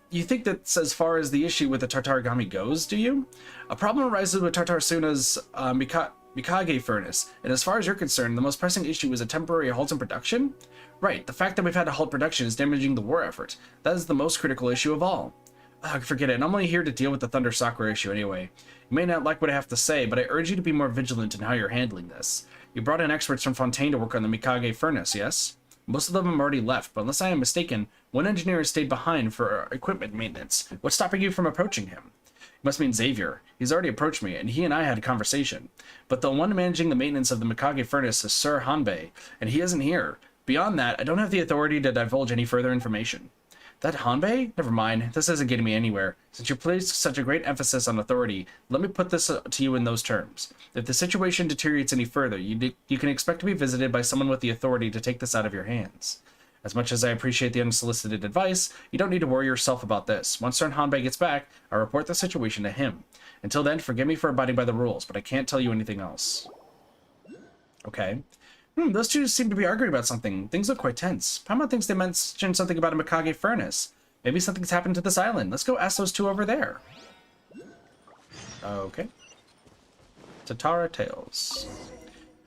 A: You think that's as far as the issue with the Tatarigami goes, do you? A problem arises with Tatarasuna's Mikage furnace, and as far as you're concerned, the most pressing issue is a temporary halt in production? Right, the fact that we've had to halt production is damaging the war effort. That is the most critical issue of all. Ugh, forget it, I'm only here to deal with the Thunder Sakura issue anyway. You may not like what I have to say, but I urge you to be more vigilant in how you're handling this. You brought in experts from Fontaine to work on the Mikage furnace, yes? Most of them have already left, but unless I am mistaken, one engineer has stayed behind for equipment maintenance. What's stopping you from approaching him? You must mean Xavier. He's already approached me, and he and I had a conversation. But the one managing the maintenance of the Mikage furnace is Sir Hanbei, and he isn't here. Beyond that, I don't have the authority to divulge any further information. That Hanbei? Never mind, this isn't getting me anywhere. Since you placed such a great emphasis on authority, let me put this to you in those terms. If the situation deteriorates any further, you can expect to be visited by someone with the authority to take this out of your hands. As much as I appreciate the unsolicited advice, you don't need to worry yourself about this. Once Sir Hanbei gets back, I'll report the situation to him. Until then, forgive me for abiding by the rules, but I can't tell you anything else. Okay. Those two seem to be arguing about something. Things look quite tense. Paimon thinks they mentioned something about a Mikage furnace. Maybe something's happened to this island. Let's go ask those two over there. Okay. Tatara Tales.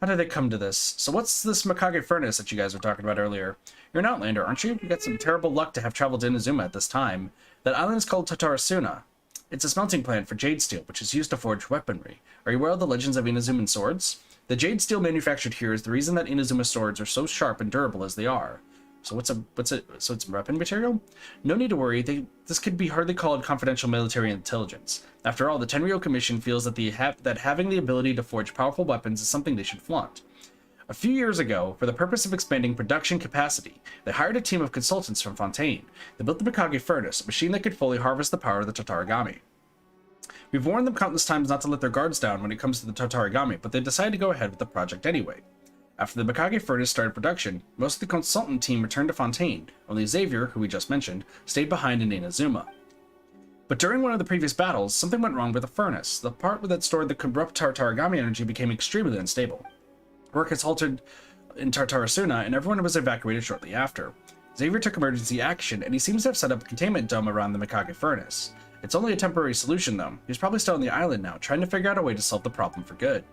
A: How did they come to this? So what's this Mikage furnace that you guys were talking about earlier? You're an outlander, aren't you? You got some terrible luck to have traveled to Inazuma at this time. That island is called Tatarasuna. It's a smelting plant for jade steel, which is used to forge weaponry. Are you aware of the legends of Inazuman swords? The jade steel manufactured here is the reason that Inazuma swords are so sharp and durable as they are. So so it's weapon material? No need to worry, this could be hardly called confidential military intelligence. After all, the Tenryou Commission feels that having the ability to forge powerful weapons is something they should flaunt. A few years ago, for the purpose of expanding production capacity, they hired a team of consultants from Fontaine. They built the Mikage furnace, a machine that could fully harvest the power of the Tatarigami. We've warned them countless times not to let their guards down when it comes to the Tatarigami, but they decided to go ahead with the project anyway. After the Mikage furnace started production, most of the consultant team returned to Fontaine. Only Xavier, who we just mentioned, stayed behind in Inazuma. But during one of the previous battles, something went wrong with the furnace. The part that stored the corrupt Tatarigami energy became extremely unstable. Work has halted in Tatarasuna, and everyone was evacuated shortly after. Xavier took emergency action, and he seems to have set up a containment dome around the Mikage furnace. It's only a temporary solution, though. He's probably still on the island now, trying to figure out a way to solve the problem for good.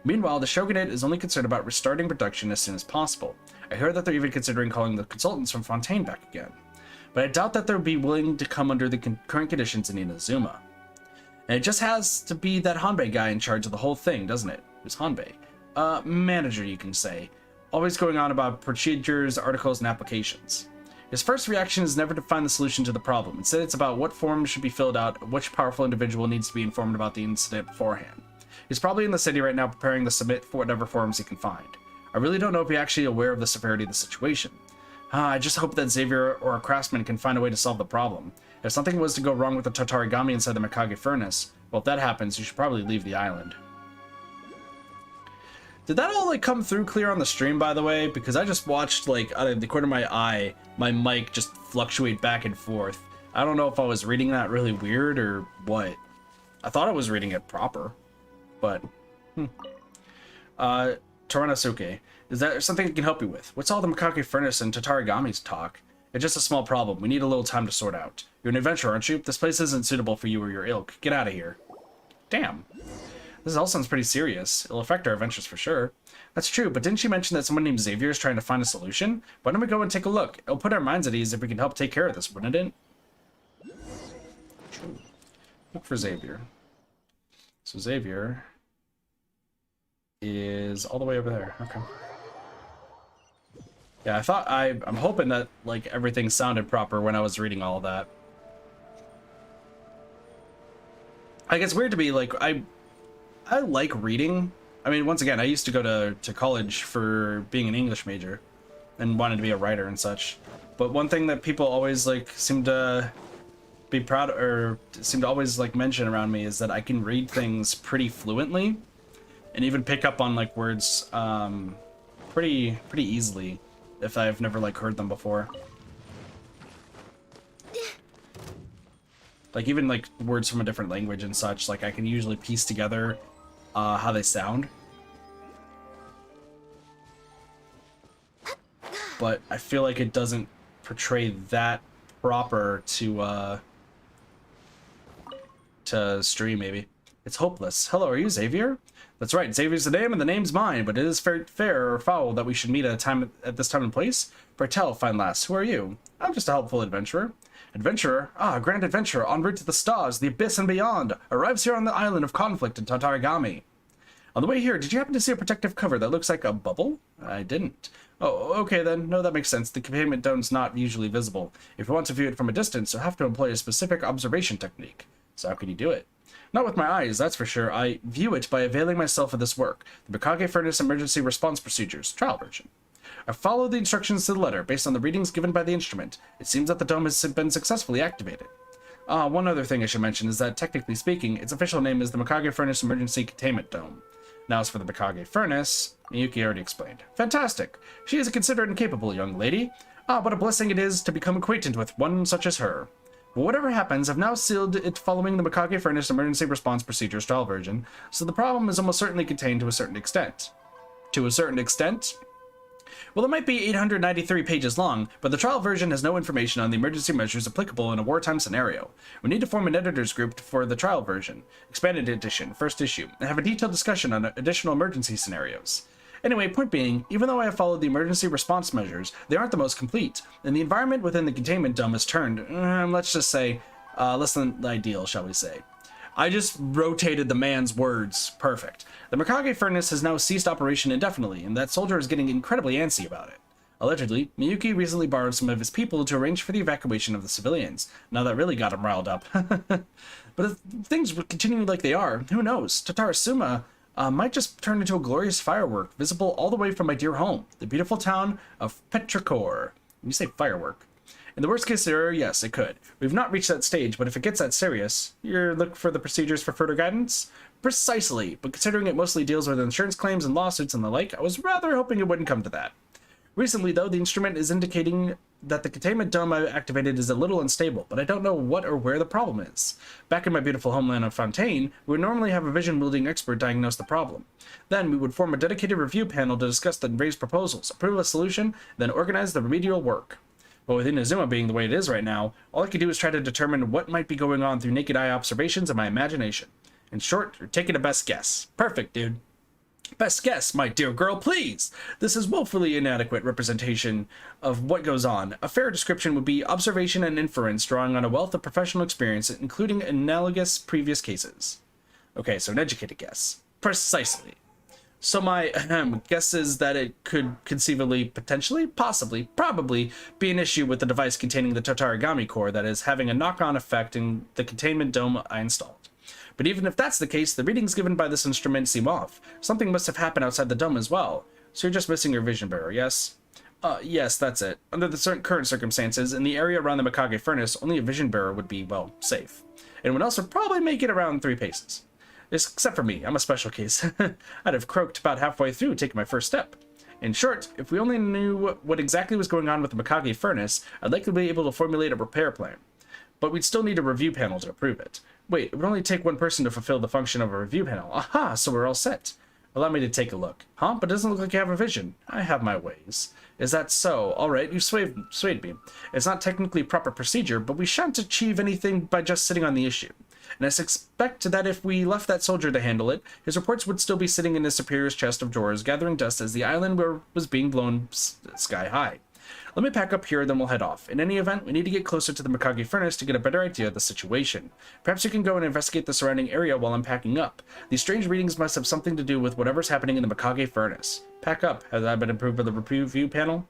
A: Meanwhile, the Shogunate is only concerned about restarting production as soon as possible. I hear that they're even considering calling the consultants from Fontaine back again. But I doubt that they'll be willing to come under the current conditions in Inazuma. And it just has to be that Hanbei guy in charge of the whole thing, doesn't it? Who's Hanbei? Manager, you can say. Always going on about procedures, articles, and applications. His first reaction is never to find the solution to the problem. Instead, it's about what forms should be filled out, which powerful individual needs to be informed about the incident beforehand. He's probably in the city right now preparing to submit for whatever forms he can find. I really don't know if he's actually aware of the severity of the situation. I just hope that Xavier or a craftsman can find a way to solve the problem. If something was to go wrong with the Tatarigami inside the Mikage furnace, well, if that happens, you should probably leave the island. Did that all come through clear on the stream, by the way? Because I just watched out of the corner of my eye, my mic just fluctuate back and forth. I don't know if I was reading that really weird or what. I thought I was reading it proper, but Taranasuke, is there something I can help you with? What's all the Mikage furnace and Tatarigami's talk? It's just a small problem. We need a little time to sort out. You're an adventurer, aren't you? This place isn't suitable for you or your ilk. Get out of here. Damn. This all sounds pretty serious. It'll affect our adventures for sure. That's true, but didn't you mention that someone named Xavier is trying to find a solution? Why don't we go and take a look? It'll put our minds at ease if we can help take care of this, wouldn't it? True. Look for Xavier. So Xavier is all the way over there. Okay. Yeah, I'm hoping that everything sounded proper when I was reading all of that. Like, it's weird to be like, I like reading. I mean, once again, I used to go to college for being an English major and wanted to be a writer and such. But one thing that people always like seem to be proud, or seem to always like mention around me, is that I can read things pretty fluently and even pick up on like words pretty easily if I've never like heard them before. Like even like words from a different language and such, like I can usually piece together how they sound. But I feel like it doesn't portray that proper to stream, maybe. It's hopeless. Hello, are you Xavier? That's right, Xavier's the name and the name's mine, but it is fair or foul that we should meet at this time and place. Pray tell, fine lass, who are you? I'm just a helpful adventurer. Adventurer? Ah, grand adventurer, en route to the stars, the abyss and beyond, arrives here on the island of conflict in Tatarigami. On the way here, did you happen to see a protective cover that looks like a bubble? I didn't. Oh, okay then. No, that makes sense. The containment dome's not usually visible. If you want to view it from a distance, you'll have to employ a specific observation technique. So how can you do it? Not with my eyes, that's for sure. I view it by availing myself of this work, the Mikage Furnace Emergency Response Procedures, trial version. I followed the instructions to the letter based on the readings given by the instrument. It seems that the dome has been successfully activated. One other thing I should mention is that, technically speaking, its official name is the Mikage Furnace Emergency Containment Dome. Now as for the Mikage Furnace, Miyuki already explained. Fantastic! She is a considerate and capable young lady. What a blessing it is to become acquainted with one such as her. But whatever happens, I've now sealed it following the Mikage Furnace Emergency Response Procedures trial version, so the problem is almost certainly contained to a certain extent. To a certain extent? Well, it might be 893 pages long, but the trial version has no information on the emergency measures applicable in a wartime scenario. We need to form an editors group for the trial version, expanded edition, first issue, and have a detailed discussion on additional emergency scenarios. Anyway, point being, even though I have followed the emergency response measures, they aren't the most complete, and the environment within the containment dome has turned, let's just say, less than ideal, shall we say. I just rotated the man's words. Perfect. The Mikage Furnace has now ceased operation indefinitely, and that soldier is getting incredibly antsy about it. Allegedly, Miyuki recently borrowed some of his people to arrange for the evacuation of the civilians. Now that really got him riled up. But if things continue like they are, who knows? Tatarasuma might just turn into a glorious firework, visible all the way from my dear home, the beautiful town of Petrichor. You say firework. In the worst case scenario, yes, it could. We've not reached that stage, but if it gets that serious, you're looking for the procedures for further guidance? Precisely, but considering it mostly deals with insurance claims and lawsuits and the like, I was rather hoping it wouldn't come to that. Recently, though, the instrument is indicating that the containment dome I activated is a little unstable, but I don't know what or where the problem is. Back in my beautiful homeland of Fontaine, we would normally have a vision-wielding expert diagnose the problem. Then, we would form a dedicated review panel to discuss and raise proposals, approve a solution, then organize the remedial work. But with Inazuma being the way it is right now, all I can do is try to determine what might be going on through naked eye observations and my imagination. In short, you're taking a best guess. Perfect, dude. Best guess, my dear girl, please! This is woefully inadequate representation of what goes on. A fair description would be observation and inference drawing on a wealth of professional experience, including analogous previous cases. Okay, so an educated guess. Precisely. So my guess is that it could conceivably, potentially, possibly, probably be an issue with the device containing the Tatarigami core that is having a knock-on effect in the containment dome I installed. But even if that's the case, the readings given by this instrument seem off. Something must have happened outside the dome as well. So you're just missing your vision bearer, yes? Yes, that's it. Under the current circumstances, in the area around the Mikage Furnace, only a vision bearer would be, well, safe. Anyone else would probably make it around 3 paces. Except for me, I'm a special case. I'd have croaked about halfway through taking my first step. In short, if we only knew what exactly was going on with the Mikage Furnace, I'd likely be able to formulate a repair plan. But we'd still need a review panel to approve it. Wait, it would only take one person to fulfill the function of a review panel. Aha, so we're all set. Allow me to take a look. Huh? But it doesn't look like you have a vision. I have my ways. Is that so? Alright, you swayed me. It's not technically proper procedure, but we shan't achieve anything by just sitting on the issue. And I suspect that if we left that soldier to handle it, his reports would still be sitting in his superior's chest of drawers, gathering dust as the island was being blown sky high. Let me pack up here, then we'll head off. In any event, we need to get closer to the Mikage Furnace to get a better idea of the situation. Perhaps you can go and investigate the surrounding area while I'm packing up. These strange readings must have something to do with whatever's happening in the Mikage Furnace. Pack up. Has that been approved by the review panel?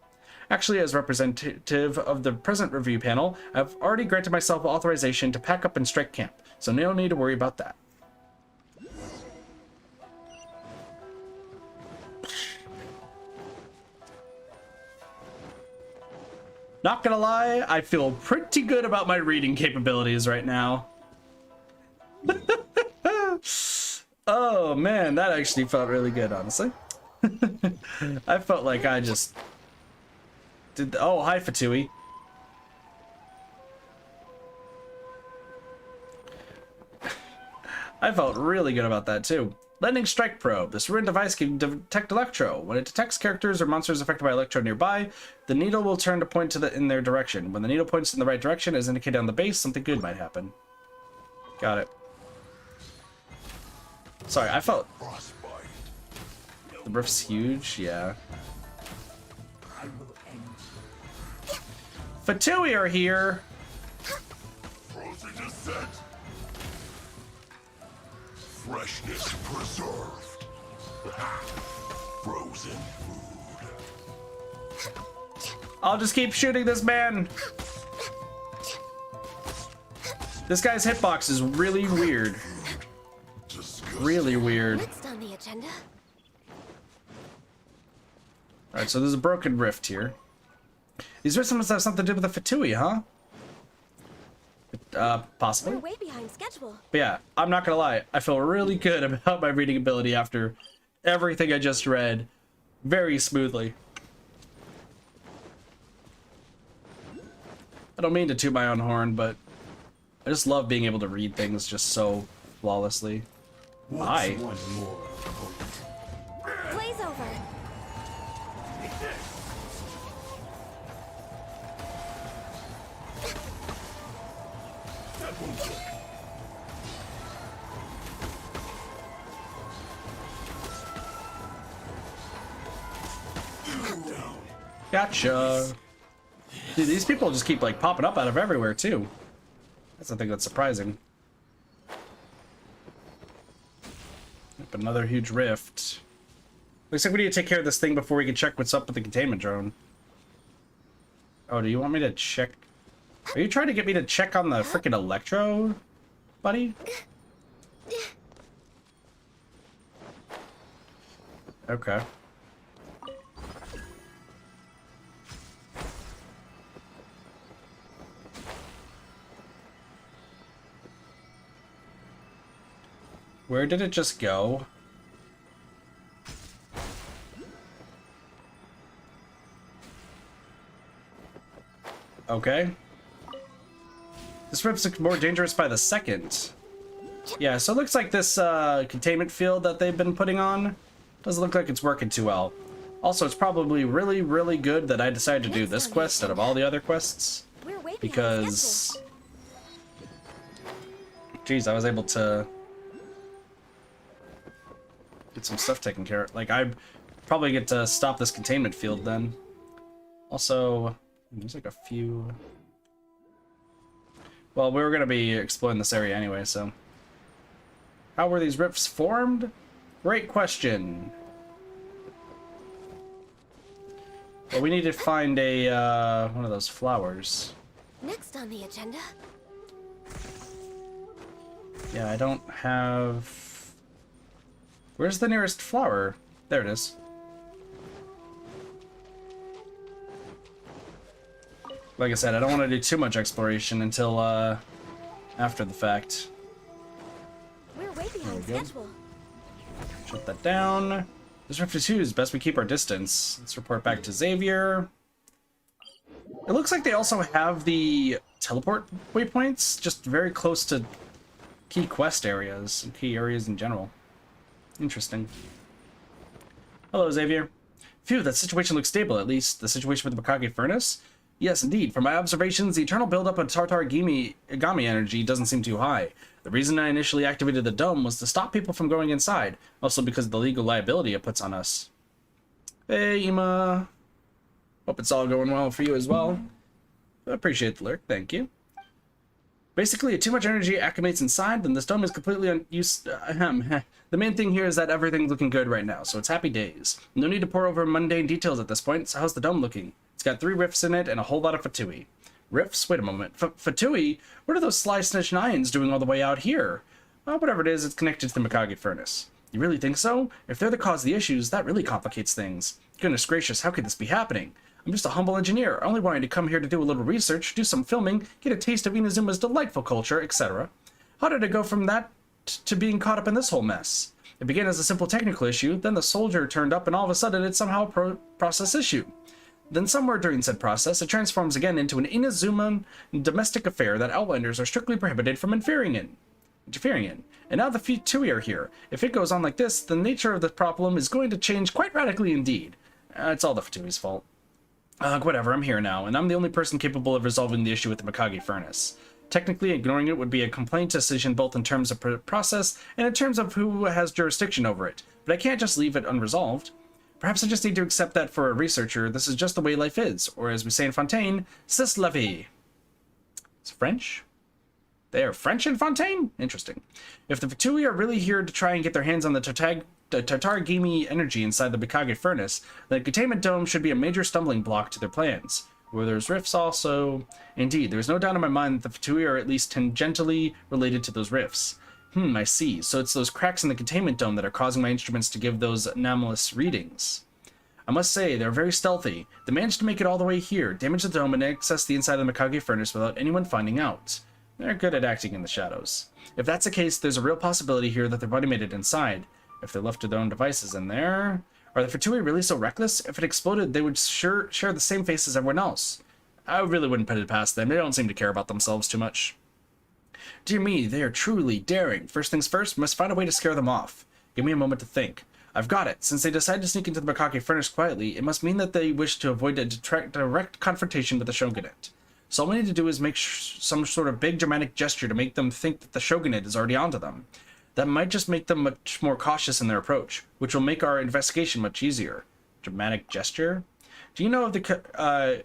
A: Actually, as representative of the present review panel, I've already granted myself authorization to pack up and strike camp, so no need to worry about that. Not gonna lie, I feel pretty good about my reading capabilities right now. Oh man, that actually felt really good, honestly. I felt like I just did. Oh, hi, Fatui. I felt really good about that too. Lightning Strike Probe. This ruined device can detect electro. When it detects characters or monsters affected by electro nearby, the needle will turn to point in their direction. When the needle points in the right direction, as indicated on the base, something good might happen. Got it. Sorry, I felt... The rift's huge, yeah. Fatui are here!
J: Frozen descent. Freshness preserved. Frozen food.
A: I'll just keep shooting this man! This guy's hitbox is really weird. Really weird.
T: Next on the agenda.
A: Alright, so there's a broken rift here. These rifts must have something to do with the Fatui, huh? Possibly.
T: We're way behind schedule.
A: But yeah, I'm not gonna lie. I feel really good about my reading ability after everything I just read very smoothly. I don't mean to toot my own horn, but I just love being able to read things just so flawlessly. Hi.
T: Blaze over.
A: Gotcha. Dude, these people just keep like popping up out of everywhere too. That's the thing that's surprising. Yep, another huge rift. Looks like we need to take care of this thing before we can check what's up with the containment drone. Oh, do you want me to check? Are you trying to get me to check on the freaking electro, buddy? Okay. Where did it just go? Okay. This rift's looks more dangerous by the second. Yeah, so it looks like this containment field that they've been putting on doesn't look like it's working too well. Also, it's probably really, really good that I decided to do this quest out of all the other quests. Because... Geez, I was able to get some stuff taken care of. Like, I probably get to stop this containment field then. Also, there's like a few... Well, we were going to be exploring this area anyway, so... How were these rifts formed? Great question. Well, we need to find a, one of those flowers.
T: Next on the agenda.
A: Yeah, I don't have... Where's the nearest flower? There it is. Like I said, I don't want to do too much exploration until, after the fact.
T: We're way behind schedule.
A: Shut that down. This rift is huge. Best we keep our distance. Let's report back to Xavier. It looks like they also have the teleport waypoints, just very close to key quest areas and key areas in general. Interesting. Hello, Xavier. Phew, that situation looks stable, at least. The situation with the Mikage Furnace? Yes, indeed. From my observations, the eternal buildup of Agami energy doesn't seem too high. The reason I initially activated the dome was to stop people from going inside, also because of the legal liability it puts on us. Hey, Ima. Hope it's all going well for you as well. I appreciate the lurk, thank you. Basically, if too much energy acclimates inside, then this dome is completely unused. The main thing here is that everything's looking good right now, so it's happy days. No need to pour over mundane details at this point, so how's the dome looking? It's got 3 rifts in it and a whole lot of Fatui. Rifts? Wait a moment. Fatui? What are those sly snitch nines doing all the way out here? Whatever it is, it's connected to the Mikage Furnace. You really think so? If they're the cause of the issues, that really complicates things. Goodness gracious, how could this be happening? I'm just a humble engineer, only wanting to come here to do a little research, do some filming, get a taste of Inazuma's delightful culture, etc. How did I go from that to being caught up in this whole mess? It began as a simple technical issue, then the soldier turned up, and all of a sudden it's somehow a process issue. Then somewhere during said process, it transforms again into an Inazuman domestic affair that Outlanders are strictly prohibited from interfering in. And now the Fatui are here. If it goes on like this, the nature of the problem is going to change quite radically indeed. It's all the Fatui's fault. Whatever, I'm here now, and I'm the only person capable of resolving the issue with the Mikage furnace. Technically, ignoring it would be a complaint decision both in terms of process and in terms of who has jurisdiction over it, but I can't just leave it unresolved. Perhaps I just need to accept that for a researcher, this is just the way life is, or as we say in Fontaine, c'est la vie. It's French? They are French in Fontaine? Interesting. If the Fatui are really here to try and get their hands on the Tatarigami energy inside the Mikage furnace, the containment dome should be a major stumbling block to their plans. Where there's rifts also... Indeed, there's no doubt in my mind that the Fatui are at least tangentially related to those rifts. I see. So it's those cracks in the containment dome that are causing my instruments to give those anomalous readings. I must say, they're very stealthy. They managed to make it all the way here, damage the dome, and access the inside of the Mikage furnace without anyone finding out. They're good at acting in the shadows. If that's the case, there's a real possibility here that they've already made it inside. If they're left to their own devices in there... Are the Fatui really so reckless? If it exploded, they would share the same fate as everyone else. I really wouldn't put it past them. They don't seem to care about themselves too much. Dear me, they are truly daring. First things first, we must find a way to scare them off. Give me a moment to think. I've got it. Since they decided to sneak into the Mikage furnace quietly, it must mean that they wish to avoid a direct confrontation with the shogunate. So all we need to do is make some sort of big dramatic gesture to make them think that the shogunate is already onto them. That might just make them much more cautious in their approach, which will make our investigation much easier. Dramatic gesture? Do you know of the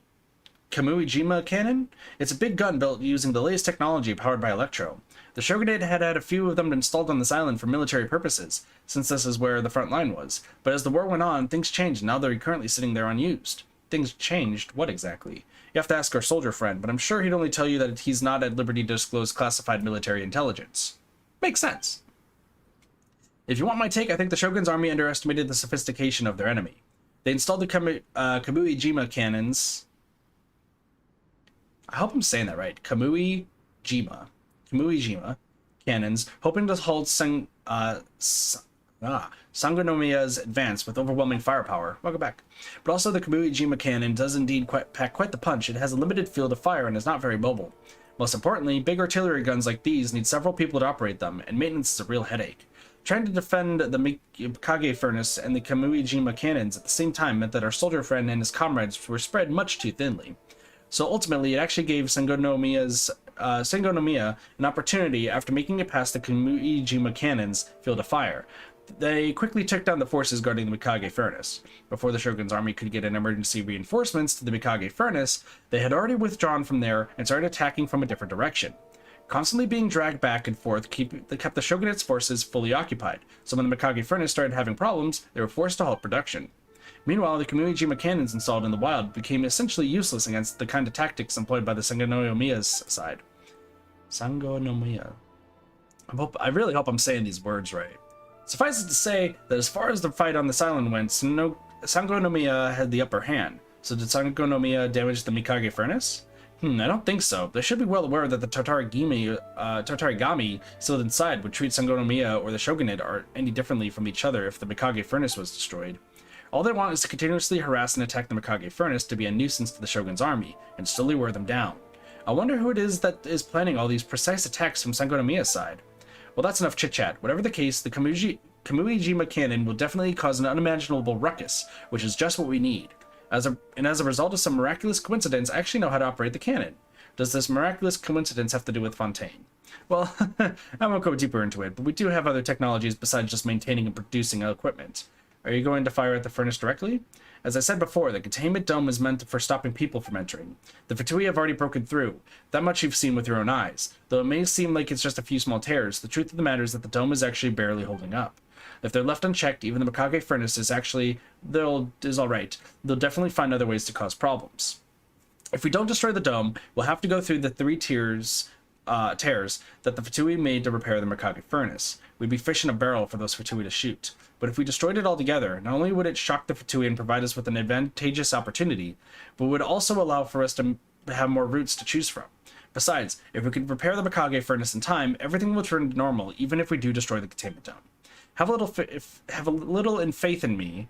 A: Kamui-jima cannon? It's a big gun built using the latest technology powered by electro. The shogunate had a few of them installed on this island for military purposes, since this is where the front line was. But as the war went on, things changed, and now they're currently sitting there unused. Things changed? What exactly? You have to ask our soldier friend, but I'm sure he'd only tell you that he's not at liberty to disclose classified military intelligence. Makes sense. If you want my take, I think the Shogun's army underestimated the sophistication of their enemy. They installed the Kamui-jima cannons. I hope I'm saying that right. Kamui-jima cannons, hoping to halt Sangonomiya's advance with overwhelming firepower. Welcome back. But also the Kamui-jima cannon does indeed pack quite the punch. It has a limited field of fire and is not very mobile. Most importantly, big artillery guns like these need several people to operate them, and maintenance is a real headache. Trying to defend the Mikage furnace and the Kamui-jima cannons at the same time meant that our soldier friend and his comrades were spread much too thinly. So ultimately, it actually gave Sangonomiya an opportunity after making it past the Kamui-jima cannons' field of fire. They quickly took down the forces guarding the Mikage furnace. Before the Shogun's army could get an emergency reinforcements to the Mikage furnace, they had already withdrawn from there and started attacking from a different direction. Constantly being dragged back and forth kept the Shogunate's forces fully occupied, so when the Mikage furnace started having problems, they were forced to halt production. Meanwhile, the Kamui-jima cannons installed in the wild became essentially useless against the kind of tactics employed by the Sangonomiya's side. Sangonomiya. I really hope I'm saying these words right. Suffice it to say that as far as the fight on this island went, Sangonomiya had the upper hand. So did Sangonomiya damage the Mikage furnace? I don't think so. They should be well aware that the Tatarigami still inside would treat Sangonomiya or the Shogunate any differently from each other if the Mikage furnace was destroyed. All they want is to continuously harass and attack the Mikage furnace to be a nuisance to the Shogun's army, and slowly wear them down. I wonder who it is that is planning all these precise attacks from Sangonomiya's side. Well, that's enough chit-chat. Whatever the case, the Kamui-jima cannon will definitely cause an unimaginable ruckus, which is just what we need. As a result of some miraculous coincidence, I actually know how to operate the cannon. Does this miraculous coincidence have to do with Fontaine? Well, I won't go deeper into it, but we do have other technologies besides just maintaining and producing equipment. Are you going to fire at the furnace directly? As I said before, the containment dome is meant for stopping people from entering. The Fatui have already broken through. That much you've seen with your own eyes. Though it may seem like it's just a few small tears, the truth of the matter is that the dome is actually barely holding up. If they're left unchecked, even the Mikage furnace is alright. They'll definitely find other ways to cause problems. If we don't destroy the dome, we'll have to go through the 3 tiers tears that the Fatui made to repair the Mikage furnace. We'd be fish in a barrel for those Fatui to shoot. But if we destroyed it altogether, not only would it shock the Fatui and provide us with an advantageous opportunity, but would also allow for us to have more routes to choose from. Besides, if we could repair the Mikage furnace in time, everything will return to normal, even if we do destroy the containment dome. Have a little faith in me.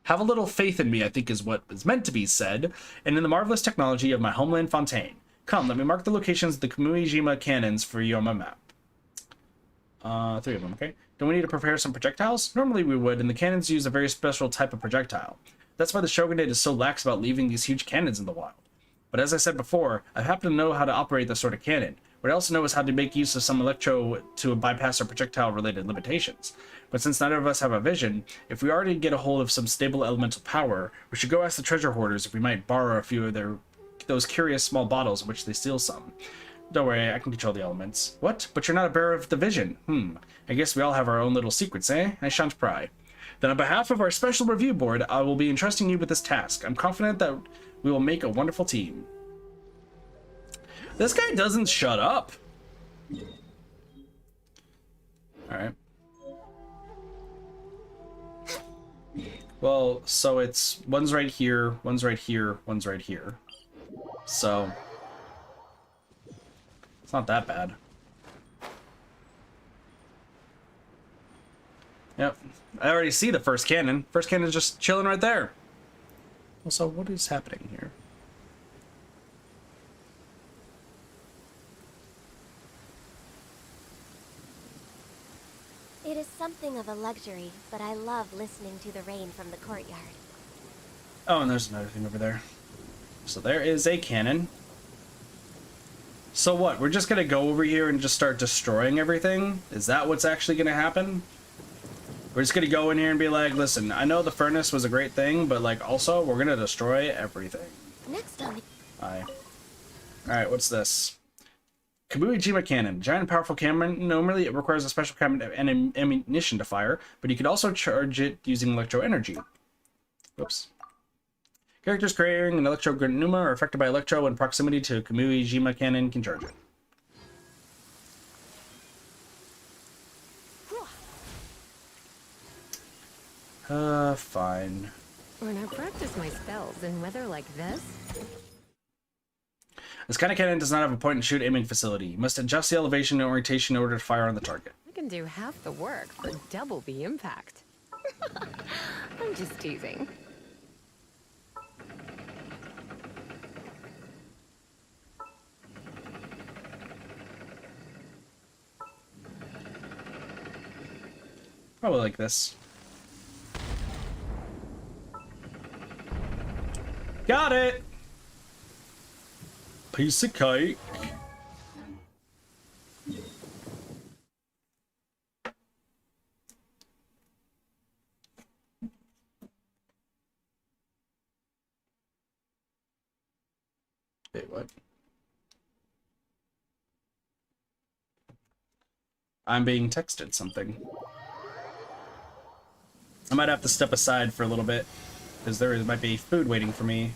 A: Have a little faith in me, I think is what is meant to be said, and in the marvelous technology of my homeland Fontaine. Come, let me mark the locations of the Kamui-jima cannons for you on my map. 3 of them, okay? Don't we need to prepare some projectiles? Normally we would, and the cannons use a very special type of projectile. That's why the Shogunate is so lax about leaving these huge cannons in the wild. But as I said before, I happen to know how to operate this sort of cannon. What I also know is how to make use of some electro to bypass our projectile-related limitations. But since neither of us have a vision, if we already get a hold of some stable elemental power, we should go ask the treasure hoarders if we might borrow a few of those curious small bottles in which they steal some. Don't worry, I can control the elements. What? But you're not a bearer of the vision. I guess we all have our own little secrets, eh? I shan't pry. Then on behalf of our special review board, I will be entrusting you with this task. I'm confident that we will make a wonderful team. This guy doesn't shut up. Alright. Well, so it's one's right here, one's right here, one's right here. So it's not that bad. Yep. I already see the first cannon. First cannon's just chilling right there. Also, what is happening here?
T: It is something of a luxury, but I love listening to the rain from the courtyard.
A: Oh, and there's another thing over there. So there is a cannon. So what? We're just gonna go over here and just start destroying everything? Is that what's actually gonna happen? We're just gonna go in here and be like, listen, I know the furnace was a great thing, but like also we're gonna destroy everything.
T: Next on the...
A: Aye. Alright, what's this? Kamui-jima cannon. Giant and powerful cannon. Normally it requires a special kind of ammunition to fire, but you could also charge it using electro energy. Whoops. Characters carrying an electro granuma are affected by electro in proximity to a Kamui-jima cannon can charge it. Fine.
U: When I practice my spells in weather like this...
A: This kind of cannon does not have a point-and-shoot aiming facility. You must adjust the elevation and orientation in order to fire on the target.
U: I can do half the work for double the impact. I'm just teasing.
A: Probably like this. Got it! Piece of cake. Wait, what? I'm being texted something. I might have to step aside for a little bit, because there might be food waiting for me,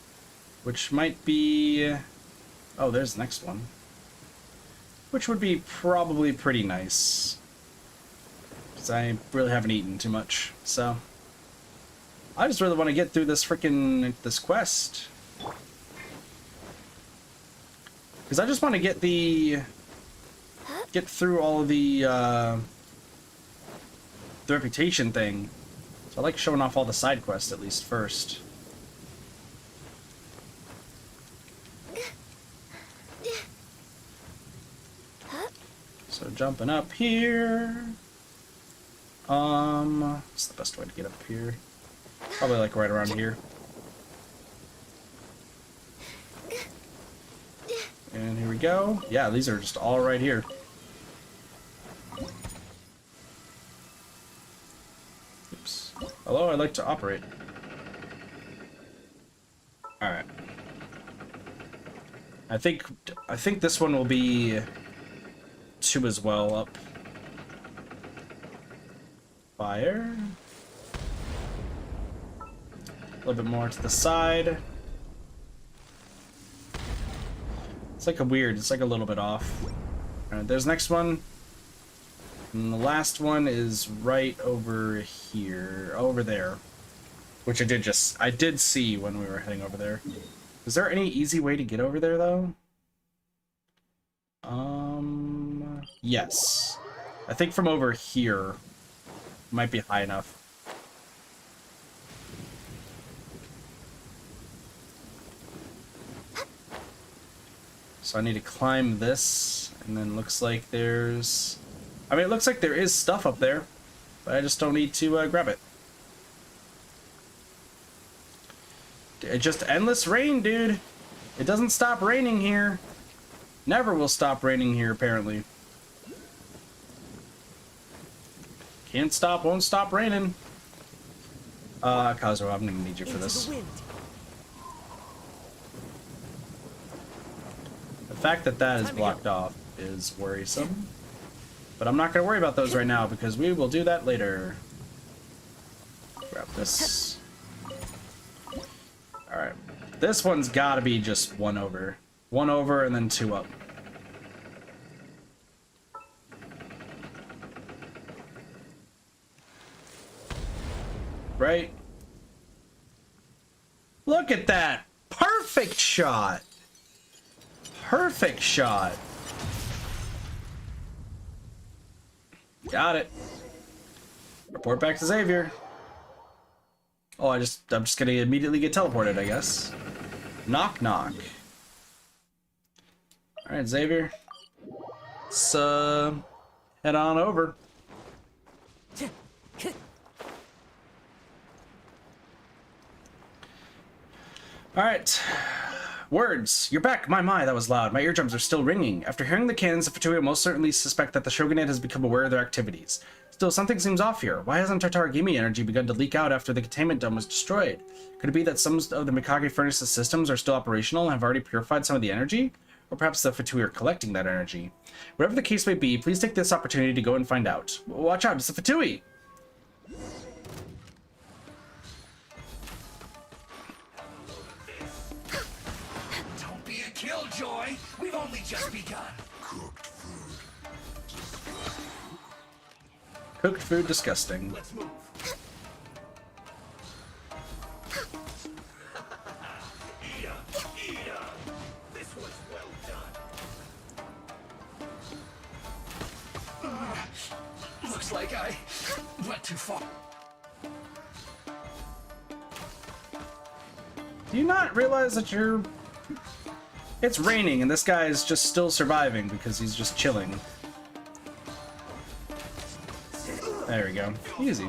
A: which might be... Oh, there's the next one. Which would be probably pretty nice. Because I really haven't eaten too much, so... I just really want to get through this this quest. Because I just want to get through all of the reputation thing. So I like showing off all the side quests at least first. So jumping up here. What's the best way to get up here? Probably like right around here. And here we go. Yeah, these are just all right here. Oops. Hello, I'd like to operate. Alright. I think this one will be 2 as well up. Fire. A little bit more to the side. It's like it's like a little bit off. Alright, there's the next one. And the last one is right over here. Over there. Which I did see when we were heading over there. Is there any easy way to get over there, though? Yes. I think from over here might be high enough. So I need to climb this, and then looks like there's... I mean, it looks like there is stuff up there, but I just don't need to grab it. It's just endless rain, dude. It doesn't stop raining here. Never will stop raining here, apparently. Can't stop, won't stop raining. Kazuo, I'm gonna need you for this. The fact that that is blocked off is worrisome. But I'm not gonna worry about those right now, because we will do that later. Grab this. Alright. This one's gotta be just one over. One over and then two up. Right? Look at that! Perfect shot! Perfect shot! Got it. Report back to Xavier. Oh, I'm just gonna immediately get teleported, I guess. Knock knock. Alright, Xavier. Let's head on over. Alright. Words. You're back. My, that was loud. My eardrums are still ringing. After hearing the cannons, the Fatui most certainly suspect that the Shogunate has become aware of their activities. Still, something seems off here. Why hasn't Tartaragimi energy begun to leak out after the containment dome was destroyed? Could it be that some of the Mikage Furnace's systems are still operational and have already purified some of the energy? Or perhaps the Fatui are collecting that energy? Whatever the case may be, please take this opportunity to go and find out. Watch out, it's the Fatui!
G: Don't be a killjoy! We've only just begun!
A: Cooked food disgusting.
G: Let's move. This was well done. Looks like I went too far.
A: Do you not realize that you're... It's raining and this guy is just still surviving because he's just chilling. There we go. Easy.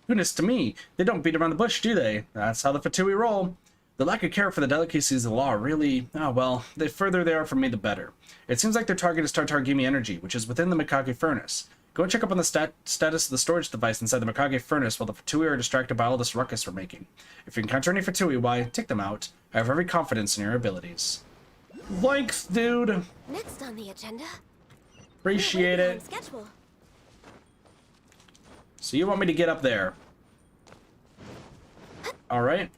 A: Goodness to me, they don't beat around the bush, do they? That's how the Fatui roll. The lack of care for the delicacies of the law really... Oh, well, the further they are from me, the better. It seems like their target is Tartaragimi energy, which is within the Mikage Furnace. Go and check up on the status of the storage device inside the Mikage Furnace while the Fatui are distracted by all this ruckus we're making. If you encounter any Fatui, why, take them out. I have every confidence in your abilities. Thanks, dude!
T: Next on the agenda.
A: Appreciate it.
T: Schedule.
A: So you want me to get up there? Alright.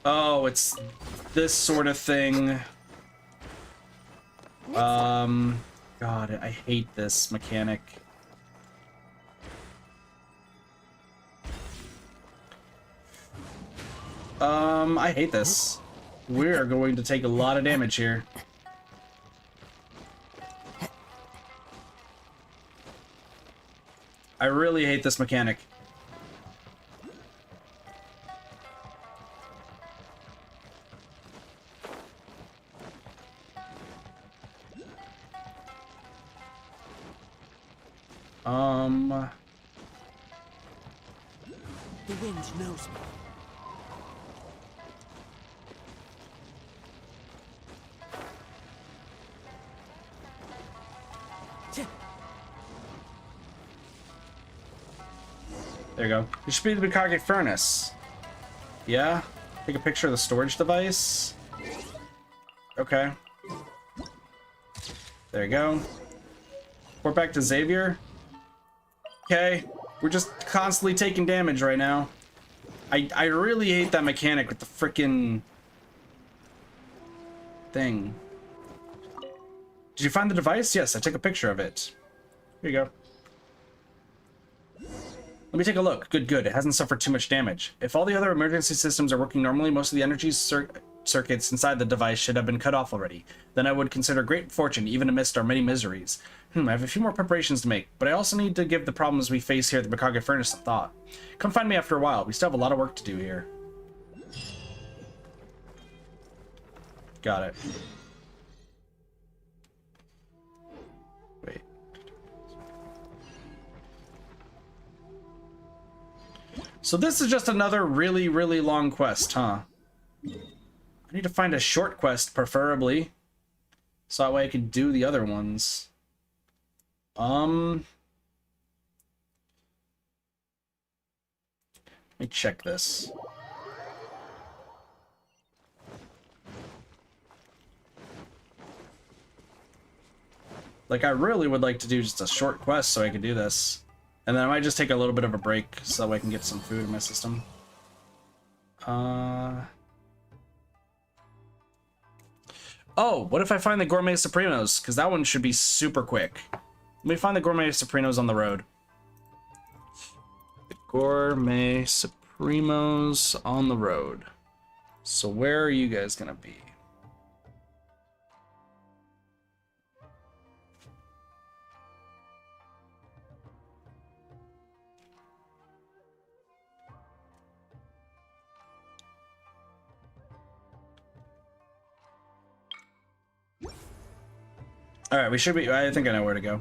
A: Oh, it's this sort of thing. God, I hate this mechanic. I hate this. We're going to take a lot of damage here. I really hate this mechanic.
G: The wind knows me.
A: There you go. It should be the Mikage Furnace. Yeah? Take a picture of the storage device. Okay. There you go. Report back to Xavier. Okay. We're just constantly taking damage right now. I really hate that mechanic with the frickin' thing. Did you find the device? Yes, I took a picture of it. Here you go. Let me take a look. Good, good. It hasn't suffered too much damage. If all the other emergency systems are working normally, most of the energy circuits inside the device should have been cut off already. Then I would consider great fortune, even amidst our many miseries. I have a few more preparations to make, but I also need to give the problems we face here at the Mikage Furnace some thought. Come find me after a while. We still have a lot of work to do here. Got it. Wait. So this is just another really, really long quest, huh? I need to find a short quest, preferably. So that way I can do the other ones. Let me check this. Like, I really would like to do just a short quest so I can do this. And then I might just take a little bit of a break so that way I can get some food in my system. Oh, what if I find the Gourmet Supremos? Because that one should be super quick. Let me find the Gourmet Supremos on the road. The Gourmet Supremos on the road. So where are you guys gonna be? All right, we should be. I think I know where to go.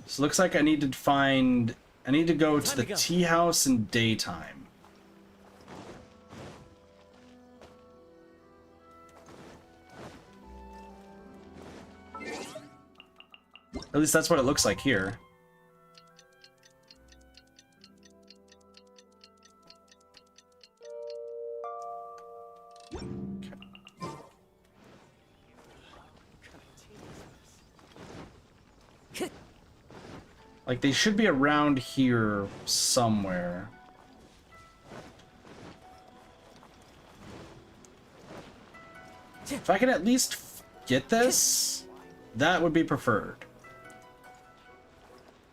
A: So looks like I need to find. I need to go to the tea house in daytime. At least that's what it looks like here. Like, they should be around here somewhere. If I can at least get this, that would be preferred.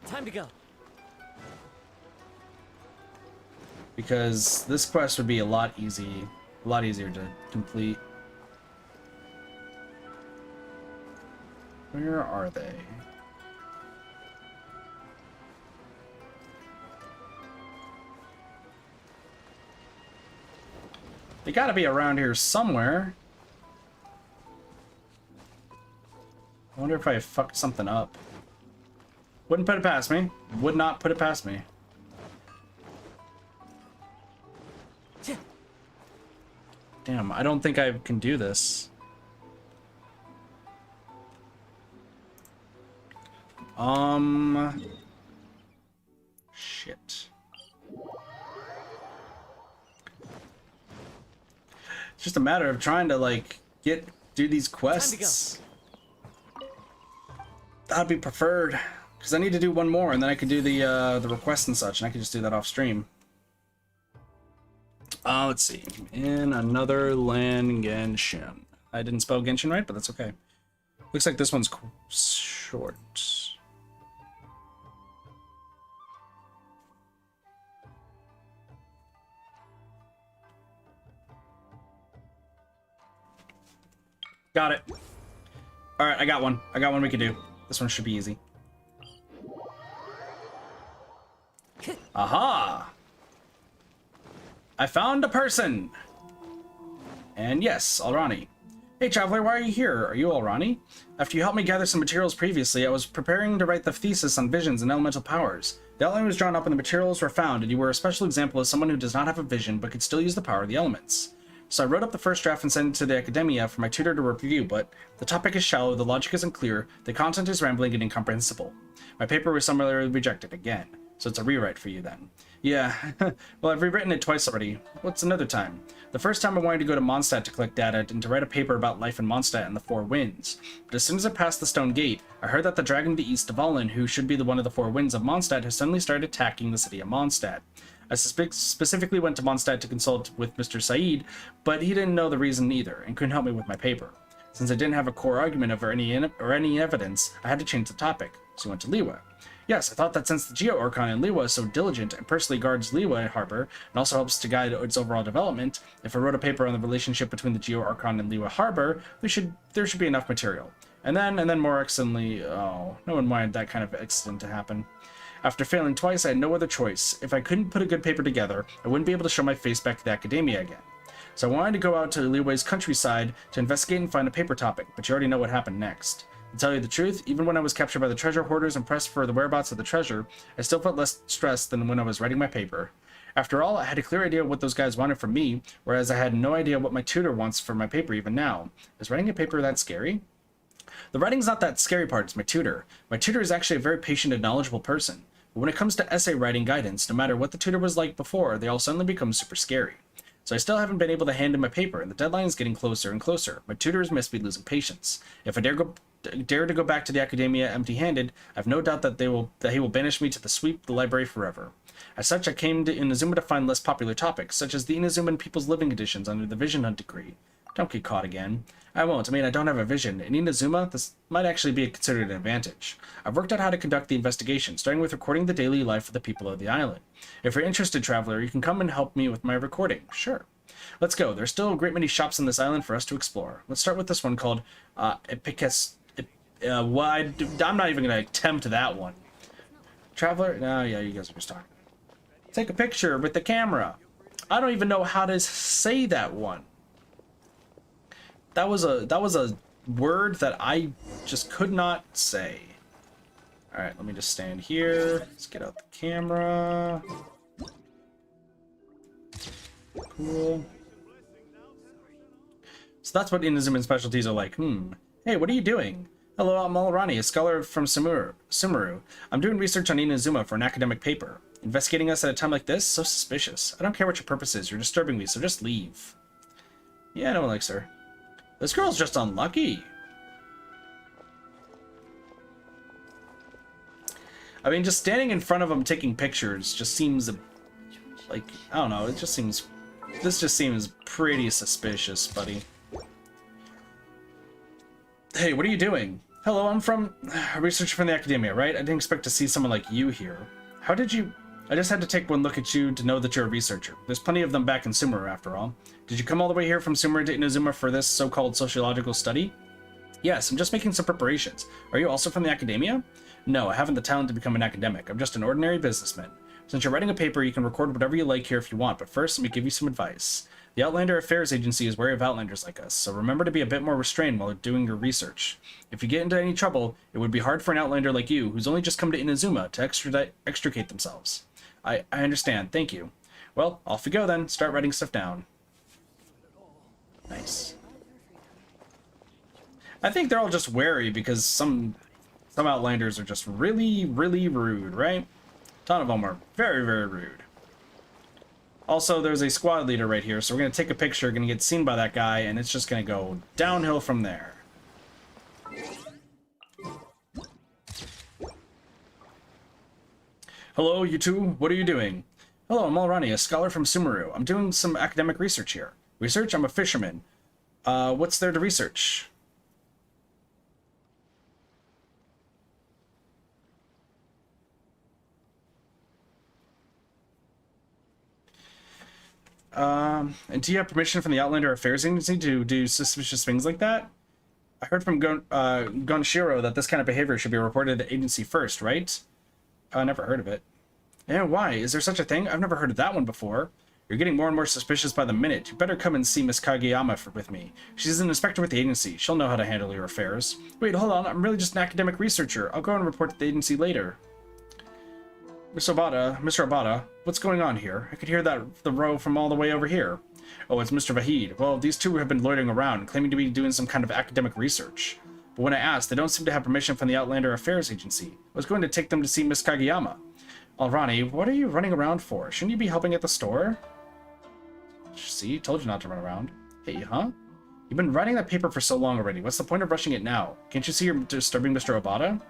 O: Time to go.
A: Because this quest would be a lot easier to complete. Where are they? They gotta be around here somewhere. I wonder if I fucked something up. Wouldn't put it past me. Would not put it past me. Damn, I don't think I can do this. Shit. It's just a matter of trying to, like, do these quests. That'd be preferred, because I need to do one more, and then I could do the request and such, and I could just do that off stream. Let's see. In another land, Genshin. I didn't spell Genshin right, but that's okay. Looks like this one's short. Got it. All right, I got one. I got one we can do. This one should be easy. Aha! I found a person! And yes, Alrani. Hey traveler, why are you here? Are you Alrani? After you helped me gather some materials previously, I was preparing to write the thesis on visions and elemental powers. The outline was drawn up and the materials were found, and you were a special example of someone who does not have a vision but could still use the power of the elements. So I wrote up the first draft and sent it to the academia for my tutor to review, but the topic is shallow, the logic isn't clear, the content is rambling and incomprehensible. My paper was summarily rejected again, so it's a rewrite for you then. Yeah, well, I've rewritten it twice already. What's another time? The first time I wanted to go to Mondstadt to collect data and to write a paper about life in Mondstadt and the Four Winds. But as soon as I passed the Stone Gate, I heard that the Dragon of the East, Dvalin, who should be the one of the Four Winds of Mondstadt, has suddenly started attacking the city of Mondstadt. I specifically went to Mondstadt to consult with Mr. Said, but he didn't know the reason either, and couldn't help me with my paper. Since I didn't have a core argument or any evidence, I had to change the topic, so I went to Liyue. Yes, I thought that since the Geo-Archon in Liyue is so diligent and personally guards Liyue Harbor, and also helps to guide its overall development, if I wrote a paper on the relationship between the Geo-Archon and Liyue Harbor, there should be enough material. And then more accidentally, oh, no one wanted that kind of accident to happen. After failing twice, I had no other choice. If I couldn't put a good paper together, I wouldn't be able to show my face back at the academia again. So I wanted to go out to Liyue's countryside to investigate and find a paper topic, but you already know what happened next. To tell you the truth, even when I was captured by the treasure hoarders and pressed for the whereabouts of the treasure, I still felt less stressed than when I was writing my paper. After all, I had a clear idea of what those guys wanted from me, whereas I had no idea what my tutor wants for my paper even now. Is writing a paper that scary? The writing's not that scary part, it's my tutor. My tutor is actually a very patient and knowledgeable person. But when it comes to essay writing guidance, no matter what the tutor was like before, they all suddenly become super scary. So I still haven't been able to hand in my paper, and the deadline is getting closer and closer. My tutors must be losing patience. If I dare to go back to the academia empty-handed, I have no doubt that he will banish me to the sweep of the library forever. As such, I came to Inazuma to find less popular topics, such as the Inazuman people's living conditions under the Vision Hunt decree. Don't get caught again. I won't. I mean, I don't have a vision. In Inazuma, this might actually be considered an advantage. I've worked out how to conduct the investigation, starting with recording the daily life of the people of the island. If you're interested, traveler, you can come and help me with my recording. Sure. Let's go. There's still a great many shops on this island for us to explore. Let's start with this one called Epicus. I'm not even going to attempt that one. Traveler? No, yeah, you guys are just talking. Take a picture with the camera. I don't even know how to say that one. That was a word that I just could not say. All right, let me just stand here. Let's get out the camera. Cool. So that's what Inazuman specialties are like. Hey, what are you doing? Hello, I'm Malrani, a scholar from Sumeru. I'm doing research on Inazuma for an academic paper. Investigating us at a time like this? So suspicious. I don't care what your purpose is. You're disturbing me, so just leave. Yeah, no one likes her. This girl's just unlucky. I mean, just standing in front of him taking pictures just seems like, I don't know, this just seems pretty suspicious, buddy. Hey, what are you doing? Hello, I'm from a researcher from the academia, right? I didn't expect to see someone like you here. How did you... I just had to take one look at you to know that you're a researcher. There's plenty of them back in Sumeru, after all. Did you come all the way here from Sumeru to Inazuma for this so-called sociological study? Yes, I'm just making some preparations. Are you also from the academia? No, I haven't the talent to become an academic. I'm just an ordinary businessman. Since you're writing a paper, you can record whatever you like here if you want, but first, let me give you some advice. The Outlander Affairs Agency is wary of Outlanders like us, so remember to be a bit more restrained while doing your research. If you get into any trouble, it would be hard for an Outlander like you, who's only just come to Inazuma, to extricate themselves. I understand, thank you. Well, off we go then, start writing stuff down. Nice. I think they're all just wary because some Outlanders are just really, really rude, right? A ton of them are very, very rude. Also, there's a squad leader right here, so we're going to take a picture, going to get seen by that guy, and it's just going to go downhill from there. Hello, you two. What are you doing? Hello, I'm Malrani, a scholar from Sumeru. I'm doing some academic research here. Research? I'm a fisherman. What's there to research? And do you have permission from the Outlander Affairs Agency to do suspicious things like that? I heard from Gonshiro that this kind of behavior should be reported to the agency first, right? I never heard of it. Yeah, why? Is there such a thing? I've never heard of that one before. You're getting more and more suspicious by the minute. You better come and see Miss Kageyama with me. She's an inspector with the agency. She'll know how to handle your affairs. Wait, hold on. I'm really just an academic researcher. I'll go and report to the agency later. Mr. Obata, what's going on here? I could hear the row from all the way over here. Oh, it's Mr. Vahid. Well, these two have been loitering around, claiming to be doing some kind of academic research. But when I asked, they don't seem to have permission from the Outlander Affairs Agency. I was going to take them to see Miss Kageyama. Alrani, what are you running around for? Shouldn't you be helping at the store? See, told you not to run around. Hey, huh? You've been writing that paper for so long already. What's the point of rushing it now? Can't you see you're disturbing Mr. Obata?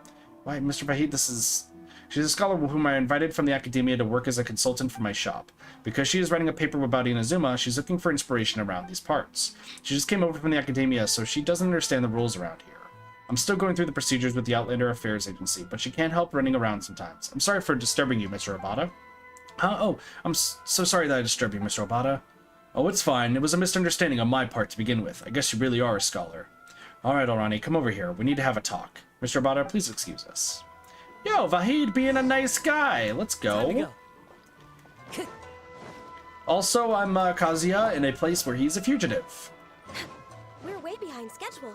A: Why, Mr. Vahid, this is... She's a scholar whom I invited from the academia to work as a consultant for my shop. Because she is writing a paper about Inazuma, she's looking for inspiration around these parts. She just came over from the academia, so she doesn't understand the rules around here. I'm still going through the procedures with the Outlander Affairs Agency, but she can't help running around sometimes. I'm sorry for disturbing you, Mr. Obata. Oh, I'm so sorry that I disturbed you, Mr. Obata. Oh, it's fine. It was a misunderstanding on my part to begin with. I guess you really are a scholar. Alright, Alrani, come over here. We need to have a talk. Mr. Obata, please excuse us. Yo, Vahid being a nice guy. Let's go. Also, I'm Kazuya in a place where he's a fugitive.
T: We're way behind schedule.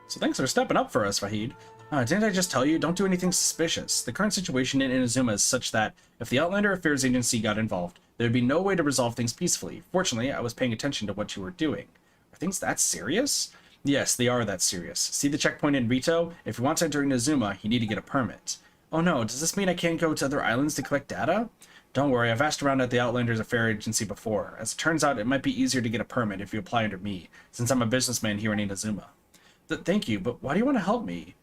A: So thanks for stepping up for us, Vahid. Didn't I just tell you? Don't do anything suspicious. The current situation in Inazuma is such that if the Outlander Affairs Agency got involved, there would be no way to resolve things peacefully. Fortunately, I was paying attention to what you were doing. Are things that serious? Yes, they are that serious. See the checkpoint in Rito? If you want to enter Inazuma, you need to get a permit. Oh no, does this mean I can't go to other islands to collect data? Don't worry, I've asked around at the Outlanders Affairs Agency before. As it turns out, it might be easier to get a permit if you apply under me, since I'm a businessman here in Inazuma. Thank you, but why do you want to help me?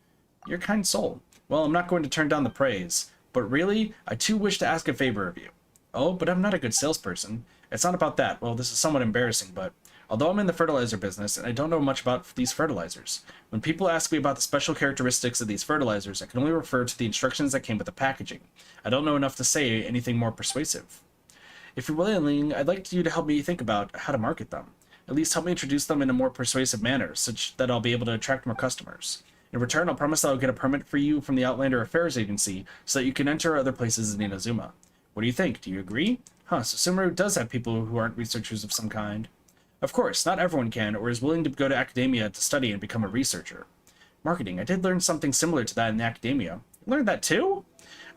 A: You're a kind soul. Well, I'm not going to turn down the praise, but really, I too wish to ask a favor of you. Oh, but I'm not a good salesperson. It's not about that. Well, this is somewhat embarrassing, but although I'm in the fertilizer business and I don't know much about these fertilizers, when people ask me about the special characteristics of these fertilizers, I can only refer to the instructions that came with the packaging. I don't know enough to say anything more persuasive. If you're willing, I'd like you to help me think about how to market them. At least help me introduce them in a more persuasive manner, such that I'll be able to attract more customers. In return, I'll promise that I'll get a permit for you from the Outlander Affairs Agency, so that you can enter other places in Inazuma. What do you think? Do you agree? Huh, so Sumeru does have people who aren't researchers of some kind. Of course, not everyone can, or is willing to go to academia to study and become a researcher. Marketing, I did learn something similar to that in the academia. You learned that too?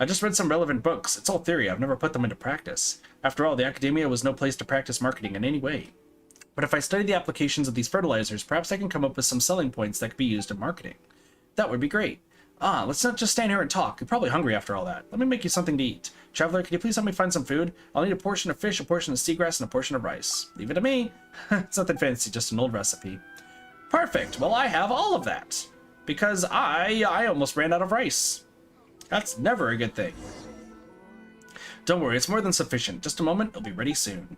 A: I just read some relevant books. It's all theory, I've never put them into practice. After all, the academia was no place to practice marketing in any way. But if I study the applications of these fertilizers, perhaps I can come up with some selling points that could be used in marketing. That would be great. Let's not just stand here and talk. You're probably hungry after all that. Let me make you something to eat. Traveler, can you please help me find some food? I'll need a portion of fish, a portion of seagrass, and a portion of rice. Leave it to me. It's nothing fancy, just an old recipe. Perfect. Well, I have all of that. Because I almost ran out of rice. That's never a good thing. Don't worry, it's more than sufficient. Just a moment, it'll be ready soon.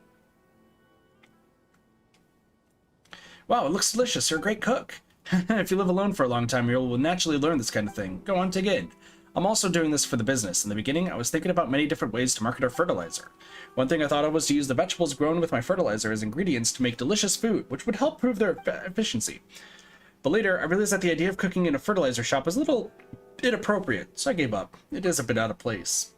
A: Wow, it looks delicious. You're a great cook. If you live alone for a long time, you'll naturally learn this kind of thing. Go on, dig in. I'm also doing this for the business. In the beginning, I was thinking about many different ways to market our fertilizer. One thing I thought of was to use the vegetables grown with my fertilizer as ingredients to make delicious food, which would help prove their efficiency. But later, I realized that the idea of cooking in a fertilizer shop was a little inappropriate, so I gave up. It is a bit out of place.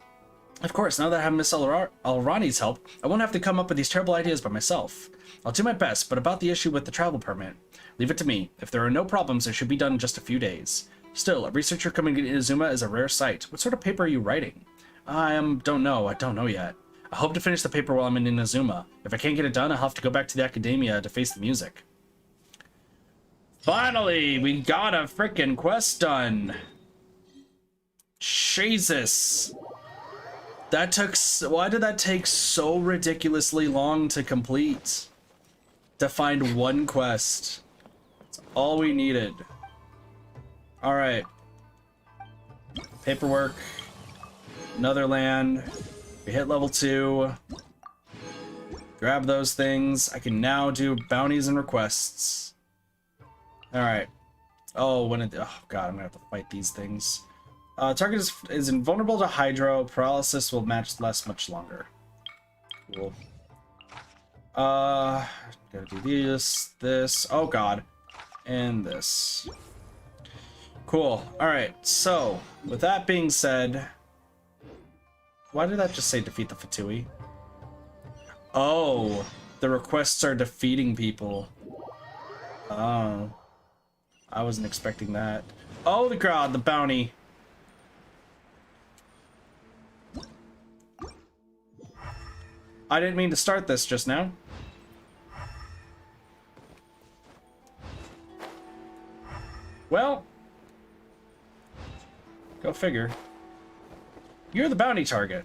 A: Of course, now that I have Miss Alrani's help, I won't have to come up with these terrible ideas by myself. I'll do my best, but about the issue with the travel permit, leave it to me. If there are no problems, it should be done in just a few days. Still, a researcher coming to Inazuma is a rare sight. What sort of paper are you writing? I don't know yet. I hope to finish the paper while I'm in Inazuma. If I can't get it done, I'll have to go back to the academia to face the music. Finally, we got a frickin' quest done. Jesus. That took... Why did that take so ridiculously long to complete? To find one quest. That's all we needed. Alright. Paperwork. Another land. We hit level 2. Grab those things. I can now do bounties and requests. Alright. Oh, god, I'm gonna have to fight these things. Target is invulnerable to hydro. Paralysis will last much longer. Cool. Gotta do this. Oh god. And this. Cool. Alright, so, with that being said... Why did that just say defeat the Fatui? Oh, the requests are defeating people. Oh. I wasn't expecting that. Oh, the god, the bounty. I didn't mean to start this just now. Well, go figure. You're the bounty target.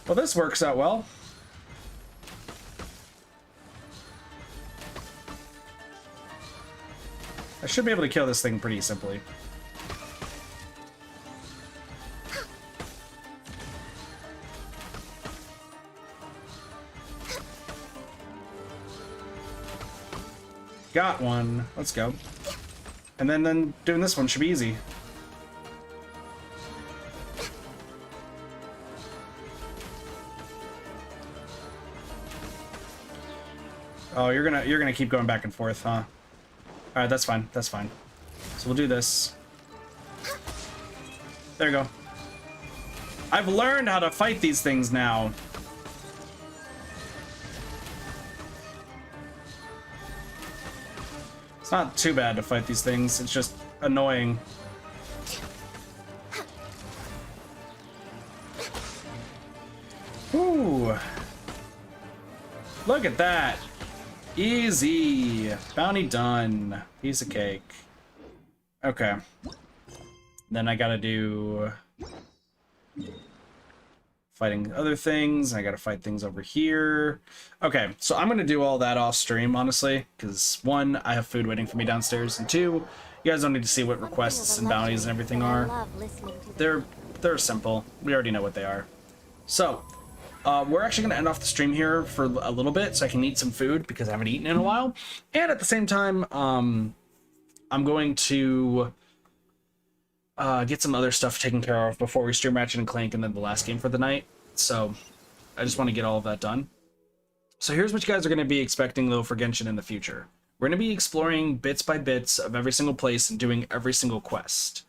A: Well, this works out well. I should be able to kill this thing pretty simply. Got one. Let's go. And then doing this one should be easy. Oh, you're gonna keep going back and forth, huh? All right, that's fine. That's fine. So we'll do this. There you go. I've learned how to fight these things now. It's not too bad to fight these things. It's just annoying. Ooh. Look at that. Easy. Bounty done. Piece of cake. Okay. Then I gotta do fighting other things. I gotta fight things over here. Okay, so I'm gonna do all that off stream, honestly, because one, I have food waiting for me downstairs, and two, you guys don't need to see what requests and bounties and everything are. They're simple. We already know what they are. So, we're actually going to end off the stream here for a little bit so I can eat some food because I haven't eaten in a while. And at the same time, I'm going to get some other stuff taken care of before we stream Ratchet and Clank and then the last game for the night. So I just want to get all of that done. So here's what you guys are going to be expecting, though, for Genshin in the future. We're going to be exploring bits by bits of every single place and doing every single quest.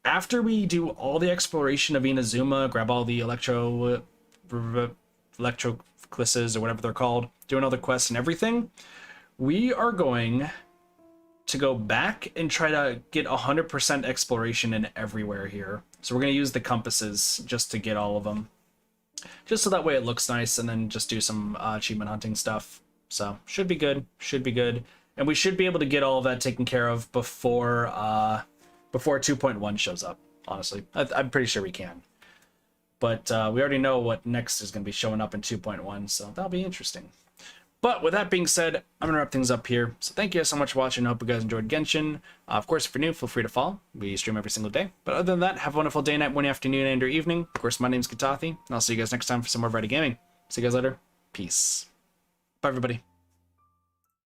A: After we do all the exploration of Inazuma, grab all the electroclises or whatever they're called, doing all the quests and everything, we are going to go back and try to get 100% exploration in everywhere here. So we're going to use the compasses just to get all of them, just so that way it looks nice, and then just do some achievement hunting stuff. So should be good, and we should be able to get all of that taken care of before 2.1 shows up. Honestly, I'm pretty sure we can. But we already know what next is going to be showing up in 2.1, so that'll be interesting. But with that being said, I'm going to wrap things up here. So thank you guys so much for watching. I hope you guys enjoyed Genshin. Of course, if you're new, feel free to follow. We stream every single day. But other than that, have a wonderful day, night, morning, afternoon, and or evening. Of course, my name's Katathi, and I'll see you guys next time for some more Reddit gaming. See you guys later. Peace. Bye, everybody.